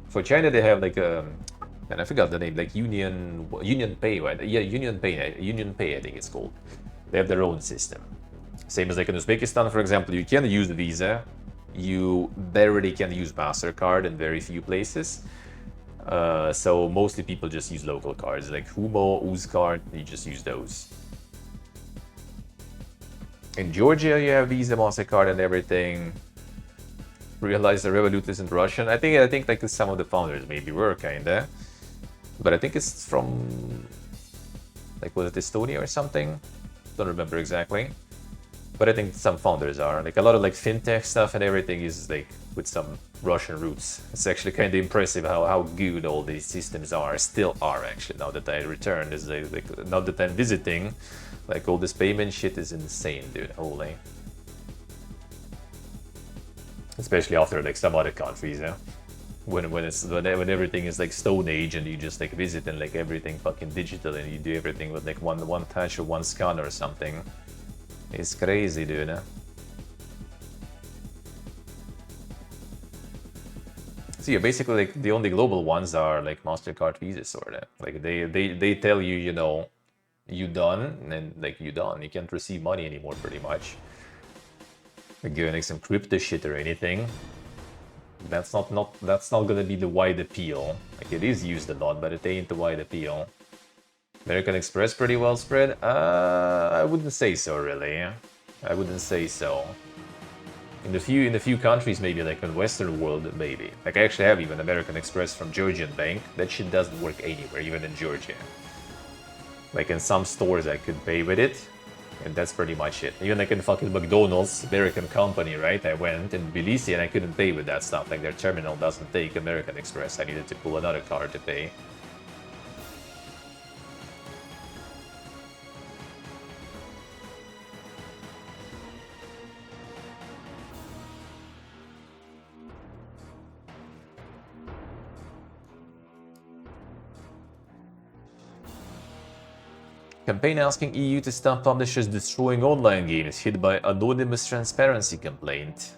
For China, they have like and I forgot the name, like Union Pay, right? Yeah, Union Pay, I think it's called. They have their own system. Same as like in Uzbekistan, for example, you can use Visa, you barely can use MasterCard in very few places. So mostly people just use local cards, like Humo, Uzcard, you just use those. In Georgia, you have Visa, MasterCard, and everything. Realize the Revolut isn't Russian. I think like some of the founders maybe were kinda, but I think it's from like, was it Estonia or something? Don't remember exactly. But I think some founders are like a lot of like fintech stuff and everything is like with some Russian roots. It's actually kind of impressive how good all these systems still are actually. Now that I returned, is like now that I'm visiting. Like all this payment shit is insane, dude. Holy. Especially after like some other countries, yeah. When everything is like Stone Age and you just like visit and like everything fucking digital and you do everything with like one touch or one scan or something. It's crazy, dude. Huh? So yeah, basically like the only global ones are like MasterCard, Visa, sort of. Like they tell you, you know, you done, and like you done. You can't receive money anymore, pretty much. Like doing like some crypto shit or anything. That's not gonna be the wide appeal. Like it is used a lot, but it ain't the wide appeal. American Express pretty well spread. I wouldn't say so, really. I wouldn't say so. In the few countries, maybe like in Western world, maybe. Like I actually have even American Express from Georgian Bank. That shit doesn't work anywhere, even in Georgia. Like in some stores I could pay with it, and that's pretty much it. Even like in fucking McDonald's, American company, right? I went in Tbilisi and I couldn't pay with that stuff. Like their terminal doesn't take American Express. I needed to pull another card to pay. Campaign asking EU to stop publishers destroying online games hit by anonymous transparency complaint.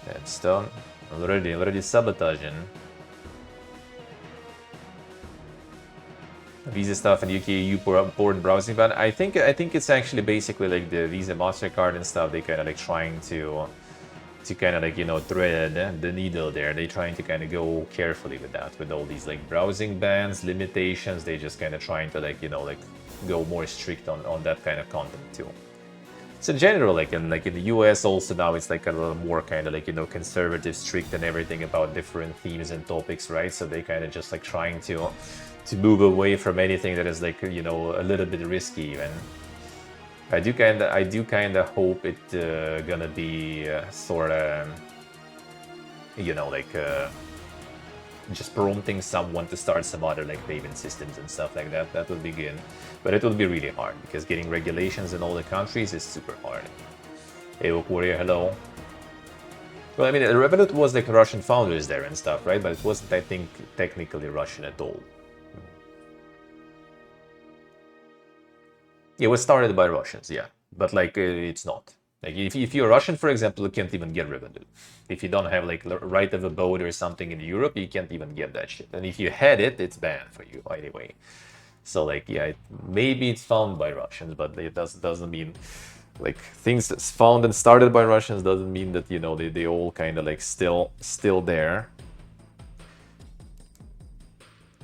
That's done. Already sabotaging. Visa stuff and UK EU porn browsing ban. I think it's actually basically like the Visa, MasterCard and stuff. They kind of like trying to kind of like, you know, thread the needle there. They trying to kind of go carefully with that, with all these like browsing bans, limitations. They just kind of trying to like, you know, like go more strict on that kind of content too. So in general, like in the US also now it's like a little more kind of like, you know, conservative, strict and everything about different themes and topics, right? So they kind of just like trying to move away from anything that is like, you know, a little bit risky even. I do kind of hope it gonna be sort of, you know, like just prompting someone to start some other like payment systems and stuff like that. That would be good, but it will be really hard because getting regulations in all the countries is super hard. Hey, Korea, hello. Well, I mean, Revolut was like Russian founders there and stuff, right? But it wasn't, I think, technically Russian at all. It was started by Russians, yeah, but like it's not. Like if you're Russian, for example, you can't even get revenue. If you don't have like right of abode or something in Europe, you can't even get that shit. And if you had it, it's banned for you anyway. So like yeah, maybe it's found by Russians, but it doesn't mean like things that's found and started by Russians doesn't mean that you know they all kind of like still there.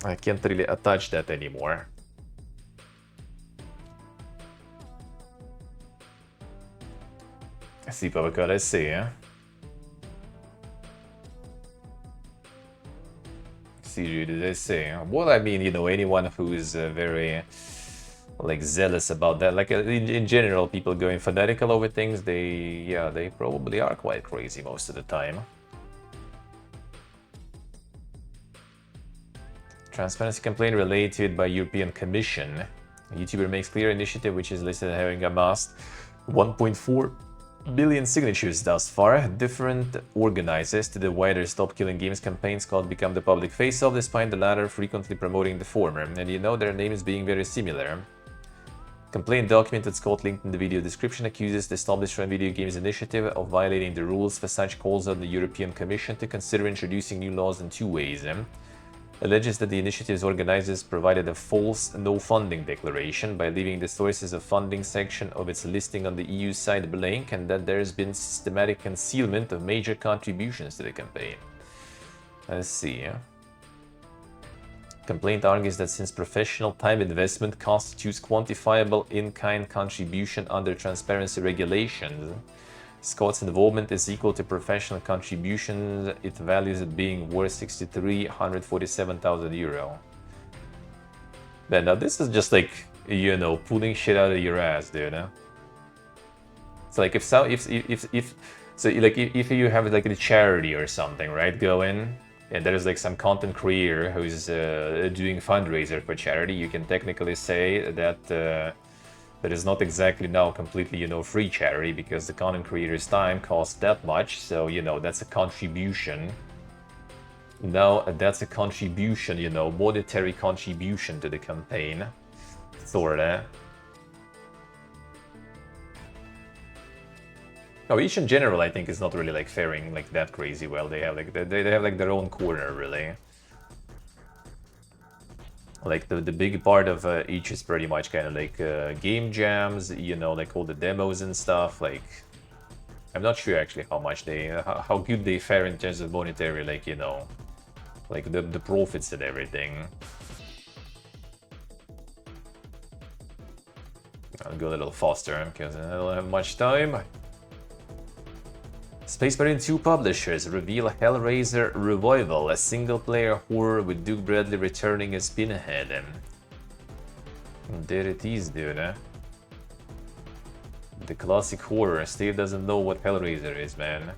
I can't really attach that anymore. Sì, proprio sì, eh? See, did I say? Well, I mean, you know, anyone who is very like zealous about that, like in general, people going fanatical over things, they probably are quite crazy most of the time. Transparency complaint related by European Commission. A YouTuber makes clear initiative which is listed as having amassed 1.4 billion signatures thus far. Different organizers to the wider Stop Killing Games campaigns called Become the Public Face of, despite the latter frequently promoting the former. And you know their names being very similar. Complaint document that's called linked in the video description accuses the Established Run Video Games Initiative of violating the rules. For such calls on the European Commission to consider introducing new laws in two ways. Alleges that the initiative's organizers provided a false no-funding declaration by leaving the sources of funding section of its listing on the EU site blank, and that there has been systematic concealment of major contributions to the campaign. Let's see. Complaint argues that since professional time investment constitutes quantifiable in-kind contribution under transparency regulations, Scott's involvement is equal to professional contributions. It values it being worth 63,147,000 euro. Man, now this is just like, you know, pulling shit out of your ass, dude. It's like if you have like a charity or something, right? Go in and there is like some content creator who's doing fundraiser for charity, you can technically say that. That is not exactly now completely, you know, free charity because the content creator's time costs that much. So, you know, that's a contribution. Now, that's a contribution, you know, monetary contribution to the campaign. Sorta. No, each in general, I think, is not really like faring like that crazy well. They have like they have like their own corner, really. Like the big part of each is pretty much kind of like game jams, you know, like all the demos and stuff. Like, I'm not sure actually how much how good they fare in terms of monetary, like, you know, like the profits and everything. I'll go a little faster because I don't have much time. Space Marine 2 publishers reveal Hellraiser Revival, a single-player horror with Duke Bradley returning as Pinhead. There it is, dude. The classic horror. Steve doesn't know what Hellraiser is, man.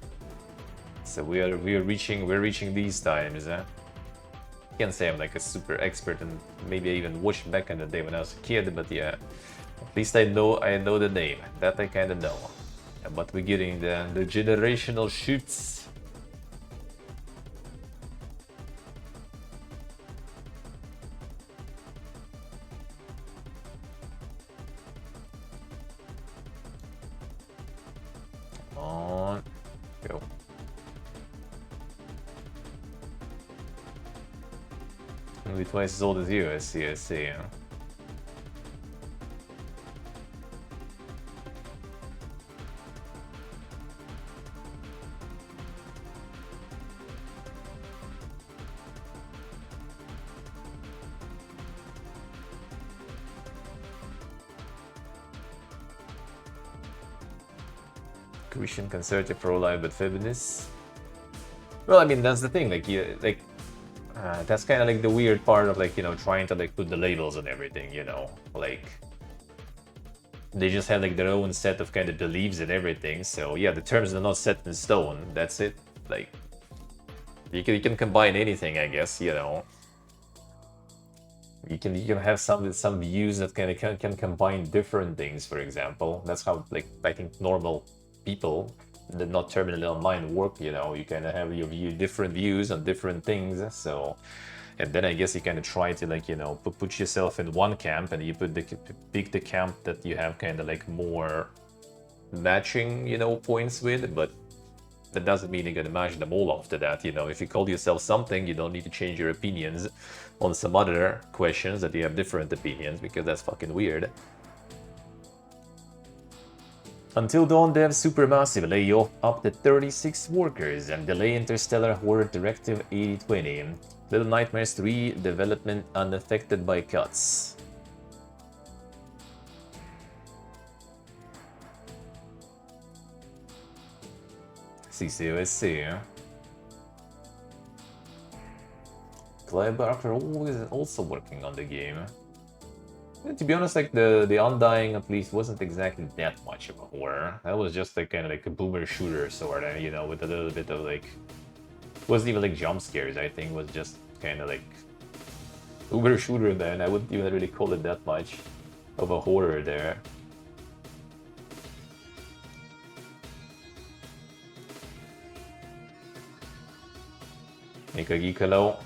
So we're reaching these times. Can't say I'm like a super expert, and maybe I even watched back in the day when I was a kid, but yeah, at least I know the name. That I kind of know. But we're getting the generational shoots. Come on, go. Only twice as old as you, I see. Christian conservative pro-life but feminist. Well, I mean that's the thing. Like that's kind of like the weird part of like, you know, trying to like put the labels on everything. You know, like they just have like their own set of kind of beliefs and everything. So yeah, the terms are not set in stone. That's it. Like you can combine anything, I guess. You know, you can have some views that can combine different things. For example, that's how like I think normal people that not terminally online work, you know, you kind of have your different views on different things. So, and then I guess you kind of try to like, you know, put yourself in one camp, and you pick the camp that you have kind of like more matching, you know, points with, but that doesn't mean you're gonna match them all after that, you know. If you call yourself something, you don't need to change your opinions on some other questions that you have different opinions, because that's fucking weird. Until Dawn Dev Supermassive lay off up to 36 workers and delay Interstellar Horror Directive 8020. Little Nightmares 3 development unaffected by cuts. CCOSC. Clive Barker always also working on the game. To be honest, like the Undying at least wasn't exactly that much of a horror. That was just like kind of like a boomer shooter sort of, you know, with a little bit of like, it wasn't even like jump scares. I think it was just kind of like boomer shooter. Then I wouldn't even really call it that much of a horror there. Mikagikalo.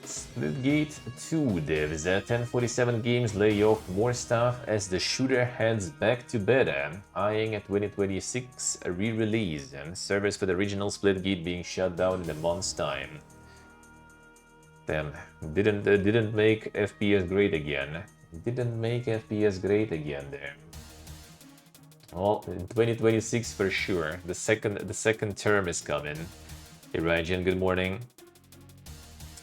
Splitgate 2 devs at 1047 Games lay off more staff as the shooter heads back to beta, eyeing a 2026 re-release, and servers for the original Splitgate being shut down in a month's time. Damn, didn't make FPS great again. Didn't make FPS great again there. Well, in 2026 for sure. The second term is coming. Hey Rajan, good morning.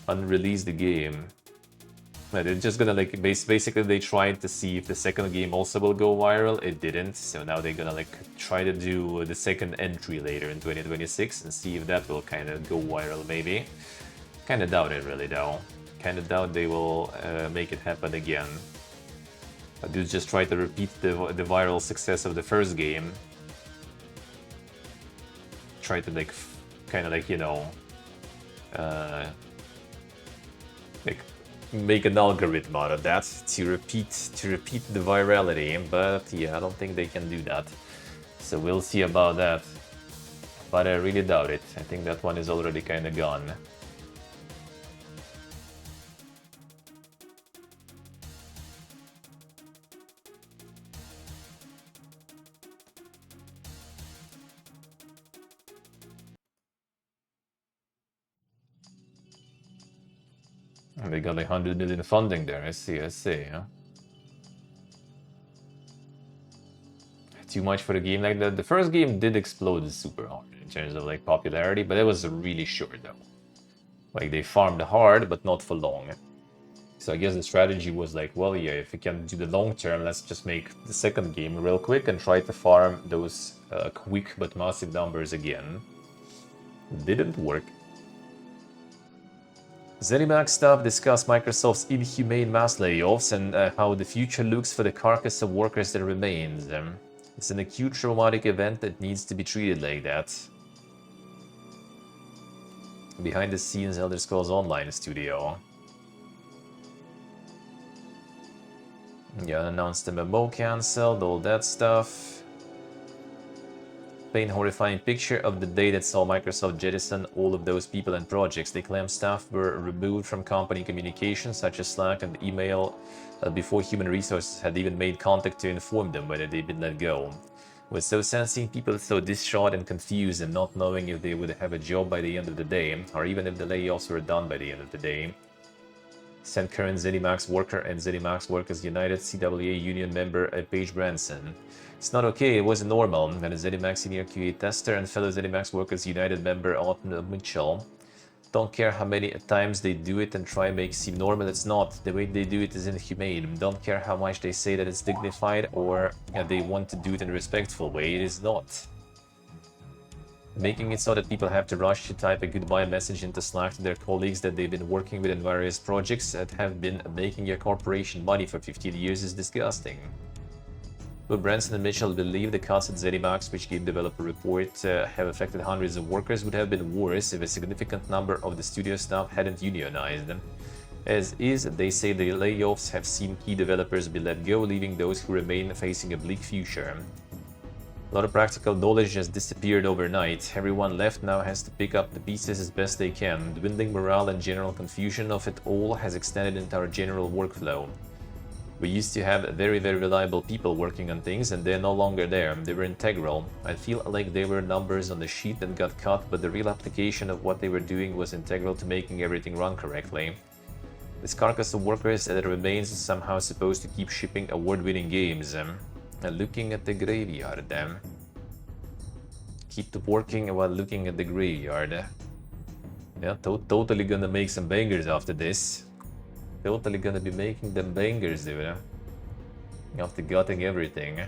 Unrelease the game. But they're just gonna like basically they tried to see if the second game also will go viral. It didn't, so now they're gonna like try to do the second entry later in 2026 and see if that will kind of go viral maybe. Kind of doubt it really though. Kind of doubt they will make it happen again. But dudes just try to repeat the viral success of the first game. Try to like kind of like, you know, like make an algorithm out of that to repeat the virality, but yeah, I don't think they can do that. So we'll see about that. But I really doubt it. I think that one is already kind of gone. And they got like 100 million funding there, I see, yeah. Too much for the game like that. The first game did explode super hard in terms of like popularity, but it was really short though. Like they farmed hard, but not for long. So I guess the strategy was like, well, yeah, if we can do the long term, let's just make the second game real quick and try to farm those quick but massive numbers again. Didn't work. ZeniMax staff discuss Microsoft's inhumane mass layoffs and how the future looks for the carcass of workers that remains. It's an acute traumatic event that needs to be treated like that. Behind the scenes, Elder Scrolls Online studio. Yeah, announced the MMO cancelled, all that stuff. Plain horrifying picture of the day that saw Microsoft jettison all of those people and projects. They claim staff were removed from company communications such as Slack and email before human resources had even made contact to inform them whether they'd been let go. With so sad seeing people so distraught and confused and not knowing if they would have a job by the end of the day, or even if the layoffs were done by the end of the day. Sent current ZeniMax worker and ZeniMax Workers United CWA union member Paige Branson. It's not okay, it wasn't normal, and a ZeniMax senior QA tester and fellow ZeniMax Workers United member Autumn Mitchell. Don't care how many times they do it and try and make it seem normal, it's not. The way they do it is inhumane. Don't care how much they say that it's dignified or they want to do it in a respectful way, it is not. Making it so that people have to rush to type a goodbye message into Slack to their colleagues that they've been working with in various projects that have been making your corporation money for 15 years is disgusting. But Branson and Mitchell believe the cuts at ZeniMax, which game developer report have affected hundreds of workers, would have been worse if a significant number of the studio staff hadn't unionized. As is, they say the layoffs have seen key developers be let go, leaving those who remain facing a bleak future. A lot of practical knowledge has disappeared overnight. Everyone left now has to pick up the pieces as best they can. Dwindling morale and general confusion of it all has extended into our general workflow. We used to have very reliable people working on things, and they're no longer there. They were integral. I feel like they were numbers on the sheet that got cut, but the real application of what they were doing was integral to making everything run correctly. This carcass of workers that remains is somehow supposed to keep shipping award-winning games. Looking at the graveyard. Keep working while looking at the graveyard. Yeah, totally gonna make some bangers after this. Totally gonna be making them bangers, dude. After gutting everything.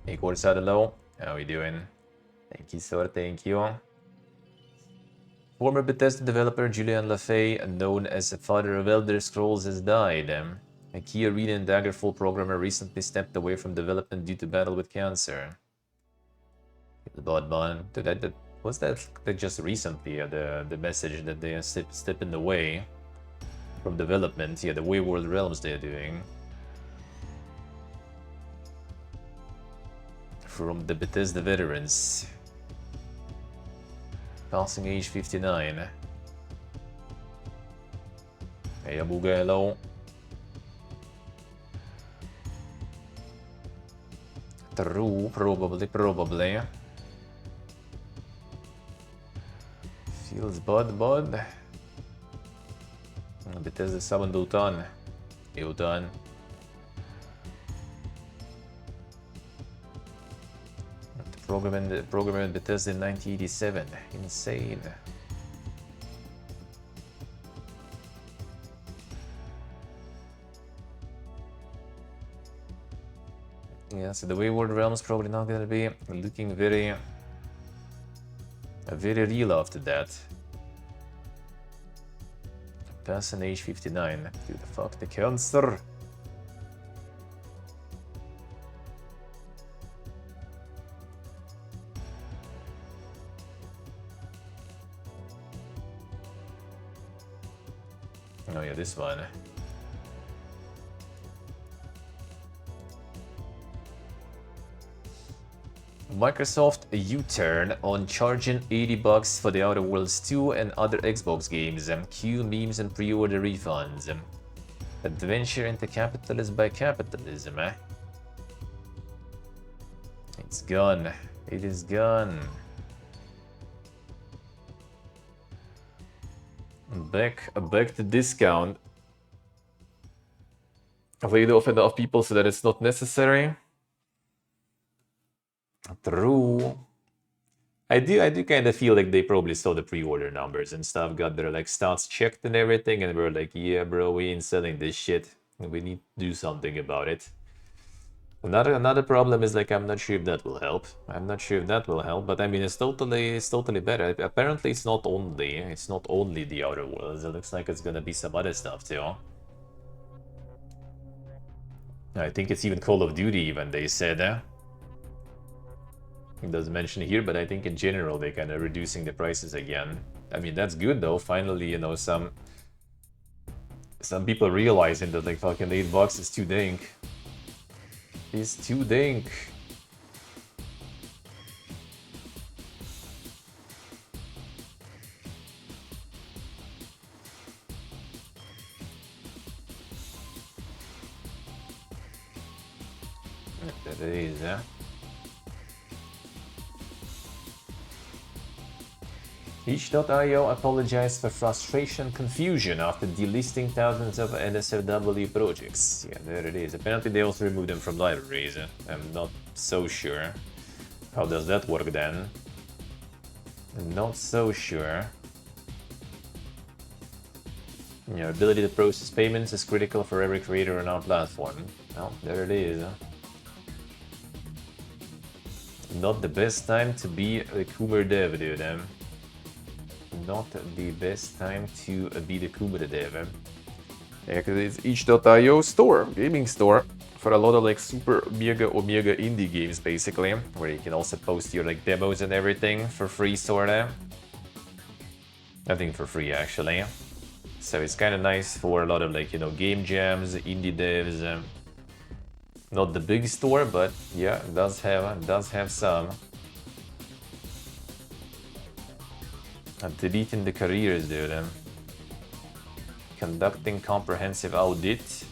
Hey, Corsadelo, how we doing? Thank you, sir, thank you. Former Bethesda developer Julian Lafay, known as the father of Elder Scrolls, has died. A key Arena and Daggerfall programmer recently stepped away from development due to battle with cancer. The Bodman. Was that just recently, the message that they are stepping away from development? Yeah, the Wayward Realms they're doing. From the Bethesda veterans. Passing age 59. Hey, Abuga, hello. True, probably. Feels bud. Bethesda summoned Utan. Utan. Programmer in Bethesda in 1987. Insane. Yeah, so the Wayward Realms probably not gonna be looking very real after that. Passing age 59. Dude, fuck the cancer. Oh yeah, this one. Microsoft a U-turn on charging $80 for the Outer Worlds 2 and other Xbox games. Cue memes and pre-order refunds. Adventure into capitalism by capitalism, eh? It's gone. It is gone. Back to discount. Laid off enough people so that it's not necessary. True. I do kind of feel like they probably saw the pre-order numbers and stuff, got their like stats checked and everything, and were like, yeah, bro, we ain't selling this shit. We need to do something about it. Another problem is like I'm not sure if that will help. But I mean it's totally better. Apparently it's not only the Outer Worlds. It looks like it's gonna be some other stuff too. I think it's even Call of Duty even, they said. It doesn't mention it here, but I think in general they're kind of reducing the prices again. I mean that's good though. Finally, you know, some people realizing that like fucking $8 is too dank. It's too dank. That is, huh? Itch.io apologized for frustration confusion after delisting thousands of NSFW projects. Yeah, there it is. Apparently they also removed them from libraries. I'm not so sure. How does that work then? Not so sure. Your ability to process payments is critical for every creator on our platform. Well, there it is. Not the best time to be a Coomer dev, dude. Not the best time to be the Coomer dev. Yeah, because it's itch.io store, gaming store, for a lot of like super mega omega indie games basically, where you can also post your like demos and everything for free sorta. I think for free actually. So it's kind of nice for a lot of like, you know, game jams, indie devs. Not the big store, but yeah, it does have some. I'm deleting the careers, dude. Conducting comprehensive audit.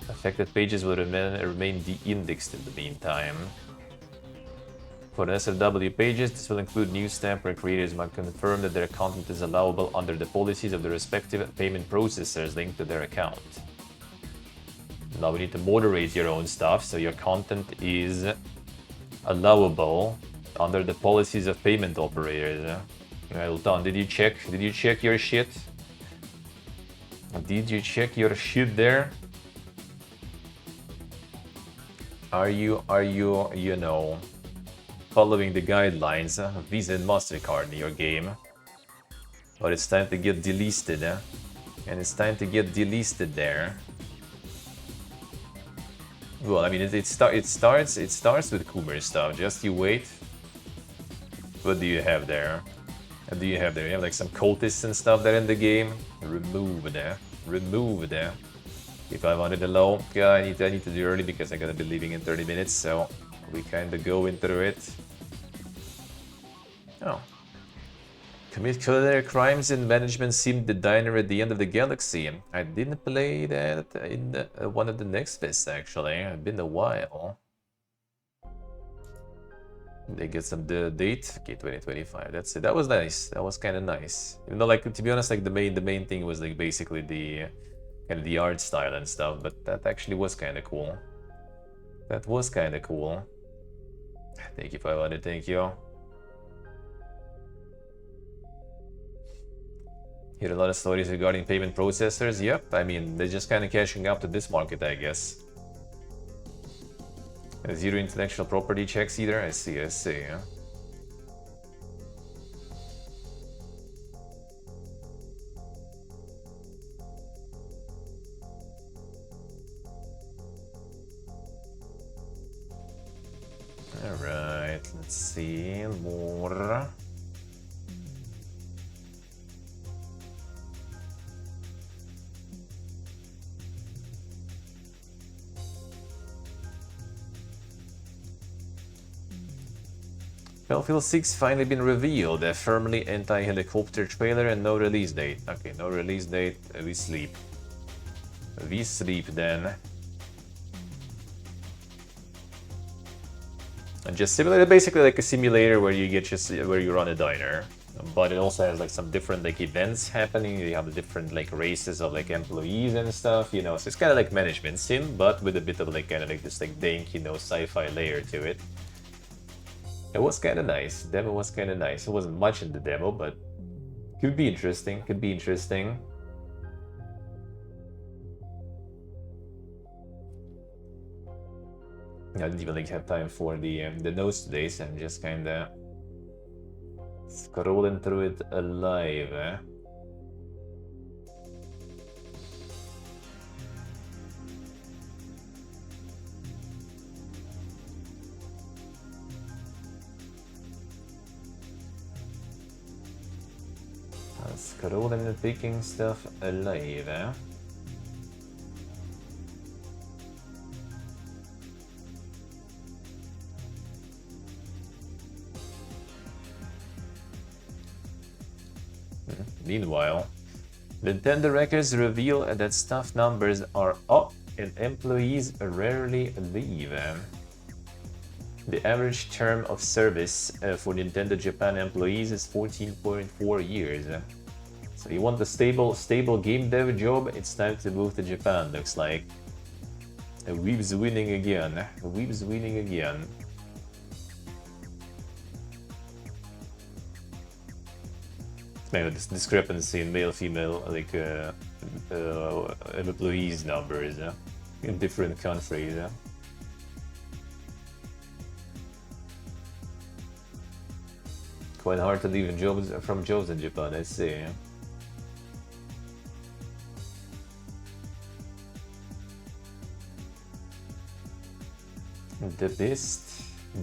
Affected pages will remain de-indexed in the meantime. For the SFW pages, this will include news stamp where creators might confirm that their content is allowable under the policies of the respective payment processors linked to their account. Now we need to moderate your own stuff, so your content is allowable under the policies of payment operators. Elton, did you check your shit? Did you check your shit there? Are you, you know, following the guidelines of Visa and MasterCard in your game? But it's time to get delisted, and it's time to get delisted there. Well, I mean, it starts with Coomer stuff. Just you wait. What do you have there? What do you have there? You have like some cultists and stuff there in the game. Remove that. Remove that. If I wanted to low, yeah, I need to do early because I'm gonna be leaving in 30 minutes, so we kinda go into it. Oh. Commit culinary crimes in management seemed the diner at the end of the galaxy. I didn't play that in one of the next bits actually. It's been a while. They get some date. Okay, 2025. That's it. That was nice. That was kind of nice. Even though, like, to be honest, like the main thing was like basically the kind of the art style and stuff. But that actually was kind of cool. That was kind of cool. Thank you, 500. Thank you. Hear a lot of stories regarding payment processors. Yep. I mean, they're just kind of catching up to this market, I guess. Zero intellectual property checks either. I see. Yeah. Alright, let's see more. Battlefield 6 finally been revealed. A firmly anti-helicopter trailer and no release date. Okay, no release date. We sleep. We sleep then. And just similar, basically like a simulator where you get where you run a diner, but it also has like some different like events happening. You have different like races of like employees and stuff, you know. So it's kind of like management sim, but with a bit of like kind of like this like dank, you know, sci-fi layer to it. It was kind of nice. Demo was kind of nice. It wasn't much in the demo, but could be interesting. Could be interesting. I didn't even like have time for the notes today, so I'm just kind of scrolling through it alive. Scrolling and picking stuff alive. Meanwhile, Nintendo records reveal that staff numbers are up and employees rarely leave. The average term of service for Nintendo Japan employees is 14.4 years. So you want a stable game dev job, it's time to move to Japan, looks like. Weeb's winning again. Weeb's winning again. Maybe this discrepancy in male-female like employees numbers in different countries. Quite hard to leave jobs in Japan, I see.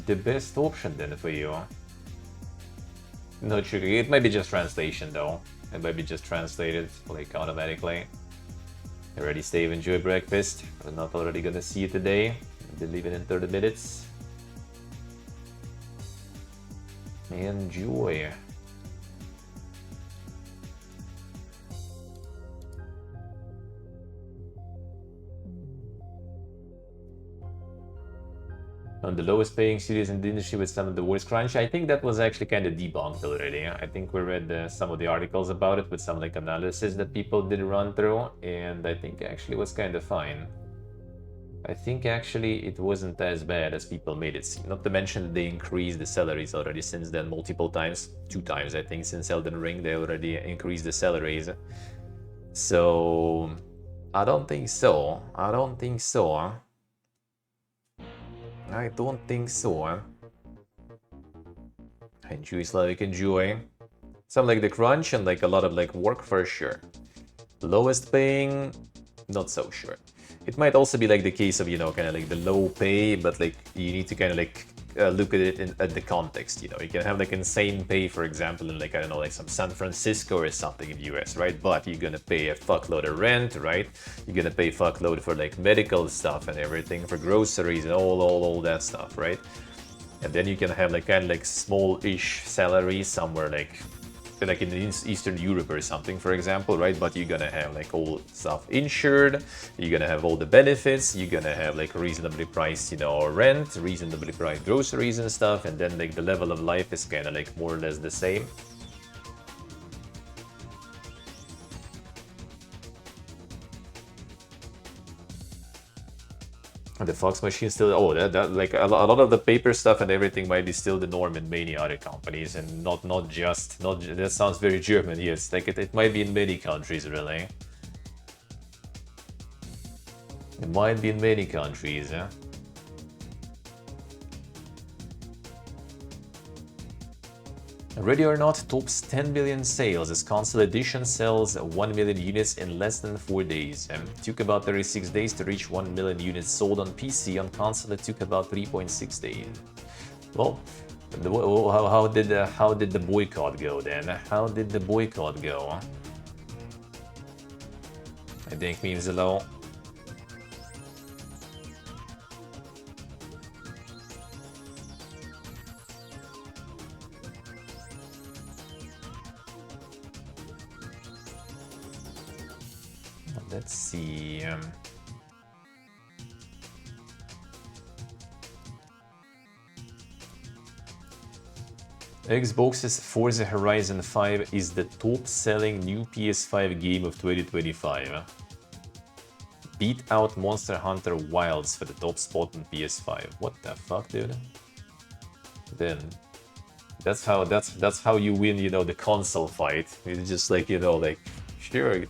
The best option then for you. Not sure. It might be just translation though. It might be just translated like automatically. Already Steve, enjoy breakfast. We're not already gonna see you today. I'll be leaving in 30 minutes. Enjoy. On the lowest paying studios in the industry with some of the worst crunch. I think that was actually kind of debunked already. I think we read some of the articles about it with some like analysis that people did run through, and I think actually it was kind of fine. I think actually it wasn't as bad as people made it seem. Not to mention that they increased the salaries already since then multiple times. 2 times I think since Elden Ring they already increased the salaries. So I don't think so. I don't think so. I don't think so. Enjoy Slavic, enjoy. Some like the crunch and like a lot of like work for sure. Lowest paying, not so sure. It might also be like the case of, you know, kind of like the low pay, but like you need to kind of like look at it at the context, you know. You can have like insane pay, for example, in like, I don't know, like some San Francisco or something in the US, right? But you're gonna pay a fuckload of rent, right? You're gonna pay fuckload for like medical stuff and everything, for groceries and all that stuff, right? And then you can have like kind of like small-ish salary somewhere like in Eastern Europe or something, for example, right? But you're gonna have like all stuff insured, you're gonna have all the benefits, you're gonna have like reasonably priced, you know, rent, reasonably priced groceries and stuff, and then like the level of life is kind of like more or less the same. The Fox machine still, oh, that like a lot of the paper stuff and everything might be still the norm in many other companies, and not that sounds very German. Yes, like it might be in many countries, really. It might be in many countries, yeah. Ready or Not tops 10 million sales as console edition sells 1 million units in less than 4 days. It took about 36 days to reach 1 million units sold on PC. On console, it took about 3.6 days. Well, how did the boycott go then? How did the boycott go? I think means a lot. Let's see. Xbox's Forza Horizon 5 is the top-selling new PS5 game of 2025. Beat out Monster Hunter Wilds for the top spot on PS5. What the fuck, dude? Then that's how you win, you know, the console fight. It's just like, you know, like, sure,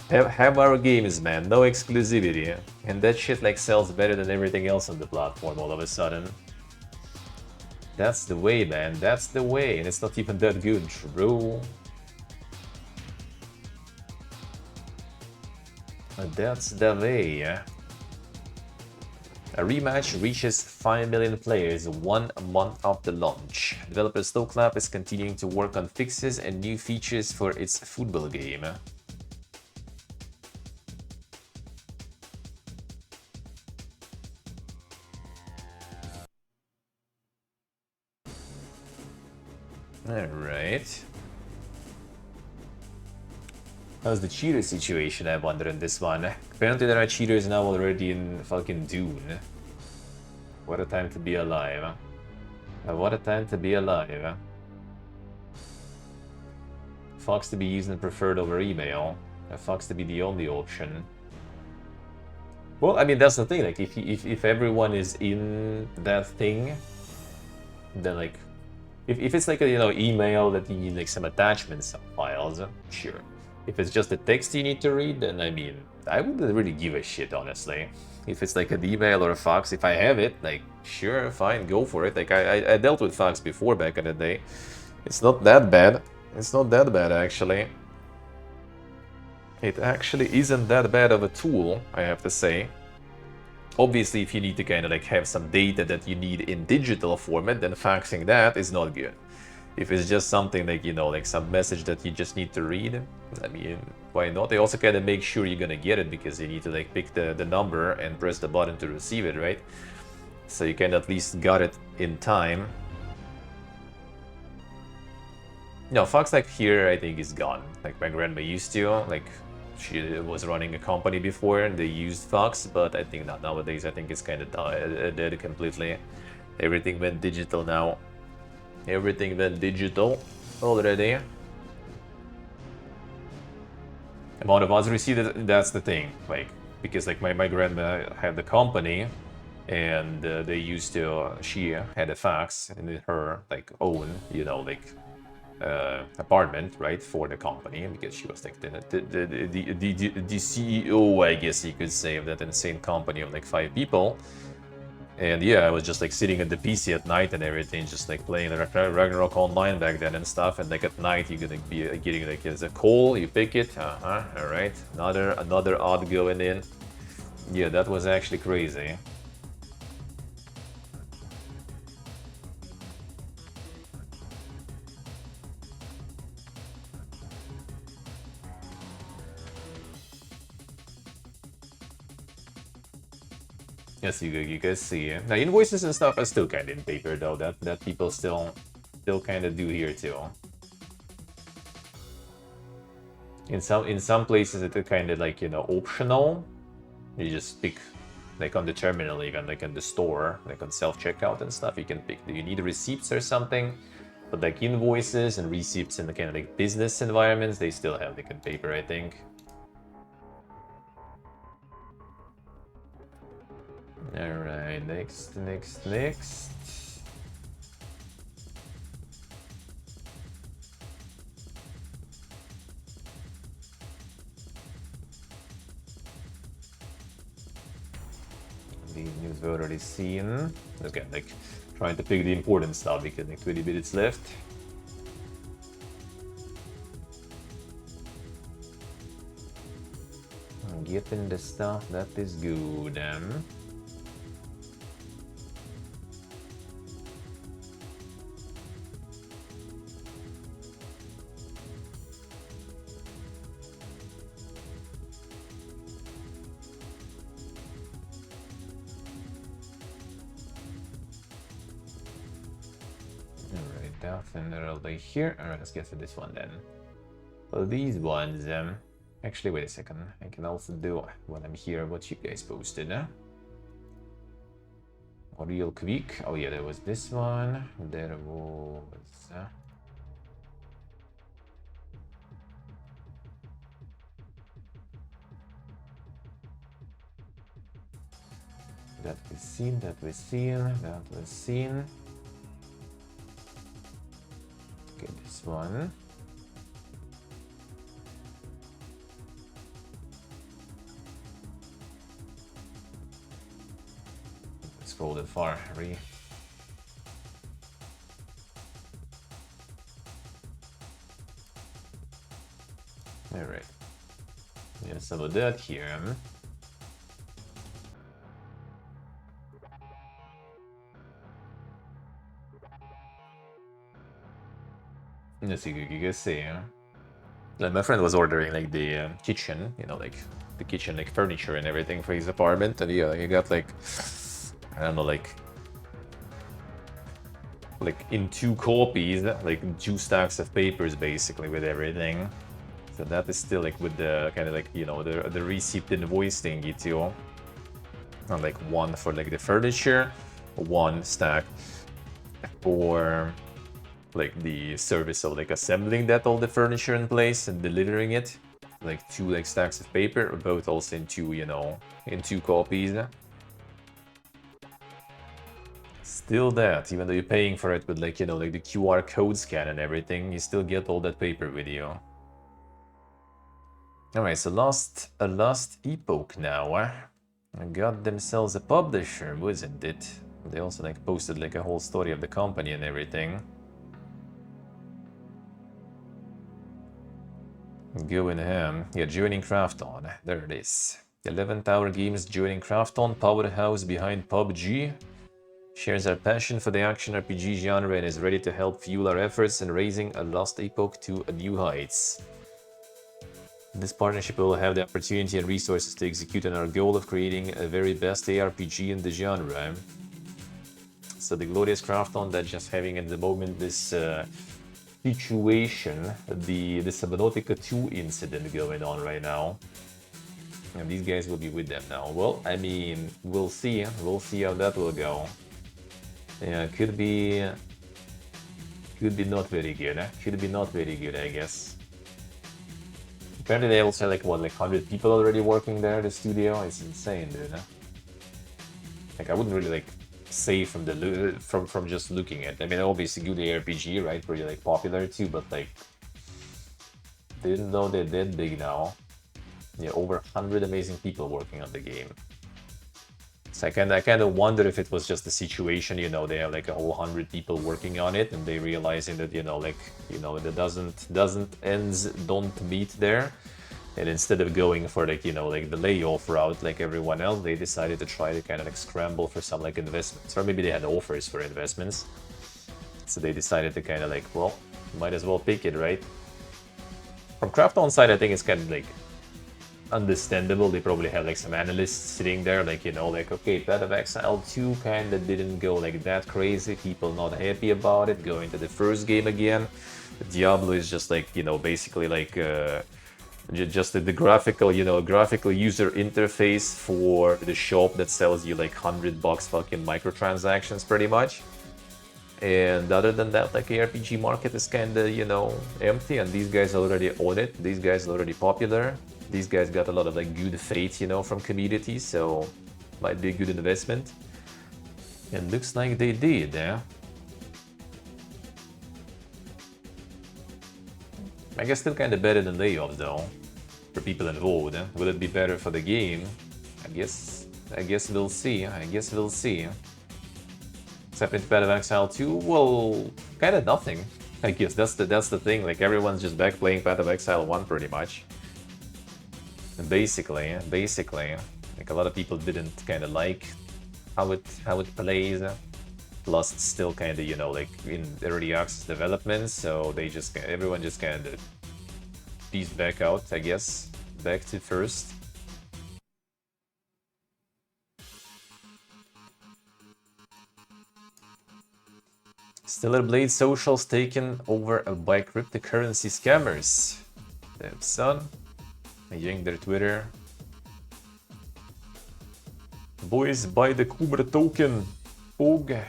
have our games, man, no exclusivity, and that shit like sells better than everything else on the platform all of a sudden. That's the way, man, that's the way, and it's not even that good, bro. That's the way. A rematch reaches 5 million players 1 month after launch. Developer Stokelab is continuing to work on fixes and new features for its football game. Alright. How's the cheater situation, I wonder, in this one? Apparently there are cheaters now already in fucking Dune. What a time to be alive. What a time to be alive. Fox to be used and preferred over email. Fox to be the only option. Well, I mean, that's the thing, like, if everyone is in that thing, then, like, if it's like a, you know, email that you need like some attachments, some files, sure. If it's just the text you need to read, then I mean, I wouldn't really give a shit, honestly. If it's like an email or a fax, if I have it, like, sure, fine, go for it. Like, I dealt with fax before back in the day. It's not that bad. It's not that bad, actually. It actually isn't that bad of a tool, I have to say. Obviously, if you need to kind of like have some data that you need in digital format, then faxing that is not good. if it's just something like, you know, like some message that you just need to read, I mean, why not? They also kind of make sure you're gonna get it, because you need to like pick the number and press the button to receive it, right? So you can at least got it in time. No, Fox like here I think is gone. Like my grandma used to, like she was running a company before and they used Fox, but I think not nowadays. I think it's kind of dead completely. Everything went digital now. Everything went digital already. Amount of odds received, that's the thing. Like, because like my grandma had the company, and they used to, she had a fax in her like own, you know, like apartment, right, for the company, because she was like the CEO, I guess you could say, of that insane company of like 5 people. And yeah, I was just like sitting at the PC at night and everything, just like playing Ragnarok Online back then and stuff. And like at night, you're gonna be getting like as a call, you pick it, all right, another odd going in. Yeah, that was actually crazy. Yes, you guys see. Now invoices and stuff are still kind of in paper though. That people still kind of do here too. In some places it's kind of like, you know, optional. You just pick, like on the terminal, even like in the store, like on self-checkout and stuff, you can pick, do you need receipts or something? But like invoices and receipts in the kind of like business environments, they still have like in paper, I think. Alright, next. These news we've already seen. Again, like trying to pick the important stuff because like 20 minutes left. Getting the stuff that is good. Alright, definitely here. Alright, let's get to this one then. Well, these ones, actually, wait a second. I can also do, when I'm here, what you guys posted, real quick. Oh yeah, there was this one. There was... that was seen. Okay, this one. Scroll that far, Harry. Alright. Yeah, some of that here. Let's see, you guys see. Like my friend was ordering like the kitchen, you know, like the kitchen, like furniture and everything for his apartment, and yeah, he got like, I don't know, like in 2 copies, like 2 stacks of papers basically with everything. So that is still like with the kind of like, you know, the receipt invoice thingy too. And like 1 for like the furniture, 1 stack for like the service of like assembling that all the furniture in place and delivering it. Like 2 like stacks of paper, both also in 2, you know, in 2 copies. Still that, even though you're paying for it with like, you know, like the QR code scan and everything, you still get all that paper with you. Alright, so a last epoch now. Got themselves a publisher, wasn't it? They also like posted like a whole story of the company and everything. Going ham. Yeah, joining Krafton. There it is. 11th Hour Games joining Krafton, powerhouse behind PUBG. shares our passion for the action RPG genre and is ready to help fuel our efforts in raising a lost epoch to new heights. This partnership will have the opportunity and resources to execute on our goal of creating a very best ARPG in the genre. So the Glorious Crafton that just having at the moment this situation, the Subnautica 2 incident going on right now. And these guys will be with them now. Well, I mean, we'll see. We'll see how that will go. Yeah, could be not very good. Could be not very good, I guess. Apparently they also have like 100 people already working there, the studio. It's insane, dude. Like I wouldn't really like say from the from just looking at. I mean, obviously good ARPG, right? Pretty like popular too, but like didn't know they're that big now. Yeah, over 100 amazing people working on the game. So I kind of wonder if it was just the situation, you know, they have like a whole 100 people working on it, and they realizing that the doesn't ends don't meet there, and instead of going for like the layoff route like everyone else, they decided to try to kind of like scramble for some like investments, or maybe they had offers for investments, so they decided to kind of like, well, might as well pick it, right? From Krafton side, I think it's kind of like understandable. They probably have like some analysts sitting there like okay, Path of Exile 2 kind of didn't go like that crazy, people not happy about it, going to the first game again. Diablo is just like basically like just the graphical user interface for the shop that sells you like $100 fucking microtransactions pretty much. And other than that, like ARPG market is kind of empty, and these guys already own it. These guys are already popular. These guys got a lot of like good faith, from community, so might be a good investment. And looks like they did, yeah. I guess still kind of better than layoffs though, for people involved. Will it be better for the game? I guess we'll see. I guess we'll see. Except in Path of Exile 2, well, kind of nothing. I guess that's the thing. Like everyone's just back playing Path of Exile 1 pretty much. Basically, like a lot of people didn't kind of like how it plays. Plus, it's still kind of like in early access development, so everyone just kind of pieced back out, I guess, back to first. Stellar Blade socials taken over by cryptocurrency scammers. Damn son. Yank their Twitter. Boys, buy the Cobra token. Pog.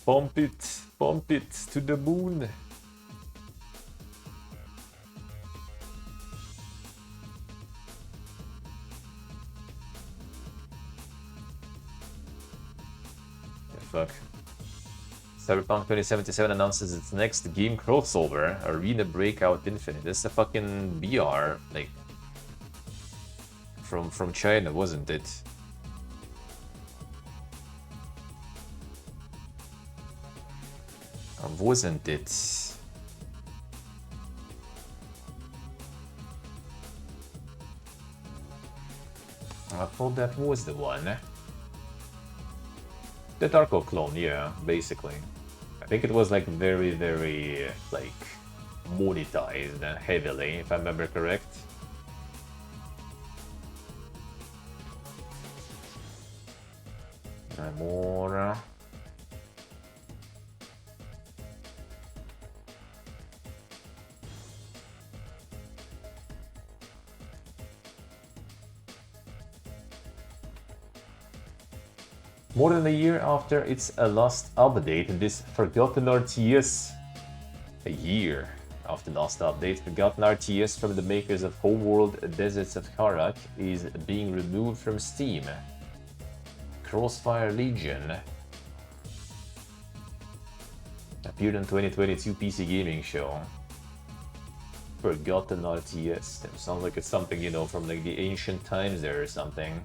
Pump it to the moon. Yeah, fuck. Cyberpunk 2077 announces its next game crossover, Arena Breakout Infinite. This is a fucking VR, like from China, wasn't it? Wasn't it? I thought that was the one. The Tarkov clone, yeah, basically. I think it was like very, very like monetized heavily, if I remember correct. More. More than a year after its last update, this Forgotten RTS, a year after the last update, Forgotten RTS from the makers of Homeworld Deserts of Karak is being removed from Steam. Crossfire Legion appeared on 2022 PC Gaming Show. Forgotten RTS. That sounds like it's something, from like the ancient times there or something.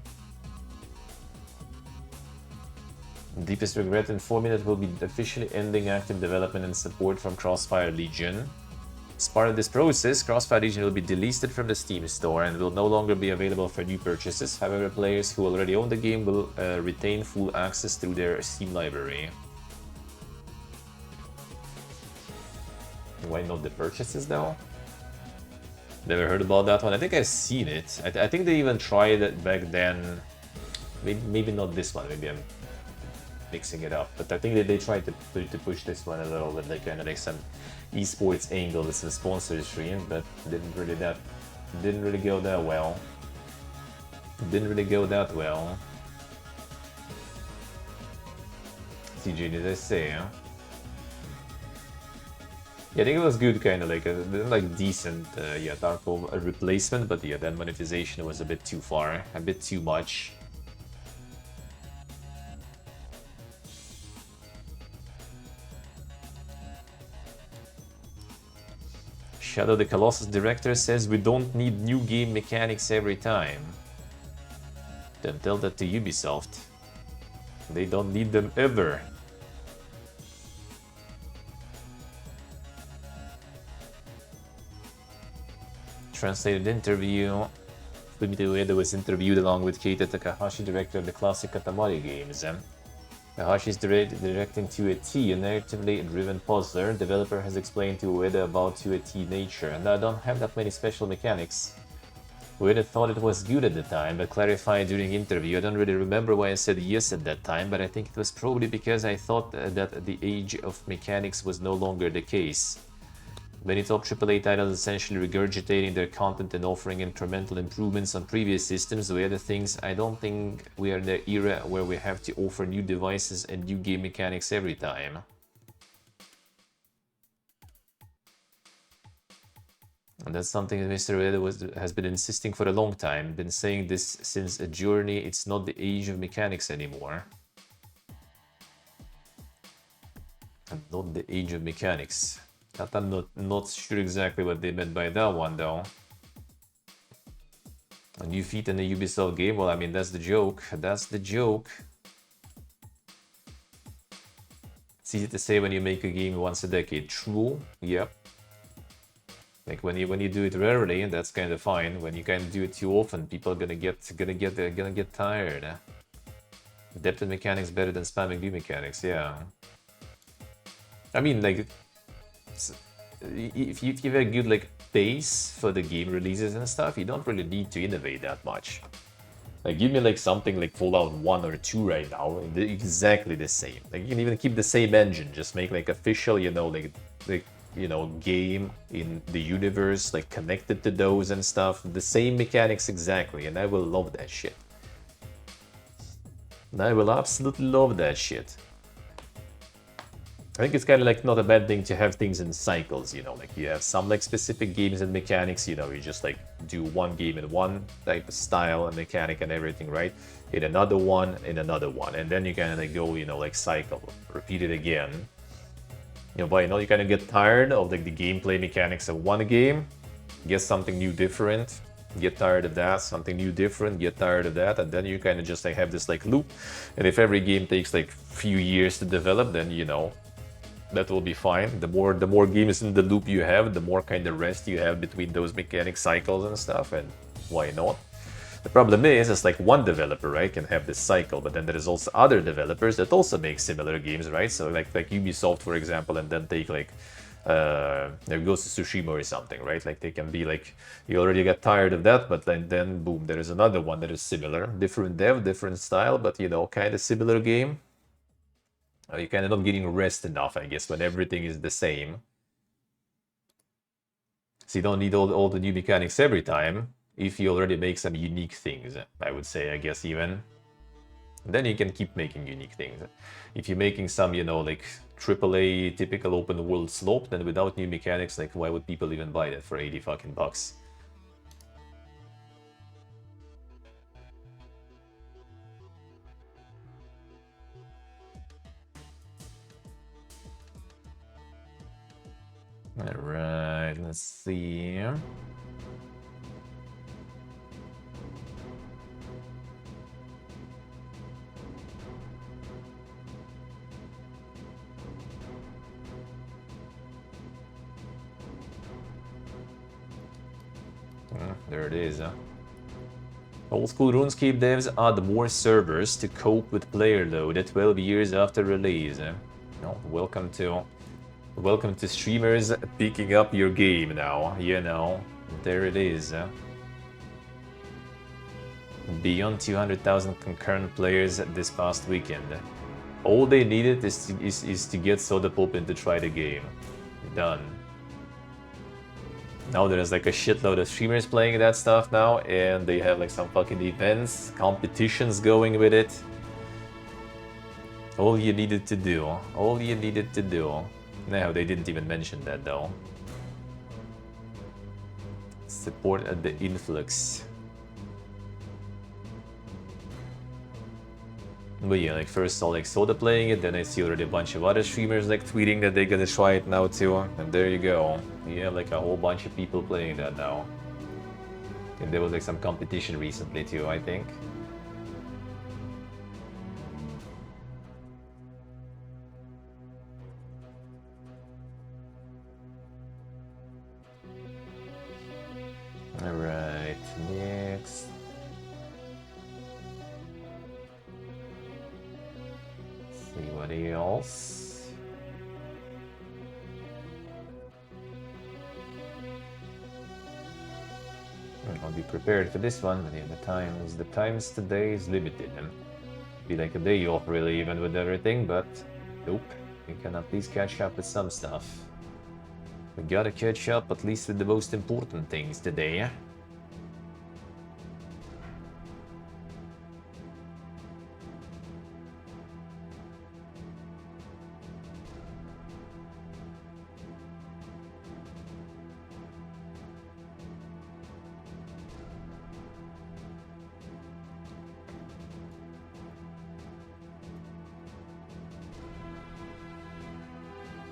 Deepest Regret informing that will be officially ending active development and support from Crossfire Legion. As part of this process, Crossfire Legion will be delisted from the Steam store and will no longer be available for new purchases. However, players who already own the game will retain full access through their Steam library. Why not the purchases though? Never heard about that one. I think I've seen it. I think they even tried it back then. Maybe not this one. Maybe I'm mixing it up. But I think that they tried to push this one a little bit, like kind of like some esports angle with some sponsorship, but didn't really go that well. Didn't really go that well. CJ, did I say? Huh? Yeah, I think it was good, kind of like decent, yeah, Tarkov replacement, but yeah, that monetization was a bit too far, a bit too much. Shadow the Colossus director says we don't need new game mechanics every time. Then tell that to Ubisoft. They don't need them ever. Translated interview. Fumito Ueda was interviewed along with Keita Takahashi, director of the classic Katamari games. Takahashi is directing to a T, a narratively driven puzzler. Developer has explained to Ueda about to a T nature, and I don't have that many special mechanics. Ueda thought it was good at the time, but clarified during interview. I don't really remember why I said yes at that time, but I think it was probably because I thought that the age of mechanics was no longer the case. Many top AAA titles essentially regurgitating their content and offering incremental improvements on previous systems. The other things, I don't think we are in the era where we have to offer new devices and new game mechanics every time. And that's something that Mr. Ueda has been insisting for a long time. Been saying this since a journey. It's not the age of mechanics anymore. And not the age of mechanics. I'm not sure exactly what they meant by that one, though. A new feat in the Ubisoft game? Well, I mean, that's the joke. That's the joke. It's easy to say when you make a game once a decade. True, yep. Like when you do it rarely, that's kind of fine. When you kind of do it too often, people are gonna get tired. Depth and mechanics better than spamming new mechanics, yeah. I mean, like, if you have a good like base for the game releases and stuff, you don't really need to innovate that much. Like, give me like something like Fallout 1 or 2 right now, exactly the same. Like, you can even keep the same engine, just make like official, you know, like you know, game in the universe, like connected to those and stuff. The same mechanics exactly, and I will love that shit. And I will absolutely love that shit. I think it's kind of like not a bad thing to have things in cycles, you know, like you have some like specific games and mechanics, you know, you just like do one game in one type of style and mechanic and everything, right? In another one, and then you kind of like go, you know, like cycle, repeat it again. You know, but you know, you kind of get tired of like the gameplay mechanics of one game, get something new, different, get tired of that, something new, different, get tired of that, and then you kind of just like have this like loop. And if every game takes like few years to develop, then you know, that will be fine. The more games in the loop you have, the more kind of rest you have between those mechanic cycles and stuff, and why not? The problem is, it's like one developer, right, can have this cycle, but then there is also other developers that also make similar games, right? So like Ubisoft, for example, and then take like Ghost of Tsushima or something, right? Like they can be like, you already got tired of that, but then boom, there is another one that is similar, different dev, different style, but you know, kind of similar game. You kind of not getting rest enough, I guess, when everything is the same. So you don't need all the new mechanics every time, if you already make some unique things, I would say, I guess, even. Then you can keep making unique things. If you're making some, you know, like AAA typical open world slope, then without new mechanics, like why would people even buy that for 80 fucking bucks? Alright, let's see. There it is, huh? Old school RuneScape devs add more servers to cope with player load at 12 years after release. No, welcome to streamers picking up your game now, you know. There it is. Beyond 200,000 concurrent players this past weekend. All they needed is to get Soda in to try the game. Done. Now there's like a shitload of streamers playing that stuff now, and they have like some fucking events, competitions going with it. All you needed to do. No, they didn't even mention that though. Support at the influx. But yeah, like first saw like Soda playing it, then I see already a bunch of other streamers like tweeting that they're gonna try it now too, and there you go. You have like a whole bunch of people playing that now. And there was like some competition recently too, I think. Alright, next. See what else. I'll be prepared for this one, but yeah, the times today is limited. And be like a day off really, even with everything, but nope. We can at least catch up with some stuff. We gotta catch up at least with the most important things today.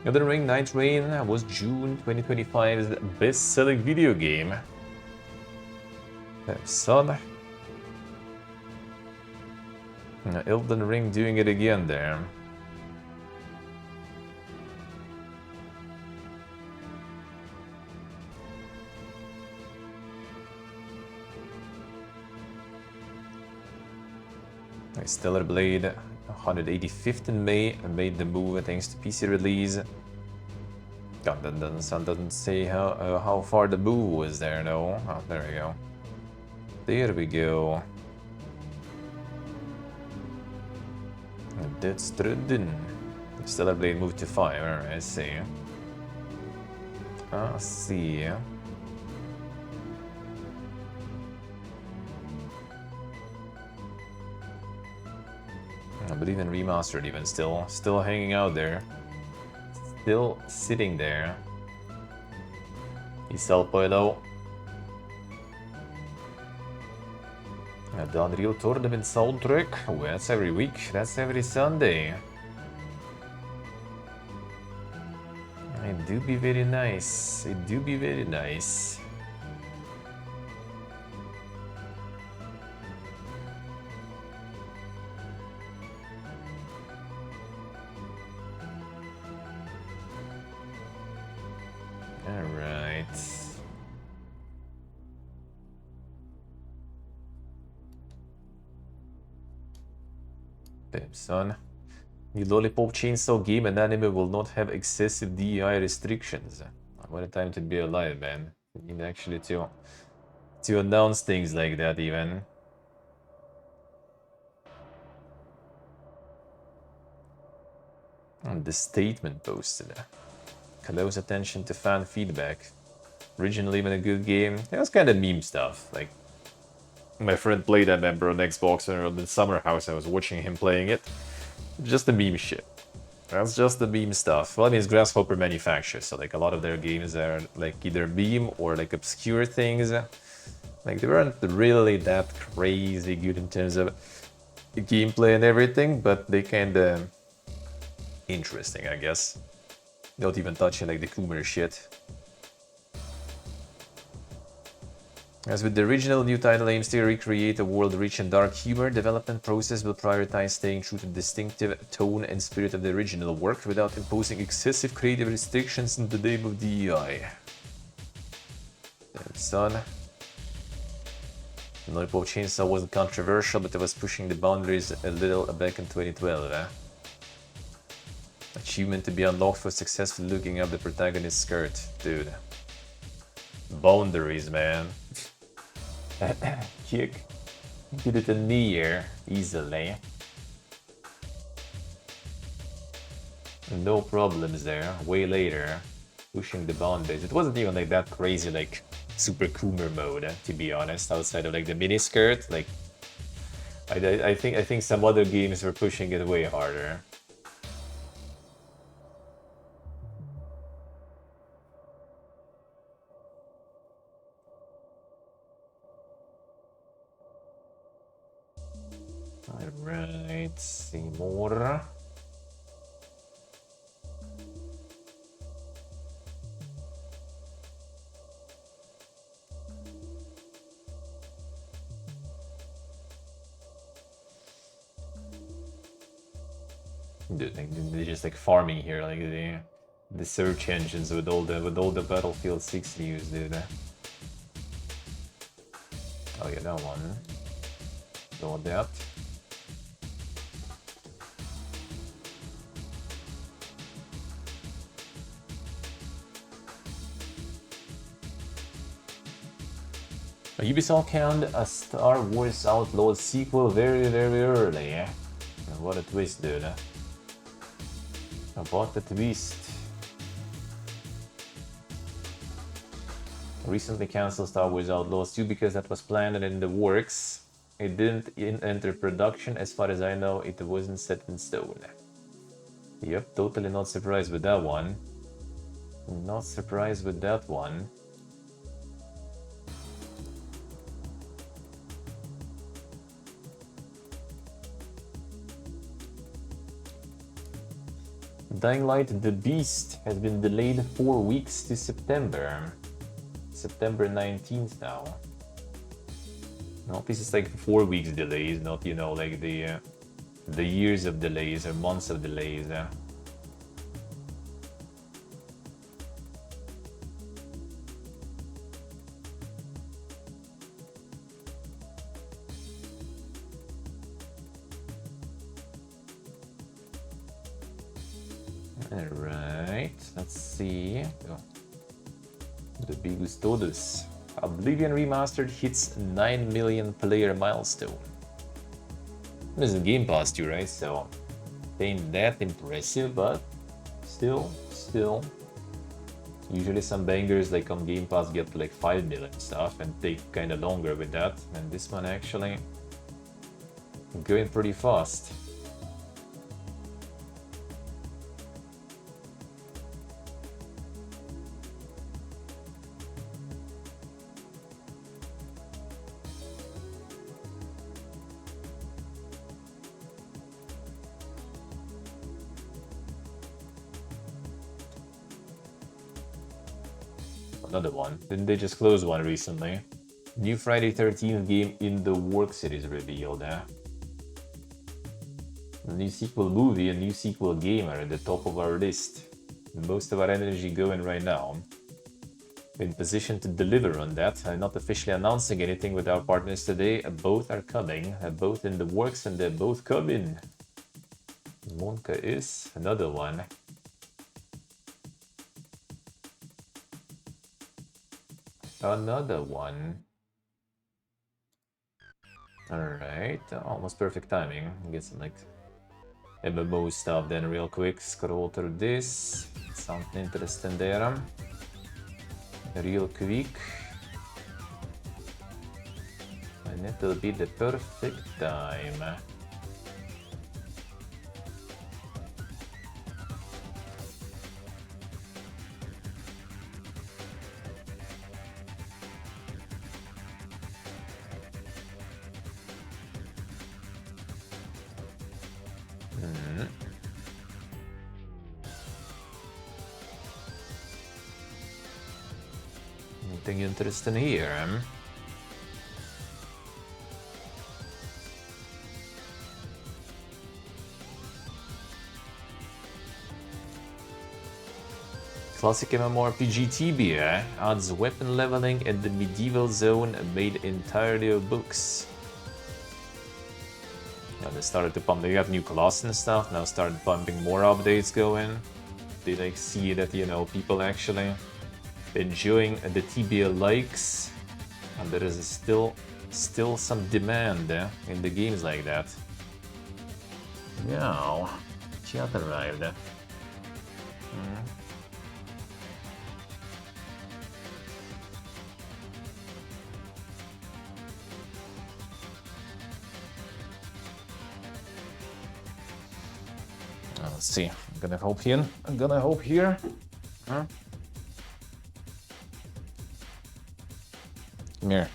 Elden Ring Night Rain was June 2025's best-selling video game. Son. Elden Ring doing it again there. Stellar Blade, 185th in May, made the move thanks to PC release. God, that doesn't say how far the move was there, no. Oh, there we go. There we go. That's Strudden. Stellar Blade moved to 5. Alright, I see. I see. But even remastered, even still hanging out there, still sitting there. Isal Poelo. The Unreal Tournament soundtrack. Oh, that's every week. That's every Sunday. It do be very nice. It do be very nice. Alright. Damn, son. The Lollipop Chainsaw game and anime will not have excessive DEI restrictions. What a time to be alive, man. You need actually to announce things like that, even. And the statement posted. Close attention to fan feedback. Originally even a good game. It was kind of meme stuff. Like, my friend played that member on Xbox and on the summer house. I was watching him playing it. Just the meme shit. That's just the meme stuff. Well, I mean, it's Grasshopper manufacturers, so like a lot of their games are like either meme or like obscure things. Like they weren't really that crazy good in terms of gameplay and everything, but they kind of interesting, I guess. Not even touching like the Coomer shit. As with the original, new title aims to recreate a world rich in dark humor. Development process will prioritize staying true to the distinctive tone and spirit of the original work without imposing excessive creative restrictions in the name of DEI. Damn, son. Noipov Chainsaw wasn't controversial, but it was pushing the boundaries a little back in 2012. Achievement to be unlocked for successfully looking up the protagonist's skirt. Dude. Boundaries, man. Kick. Did it in near easily. No problems there. Way later. Pushing the boundaries. It wasn't even like that crazy, like super Coomer mode, to be honest, outside of like the mini skirt. Like I think some other games were pushing it way harder. Alright, see more. Dude, like, they're just like farming here, like the search engines with all the Battlefield 6 news, dude. Oh yeah, that one. So that. Ubisoft canned a Star Wars Outlaws sequel very early. What a twist, dude. About the twist. Recently cancelled Star Wars Outlaws 2 because that was planned and in the works. It didn't enter production. As far as I know, it wasn't set in stone. Yep, totally not surprised with that one. Not surprised with that one. Dying Light The Beast has been delayed 4 weeks to September. September 19th now. No, this is like 4 weeks delays, not, you know, like the years of delays or months of delays. Alright, let's see. Oh. The biggest todos. Oblivion Remastered hits 9 million player milestone. This is Game Pass too, right? So, ain't that impressive, but still. Usually some bangers like on Game Pass get to like 5 million stuff and take kind of longer with that. And this one actually going pretty fast. Another one. Didn't they just close one recently? New Friday 13th game in the works, it is revealed. A new sequel movie, a new sequel game are at the top of our list. Most of our energy going right now. In position to deliver on that. I'm not officially announcing anything with our partners today. Both are coming, both in the works, and they're both coming. Monka is another one. Another one. Alright, almost perfect timing. Get some like MMO stuff then real quick. Scroll through this. Something interesting there. Real quick. And it'll be the perfect time. Anything interesting here? classic MMORPG Tibia adds weapon leveling in the medieval zone made entirely of books. Now they started to pump, they have new class and stuff, now started pumping more updates going. They like see that, you know, people actually enjoying the Tibia likes, and there is still some demand in the games like that. Now, chat arrived. Let's see. I'm gonna hope here. Huh? Come here.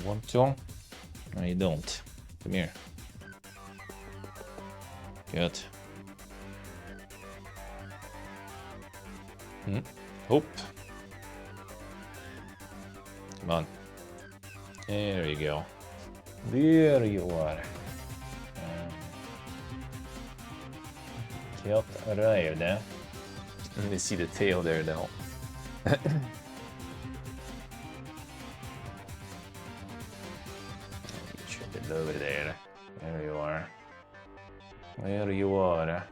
Want to? No, you don't. Come here. Good. Hope. Come on. There you go. There you are. Kjot arrived, eh? Let me see the tail there, though. Check it over there. There you are. There you are.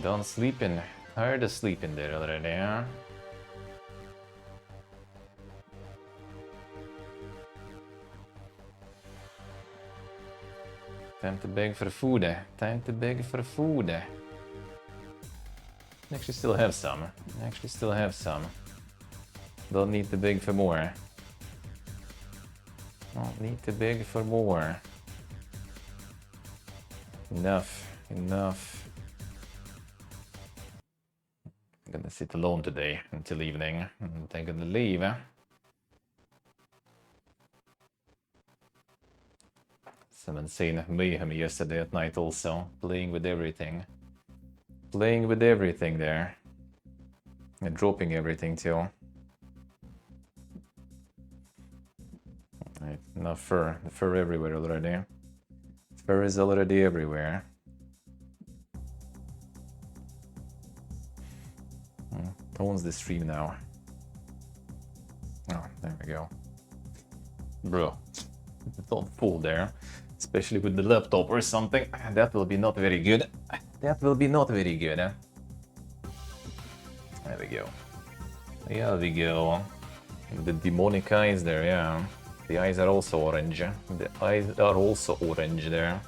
Done sleeping. Tired of sleeping there already, huh? Time to beg for food. Time to beg for food. Actually still have some. Don't need to beg for more. Don't need to beg for more. Enough. I'm gonna sit alone today until evening. I'm gonna leave. Some insane mayhem yesterday at night also. Playing with everything there. And dropping everything too. Right, enough fur. The fur everywhere already. Fur is already everywhere. Owns the stream now. Oh, there we go. Bro, don't fall there. Especially with the laptop or something. That will be not very good. There we go. There we go. The demonic eyes there, yeah. The eyes are also orange. The eyes are also orange there.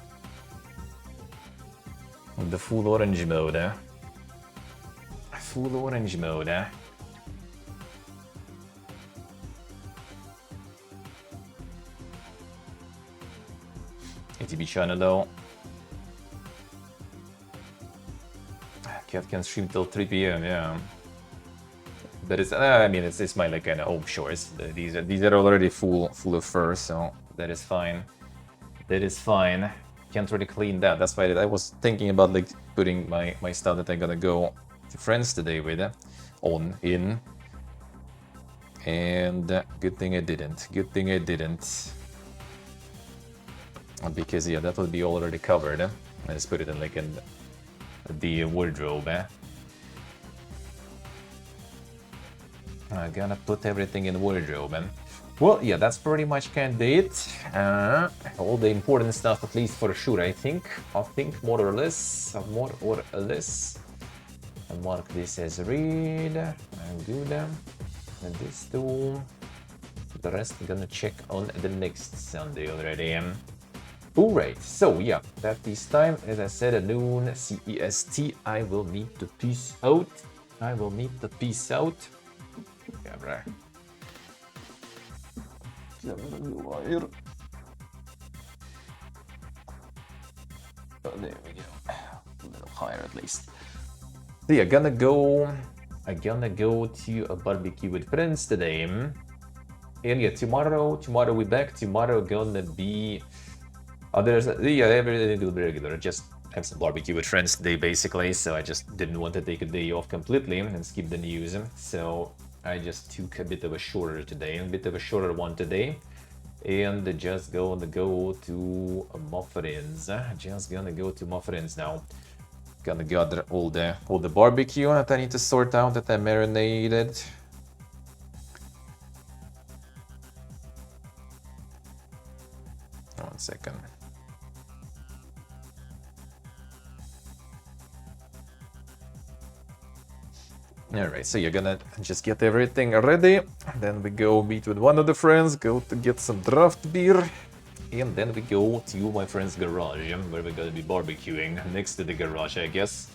The full orange mode. Full orange mode. ATB channel though. Cat can stream till 3 PM, yeah. But it's, I mean, it's my like kind of home shores. These are already full of fur, so that is fine. Can't really clean that. That's why I was thinking about like putting my stuff that I gotta go to friends today with in. And good thing I didn't. Because yeah, that will be already covered. I just put it in like in the wardrobe. I'm gonna put everything in wardrobe. Well, yeah, that's pretty much kind of it. All the important stuff, at least for sure. I think more or less. I'll mark this as read. I'm good. And this too. The rest I'm gonna check on the next Sunday already. Alright, so yeah, that this time, as I said, at noon CEST, I will need to peace out. Camera. Oh, there we go. A little higher at least. So yeah, I'm gonna go to a barbecue with friends today. And yeah, tomorrow we're back. Tomorrow gonna be everything will be regular. Just have some barbecue with friends today, basically. So I just didn't want to take a day off completely and skip the news. So I just took a bit of a shorter today, a bit of a shorter one today. And just gonna go to Muffins. Just gonna go to Muffins now. Gonna gather all the barbecue that I need to sort out that I marinated. One second. Alright, so you're gonna just get everything ready. Then we go meet with one of the friends, go to get some draft beer. And then we go to my friend's garage, where we're gonna be barbecuing next to the garage, I guess.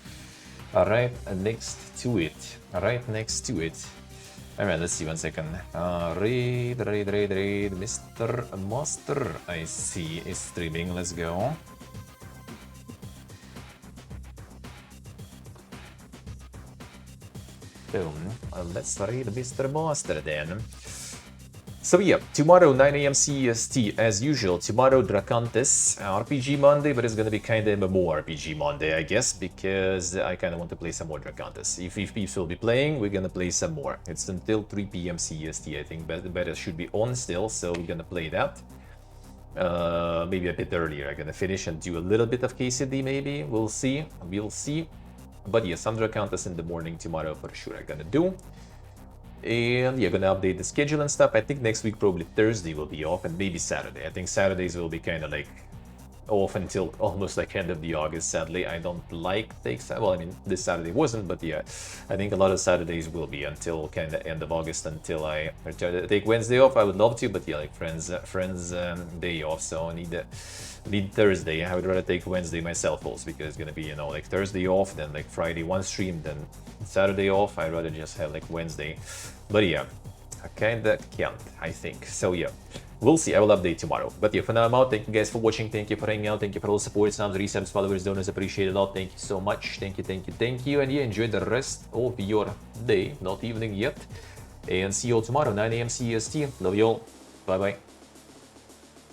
Alright, next to it. Alright, next to it. Alright, let's see, one second. Raid. Mr. Master, I see, is streaming. Let's go. Boom. Let's raid Mr. Master then. So yeah, tomorrow 9 AM CEST as usual. Tomorrow Dracantis RPG Monday, but it's gonna be kind of MMO RPG Monday, I guess, because I kind of want to play some more Dracantis. If people will be playing, we're gonna play some more. It's until 3 PM CEST, I think. Beta should be on still, so we're gonna play that. Maybe a bit earlier. I'm gonna finish and do a little bit of KCD, maybe. We'll see. We'll see. But yeah, some Dracantis in the morning tomorrow for sure I'm gonna do. And yeah, gonna update the schedule and stuff. I think next week probably Thursday will be off and maybe Saturday. I think Saturdays will be kind of like off until almost like end of the August. Sadly, I don't like takes. Well, I mean this Saturday wasn't, but yeah, I think a lot of Saturdays will be until kind of end of August until I return to take Wednesday off. I would love to, but yeah, like friends day off, so I need Thursday. I would rather take Wednesday myself also because it's gonna be, you know, like Thursday off, then like Friday one stream, then Saturday off. I'd rather just have like Wednesday. But yeah, I kinda can't, I think. So yeah, we'll see. I will update tomorrow. But yeah, for now I'm out. Thank you guys for watching. Thank you for hanging out. Thank you for all the support. Subs, resubs, followers, donors. Appreciate it a lot. Thank you so much. Thank you. And yeah, enjoy the rest of your day. Not evening yet. And see you all tomorrow, 9 AM CEST. Love you all. Bye bye.